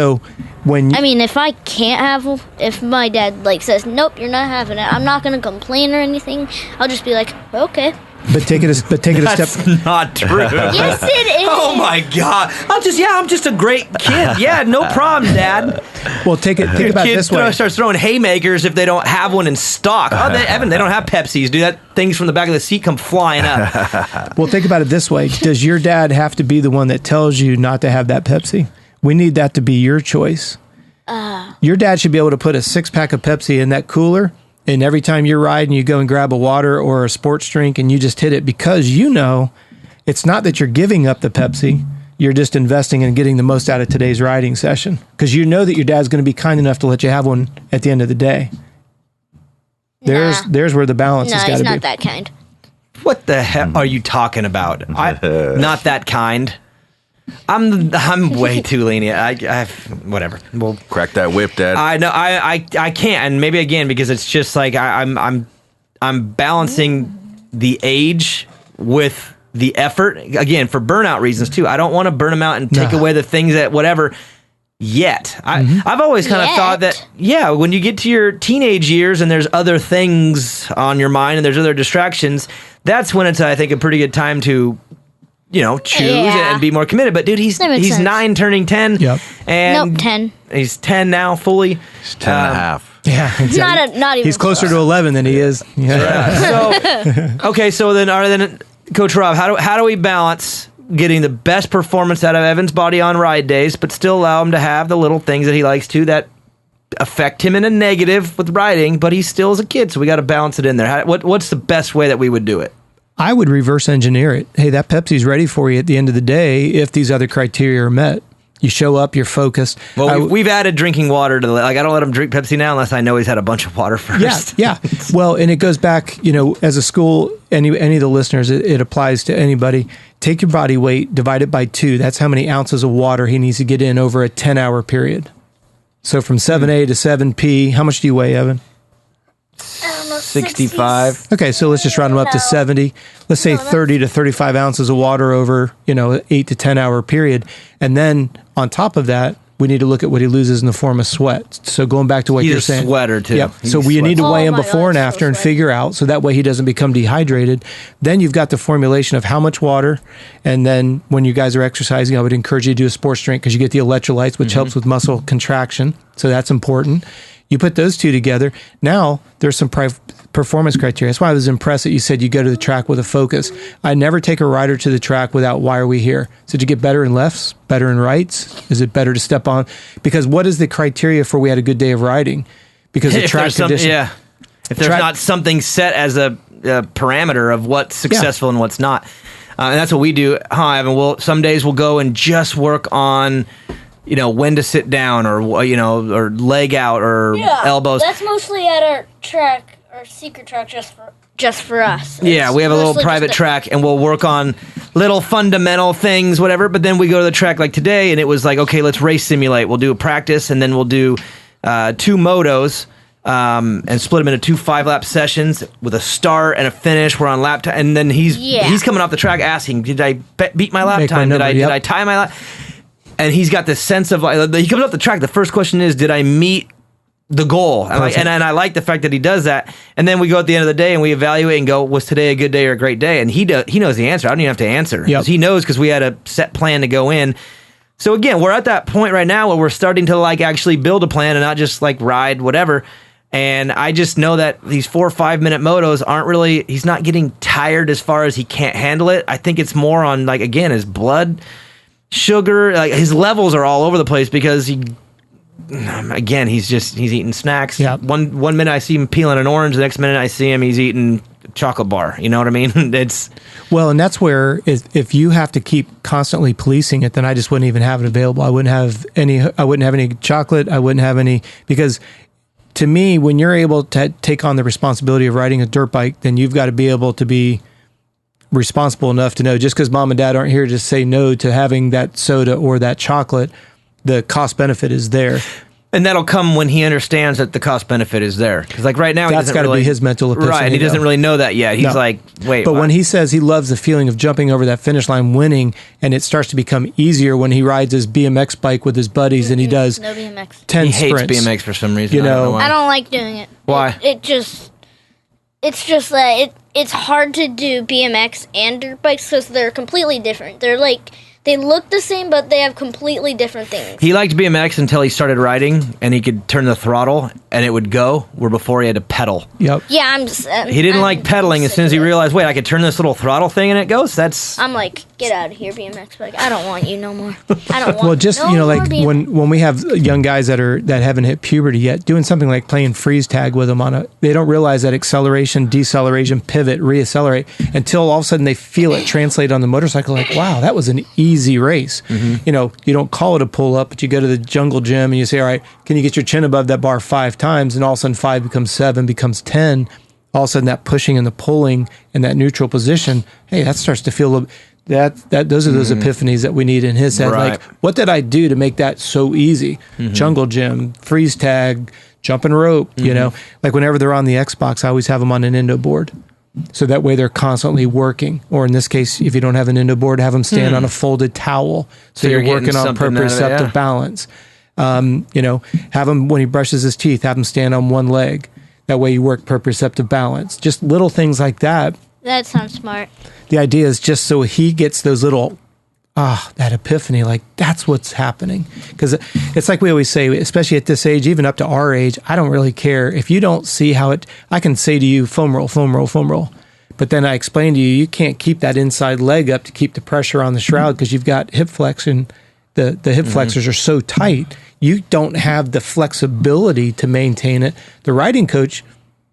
my dad says, nope, you're not having it, I'm not going to complain or anything. I'll just be like, okay. But take it a step. That's not true. Yes, it is. Oh my God! I'm just a great kid. Yeah, no problem, Dad. Well, think about it Kids this way. starts throwing haymakers if they don't have one in stock. Oh, Evan, they don't have Pepsis. Do that. Things from the back of the seat come flying up. Well, think about it this way. Does your dad have to be the one that tells you not to have that Pepsi? We need that to be your choice. Your dad should be able to put a 6-pack of Pepsi in that cooler, and every time you're riding, you go and grab a water or a sports drink and you just hit it, because you know it's not that you're giving up the Pepsi. You're just investing in getting the most out of today's riding session, because you know that your dad's going to be kind enough to let you have one at the end of the day. There's where the balance has got to be. No, he's not that kind. What the heck are you talking about? Not that kind. I'm way too lenient. I whatever. We'll Crack that whip, Dad. I know. I can't, and maybe again because it's just like I'm balancing the age with the effort again for burnout reasons too. I don't want to burn them out and take away the things that whatever. Yet I've always kind of thought that when you get to your teenage years and there's other things on your mind and there's other distractions, that's when it's I think a pretty good time to choose and be more committed. But dude, he's sense. 9 turning 10. Yep. And 10. He's 10 now fully. He's 10 and a half. Yeah, exactly. Not even. He's closer to 11 than he is. Yeah. So then Coach Robb, how do we balance getting the best performance out of Evan's body on ride days, but still allow him to have the little things that he likes to that affect him in a negative with riding, but he still is a kid, so we got to balance it in there. What's the best way that we would do it? I would reverse engineer it. Hey, that Pepsi's ready for you at the end of the day if these other criteria are met. You show up, you're focused. Well, we've added drinking water to I don't let him drink Pepsi now unless I know he's had a bunch of water first. Yeah. Well, and it goes back, as a school, any of the listeners, it applies to anybody. Take your body weight, divide it by 2. That's how many ounces of water he needs to get in over a 10-hour period. So from 7A to 7P, how much do you weigh, Evan? I don't know, 65. Okay, so let's just round them up to 70. Let's say 30 to 35 ounces of water over, 8 to 10 hour period. And then on top of that, we need to look at what he loses in the form of sweat. So going back to what you're saying. He's a sweater too. Yep. So we need to weigh him before and after and figure out, so that way he doesn't become dehydrated. Then you've got the formulation of how much water. And then when you guys are exercising, I would encourage you to do a sports drink because you get the electrolytes, which helps with muscle contraction. So that's important. You put those two together. Now there's some performance criteria. That's why I was impressed that you said you go to the track with a focus. I never take a rider to the track without why are we here? So to get better in lefts, better in rights? Is it better to step on? Because what is the criteria for we had a good day of riding? Because the track condition. If there's not something set as a parameter of what's successful and what's not. And that's what we do. Evan, some days we'll go and just work on when to sit down or leg out or elbows. That's mostly at our track, our secret track, just for us. Yeah, we have a little private track, and we'll work on little fundamental things, whatever. But then we go to the track like today, and it was like, okay, let's race simulate. We'll do a practice, and then we'll do 2 motos and split them into 2 5-lap sessions with a start and a finish. We're on lap time, and then he's coming off the track asking, "Did I beat my lap time? Did I tie my lap?" And he's got this sense of he comes off the track. The first question is, did I meet the goal? And I like the fact that he does that. And then we go at the end of the day and we evaluate and go, was today a good day or a great day? And he knows the answer. I don't even have to answer. Yep. He knows because we had a set plan to go in. So again, we're at that point right now where we're starting to actually build a plan and not just ride whatever. And I just know that these 4 or 5 minute motos aren't really, he's not getting tired as far as he can't handle it. I think it's more on again, his blood sugar, his levels are all over the place because he's eating snacks. Yeah. One minute I see him peeling an orange, the next minute I see him he's eating a chocolate bar. You know what I mean? And that's where if you have to keep constantly policing it, then I just wouldn't even have it available. I wouldn't have any chocolate. I wouldn't have any, because to me, when you're able to take on the responsibility of riding a dirt bike, then you've got to be able to be responsible enough to know, just because mom and dad aren't here to say no to having that soda or that chocolate, the cost benefit is there. And that'll come when he understands that the cost benefit is there. Because right now, that's got to be his mental epiphany. Right, and he doesn't really know that yet. He's wait. But when he says he loves the feeling of jumping over that finish line, winning, and it starts to become easier when he rides his BMX bike with his buddies and he does 10 he sprints. Hates BMX for some reason. I don't like doing it. Why? It's just that it's hard to do BMX and dirt bikes because they're completely different. They're like, they look the same, but they have completely different things. He liked BMX until he started riding, and he could turn the throttle, and it would go, where before he had to pedal. Yep. Yeah, He didn't like pedaling as soon as he realized, wait, I could turn this little throttle thing and it goes? I'm like, get out of here, BMX bike. I don't want you no more. I don't want Well, just, no you know, more like BMX. when we have young guys that haven't hit puberty yet, doing something like playing freeze tag with them they don't realize that acceleration, deceleration, pivot, reaccelerate until all of a sudden they feel it translate on the motorcycle like, wow, that was an easy race. You know, you don't call it a pull up, but you go to the jungle gym and you say, all right, can you get your chin above that bar 5 times? And all of a sudden 5 becomes 7, becomes 10. All of a sudden that pushing and the pulling and that neutral position, hey, that starts to feel those are those epiphanies that we need in his head. Right. Like, what did I do to make that so easy? Jungle gym, freeze tag, jumping rope, you know, like whenever they're on the Xbox, I always have them on an endo board. So that way they're constantly working. Or in this case, if you don't have an endo board, have them stand on a folded towel. So you're getting working on something out of it, proprioceptive yeah. balance. You know, have him, when he brushes his teeth, have him stand on one leg. That way you work proprioceptive balance. Just little things like that. That sounds smart. The idea is just so he gets those little, that epiphany, like that's what's happening. Because it's like we always say, especially at this age, even up to our age, I don't really care. If you don't see how I can say to you, foam roll, foam roll, foam roll. But then I explain to you, you can't keep that inside leg up to keep the pressure on the shroud because you've got hip flexion. The hip flexors are so tight, you don't have the flexibility to maintain it. The riding coach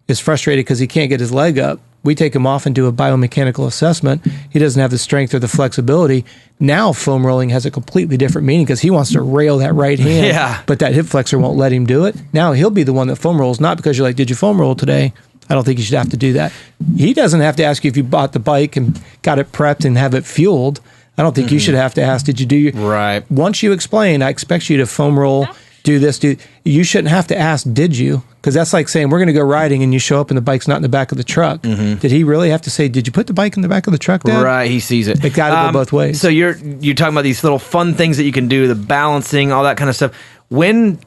is frustrated because he can't get his leg up. We take him off and do a biomechanical assessment. He doesn't have the strength or the flexibility. Now foam rolling has a completely different meaning because he wants to rail that right hand, but that hip flexor won't let him do it. Now he'll be the one that foam rolls, not because you're like, did you foam roll today? I don't think you should have to do that. He doesn't have to ask you if you bought the bike and got it prepped and have it fueled. I don't think you should have to ask, did you do your... Right. Once you explain, I expect you to foam roll, do this, you shouldn't have to ask, did you? Because that's like saying, we're going to go riding and you show up and the bike's not in the back of the truck. Did he really have to say, did you put the bike in the back of the truck, Dad? Right, he sees it. It got to go both ways. So you're talking about these little fun things that you can do, the balancing, all that kind of stuff. When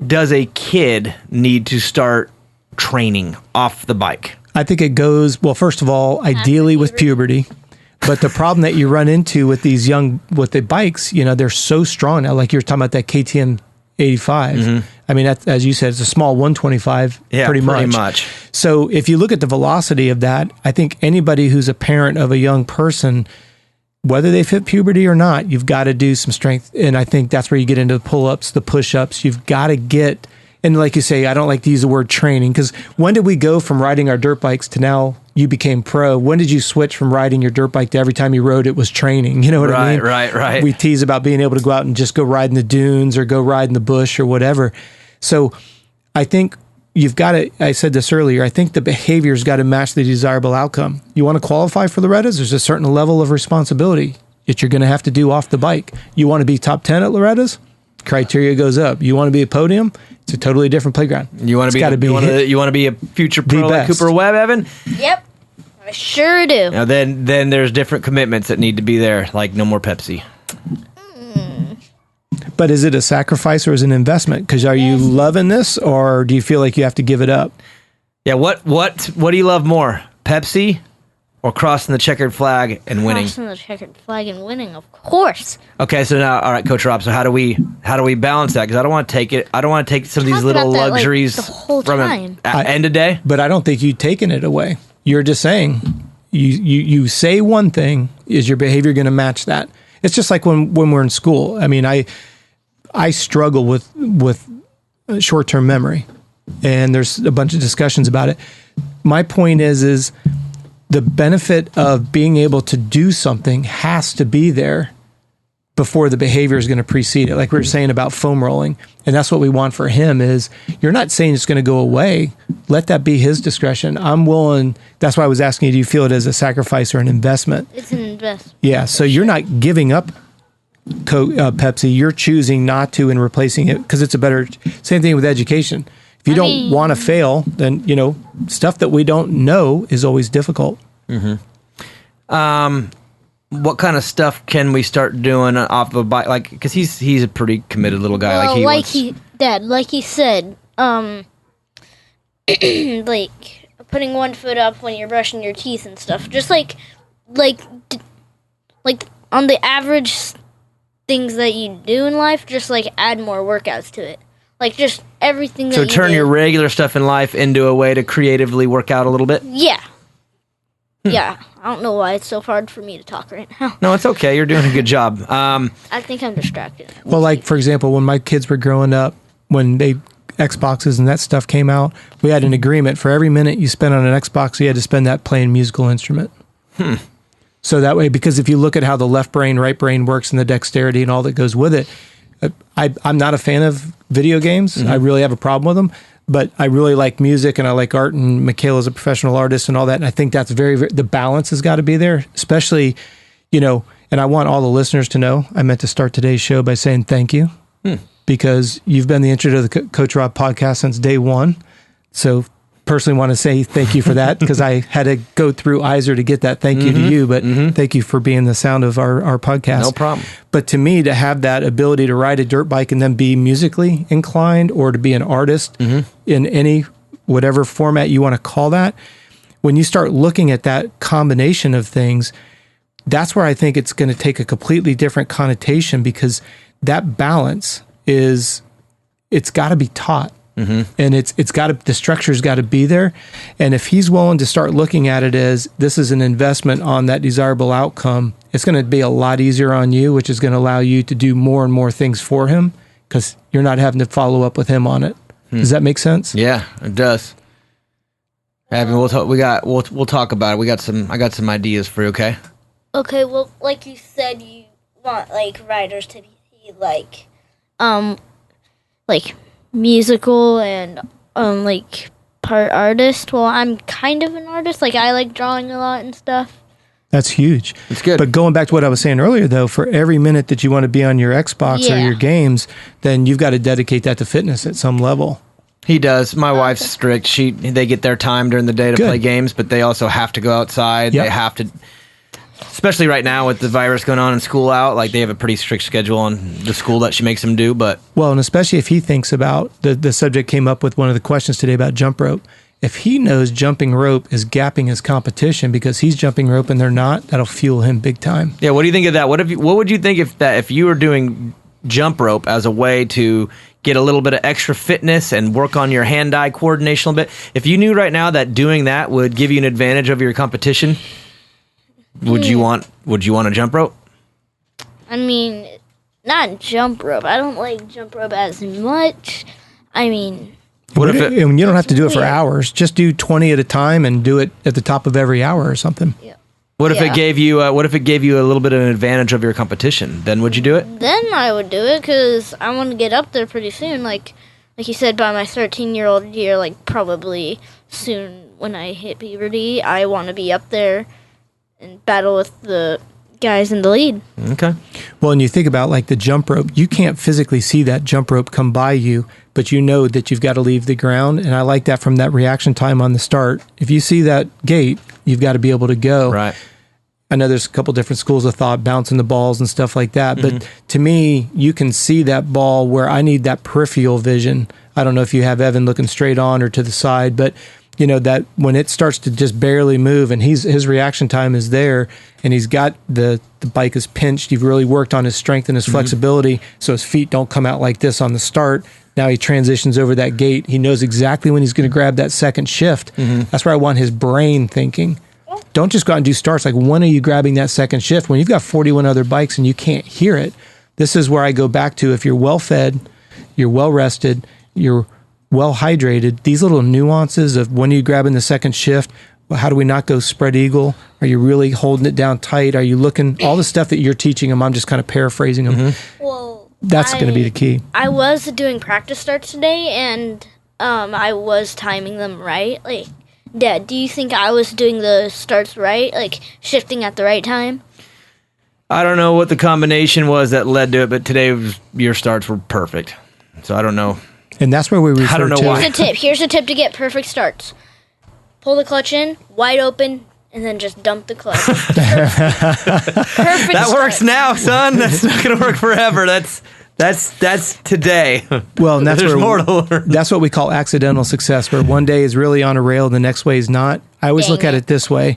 does a kid need to start training off the bike? I think it goes, well, first of all, ideally with puberty. But the problem that you run into with these with the bikes, you know, they're so strong now. Like you're talking about that KTM 85. I mean, as you said, it's a small 125, pretty much. So if you look at the velocity of that, I think anybody who's a parent of a young person, whether they've hit puberty or not, you've got to do some strength. And I think that's where you get into the pull-ups, the push-ups. You've got to get, and like you say, I don't like to use the word training, because when did we go from riding our dirt bikes to now you became pro? When did you switch from riding your dirt bike to every time you rode it was training? You know what I mean? Right. We tease about being able to go out and just go ride in the dunes or go ride in the bush or whatever. So I think you've got to, I said this earlier, I think the behavior's got to match the desirable outcome. You want to qualify for Loretta's? There's a certain level of responsibility that you're going to have to do off the bike. You want to be top 10 at Loretta's? Criteria goes up. You want to be a podium? It's a totally different playground. You want to be you want to be a future pro like Cooper Webb, Evan? Yep, I sure do. Now then there's different commitments that need to be there, like no more Pepsi. But is it a sacrifice or is it an investment? Because are you loving this, or do you feel like you have to give it up? Yeah. What do you love more, Pepsi or crossing the checkered flag and winning? Crossing the checkered flag and winning, of course. Okay, so now, all right, Coach Robb. So how do we balance that? Because I don't want to take it. I don't want to take some of these little luxuries the whole from time. End of day. But I don't think you've taken it away. You're just saying you say one thing, is your behavior going to match that? It's just like when we're in school. I mean, I struggle with short-term memory, and there's a bunch of discussions about it. My point is the benefit of being able to do something has to be there before the behavior is going to precede it. Like we were saying about foam rolling, and that's what we want for him is you're not saying it's going to go away. Let that be his discretion. I'm willing. That's why I was asking you, do you feel it as a sacrifice or an investment? It's an investment. Yeah. So you're not giving up Pepsi. You're choosing not to and replacing it because it's a better, same thing with education. If you don't want to fail, then, you know, stuff that we don't know is always difficult. What kind of stuff can we start doing off of a bike? Like, because he's a pretty committed little guy. Well, like he said, like putting one foot up when you're brushing your teeth and stuff. Just like on the average things that you do in life, just like add more workouts to it. Like just everything that So you turn do. your regular stuff in life into a way to creatively work out a little bit? Yeah. Yeah. I don't know why it's so hard for me to talk right now. No, it's okay. You're doing a good job. I think I'm distracted. Well, like, for example, when my kids were growing up, when Xboxes and that stuff came out, we had an agreement for every minute you spent on an Xbox, you had to spend that playing musical instrument. So that way, because if you look at how the left brain, right brain works and the dexterity and all that goes with it, I'm not a fan of video games. I really have a problem with them, but I really like music and I like art, and Michaela's a professional artist and all that. And I think that's very, very, the balance has got to be there, especially, and I want all the listeners to know, I meant to start today's show by saying thank you, because you've been the intro to the Coach Robb podcast since day one. So personally want to say thank you for that, because I had to go through Iser to get that thank you to you, but thank you for being the sound of our podcast. No problem. But to me, to have that ability to ride a dirt bike and then be musically inclined, or to be an artist in any, whatever format you want to call that, when you start looking at that combination of things, that's where I think it's going to take a completely different connotation, because that balance it's got to be taught. And it's got to, the structure's got to be there. And if he's willing to start looking at it as this is an investment on that desirable outcome, it's going to be a lot easier on you, which is going to allow you to do more and more things for him, because you're not having to follow up with him on it. Does that make sense? Yeah, it does. We'll talk about it. I got some ideas for you, okay? Okay, well, like you said, you want like riders to be like musical and like part artist. Well, I'm kind of an artist. Like I like drawing a lot and stuff. That's huge. It's good. But going back to what I was saying earlier, though, for every minute that you want to be on your Xbox or your games, then you've got to dedicate that to fitness at some level. He does. My wife's strict. They get their time during the day to play games, but they also have to go outside. They have to, especially right now with the virus going on and school out, like they have a pretty strict schedule on the school that she makes them do. But well, and especially if he thinks about the subject came up with one of the questions today about jump rope. If he knows jumping rope is gapping his competition because he's jumping rope and they're not, that'll fuel him big time. Yeah, what do you think of that? What would you think if you were doing jump rope as a way to get a little bit of extra fitness and work on your hand-eye coordination a little bit? If you knew right now that doing that would give you an advantage over your competition, would you want a jump rope? I mean, not jump rope. I don't like jump rope as much. I mean, what if and you don't have to do it for hours? Just do 20 at a time and do it at the top of every hour or something. Yeah. What if it gave you a little bit of an advantage of your competition? Then would you do it? Then I would do it, because I want to get up there pretty soon. Like you said, by my 13-year-old year, like probably soon when I hit puberty, I want to be up there and battle with the guys in the lead. Okay. Well, and you think about like the jump rope, you can't physically see that jump rope come by you, but you know that you've got to leave the ground. And I like that from that reaction time on the start. If you see that gate, you've got to be able to go. Right. I know there's a couple different schools of thought, bouncing the balls and stuff like that. But to me, you can see that ball where I need that peripheral vision. I don't know if you have Evan looking straight on or to the side, but you know that when it starts to just barely move and his reaction time is there and he's got the bike is pinched, you've really worked on his strength and his flexibility so his feet don't come out like this on the start. Now he transitions over that gate. He knows exactly when he's going to grab that second shift. That's where I want his brain thinking. Don't just go out and do starts. Like, when are you grabbing that second shift? When you've got 41 other bikes and you can't hear it, this is where I go back to, if you're well fed, you're well rested, you're well hydrated, these little nuances of when are you grabbing the second shift, how do we not go spread eagle? Are you really holding it down tight? Are you looking, all the stuff that you're teaching them, I'm just kind of paraphrasing them. Well, that's going to be the key. I was doing practice starts today, and I was timing them right. Like, Dad, do you think I was doing the starts right? Like, shifting at the right time? I don't know what the combination was that led to it, but today your starts were perfect. So I don't know. And that's where we refer I don't know to. why. Here's a tip to get perfect starts. Pull the clutch in, wide open, and then just dump the clutch. Perfect That works now, son. That's not going to work forever. That's today. Well, and that's There's where more to learn. That's what we call accidental success, where one day is really on a rail, the next way is not. I always look at it this way.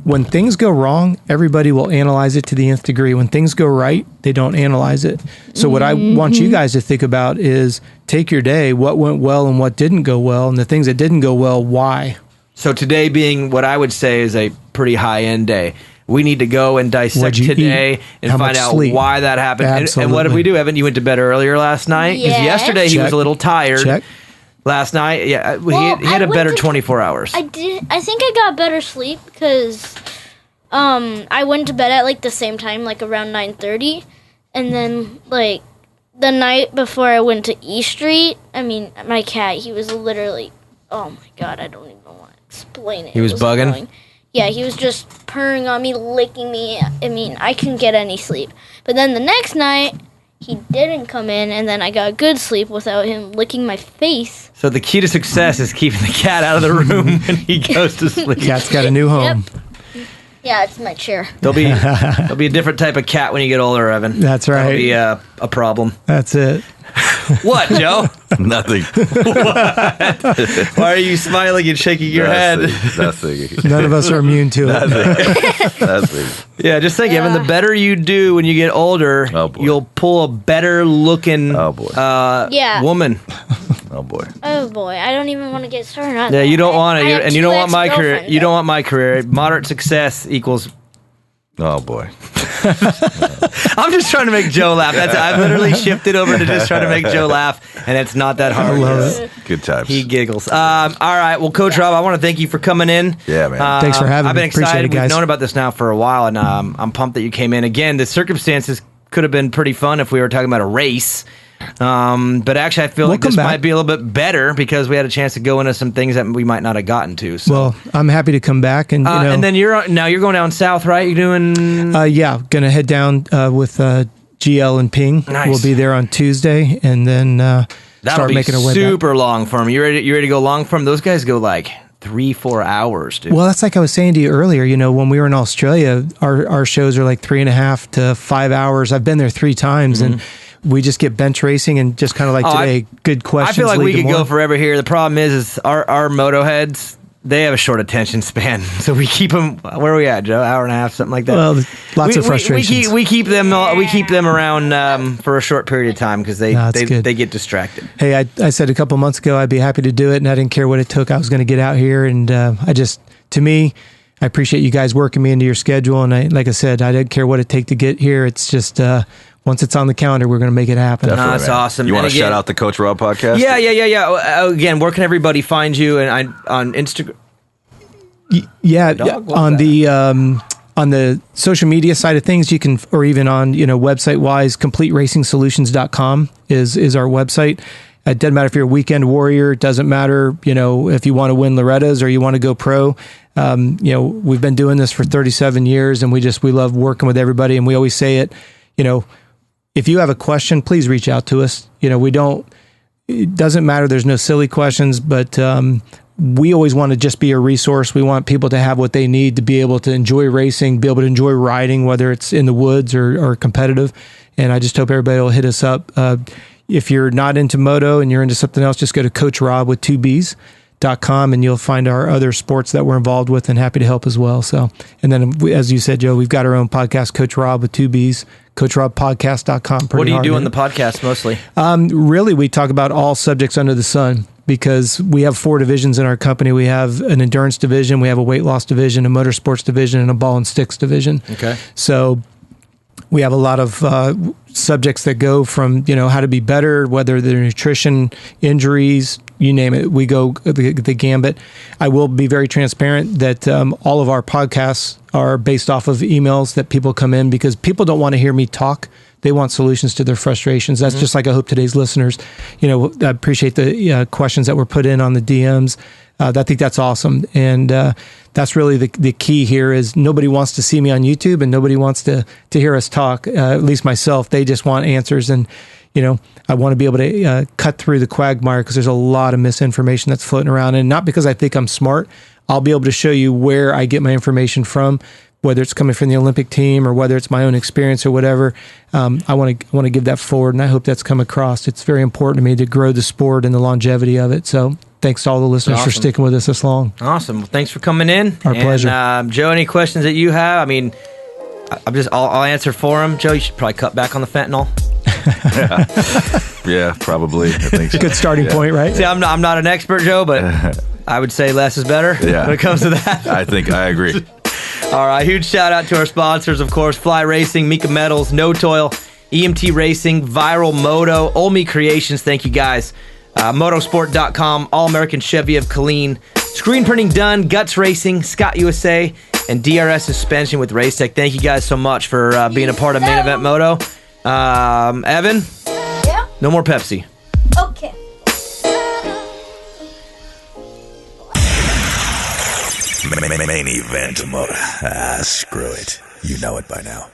When things go wrong, everybody will analyze it to the nth degree. When things go right, they don't analyze it. So what I want you guys to think about is take your day, what went well and what didn't go well, and the things that didn't go well, why? So today being what I would say is a pretty high-end day. We need to go and dissect What'd you today eat? and How find much out sleep? why that happened. And what did we do, Evan? You went to bed earlier last night? Because Yes. yesterday he was Check. a little tired. Check. Last night, yeah, Well, he had I a better went to- 24 hours. I think I got better sleep because I went to bed at like the same time, like around 9:30, and then like the night before I went to E Street. I mean, my cat, he was literally, oh my god, I don't even want to explain it. He was bugging? annoying. Yeah, he was just purring on me, licking me. I mean, I couldn't get any sleep. But then the next night, he didn't come in, and then I got good sleep without him licking my face. So the key to success is keeping the cat out of the room when he goes to sleep. Cat's got a new home. Yeah, it's my chair. There'll be a different type of cat when you get older, Evan. That's right. That'll be a problem. That's it. What, Joe? Nothing. Why are you smiling and shaking your head? Nothing. None of us are immune to it. Nothing. Yeah, just think, Evan, the better you do when you get older, Oh, boy. you'll pull a better looking Oh, boy. Yeah. woman. Oh boy. Oh boy, I don't even want to get started on Yeah, that. you don't want I it, have and you two don't want my career. ex-girlfriends. You don't want my career. Moderate success equals. Oh boy. I'm just trying to make Joe laugh. I've literally shifted over to just trying to make Joe laugh, and it's not that hard. I love it. Good times. He giggles. All right. Well, Coach Robb, I want to thank you for coming in. Yeah, man. Thanks for having I've me. been Appreciate excited. it, guys. We've known about this now for a while, and I'm pumped that you came in. Again, the circumstances could have been pretty fun if we were talking about a race. But actually, I feel like Welcome this back. might be a little bit better because we had a chance to go into some things that we might not have gotten to. So. Well, I'm happy to come back, and And then you're going down south, right? You're doing yeah, gonna head down with GL and Ping. Nice. We'll be there on Tuesday, and then that'll start be making our way back. super long for them. You ready to go long for them? Those guys go like 3-4 hours, dude. Well, that's like I was saying to you earlier. You know, when we were in Australia, our shows are like 3.5 to 5 hours. I've been there 3 times, and we just get bench racing and just kind of like today. Good questions. I feel like we lead to could go more. forever here. The problem is our moto heads. They have a short attention span, so we keep them. Where are we at, Joe? Hour and a half, something like that. Well, lots of frustrations. We keep them around for a short period of time because they good. they get distracted. Hey, I said a couple months ago I'd be happy to do it, and I didn't care what it took. I was going to get out here, and to me, I appreciate you guys working me into your schedule. And like I said, I didn't care what it take to get here. It's just once it's on the calendar, we're going to make it happen. Definitely, That's man. awesome. You want And to again- shout out the Coach Robb podcast? Yeah. Again, where can everybody find you? And on Instagram. Yeah, Dog, what on was on the social media side of things, you can, or even on website wise, CompleteRacingSolutions.com is our website. It doesn't matter if you're a weekend warrior. It doesn't matter, if you want to win Loretta's or you want to go pro. We've been doing this for 37 years, and we love working with everybody. And we always say it, if you have a question, please reach out to us. It doesn't matter. There's no silly questions, but we always want to just be a resource. We want people to have what they need to be able to enjoy racing, be able to enjoy riding, whether it's in the woods or competitive. And I just hope everybody will hit us up. If you're not into moto and you're into something else, just go to CoachRobb.com and you'll find our other sports that we're involved with, and happy to help as well. So, and then as you said, Joe, we've got our own podcast, Coach Robb with 2 B's, CoachRobbPodcast.com. What do you do on the podcast mostly? Really, we talk about all subjects under the sun because we have 4 divisions in our company. We have an endurance division, we have a weight loss division, a motorsports division, and a ball and sticks division. Okay. So we have a lot of subjects that go from, how to be better, whether they're nutrition, injuries, you name it. We go the gambit. I will be very transparent that all of our podcasts are based off of emails that people come in because people don't want to hear me talk. They want solutions to their frustrations. That's just like I hope today's listeners, I appreciate the questions that were put in on the DMs. I think that's awesome. And that's really the key here is nobody wants to see me on YouTube and nobody wants to hear us talk, at least myself. They just want answers. And, I want to be able to cut through the quagmire because there's a lot of misinformation that's floating around. And not because I think I'm smart. I'll be able to show you where I get my information from whether it's coming from the Olympic team or whether it's my own experience or whatever, I want to give that forward, and I hope that's come across. It's very important to me to grow the sport and the longevity of it. So thanks to all the listeners for sticking with us this long. Awesome. Well, thanks for coming in. Our pleasure. Joe, any questions that you have? I mean, I'll answer for him. Joe, you should probably cut back on the fentanyl. Yeah, probably. I think so. Good starting point, right? See, I'm not an expert, Joe, but I would say less is better when it comes to that. I think I agree. All right, huge shout out to our sponsors, of course, Fly Racing, Mika Metals, No Toil, EMT Racing, Viral Moto, Olmi Creations, thank you guys, Motosport.com, All American Chevy of Killeen, Screen Printing Done, Guts Racing, Scott USA, and DRS Suspension with Racetech. Thank you guys so much for being a part of Main Event Moto. Evan? Yeah? No more Pepsi. Okay. Main Event Moto. Screw it. You know it by now.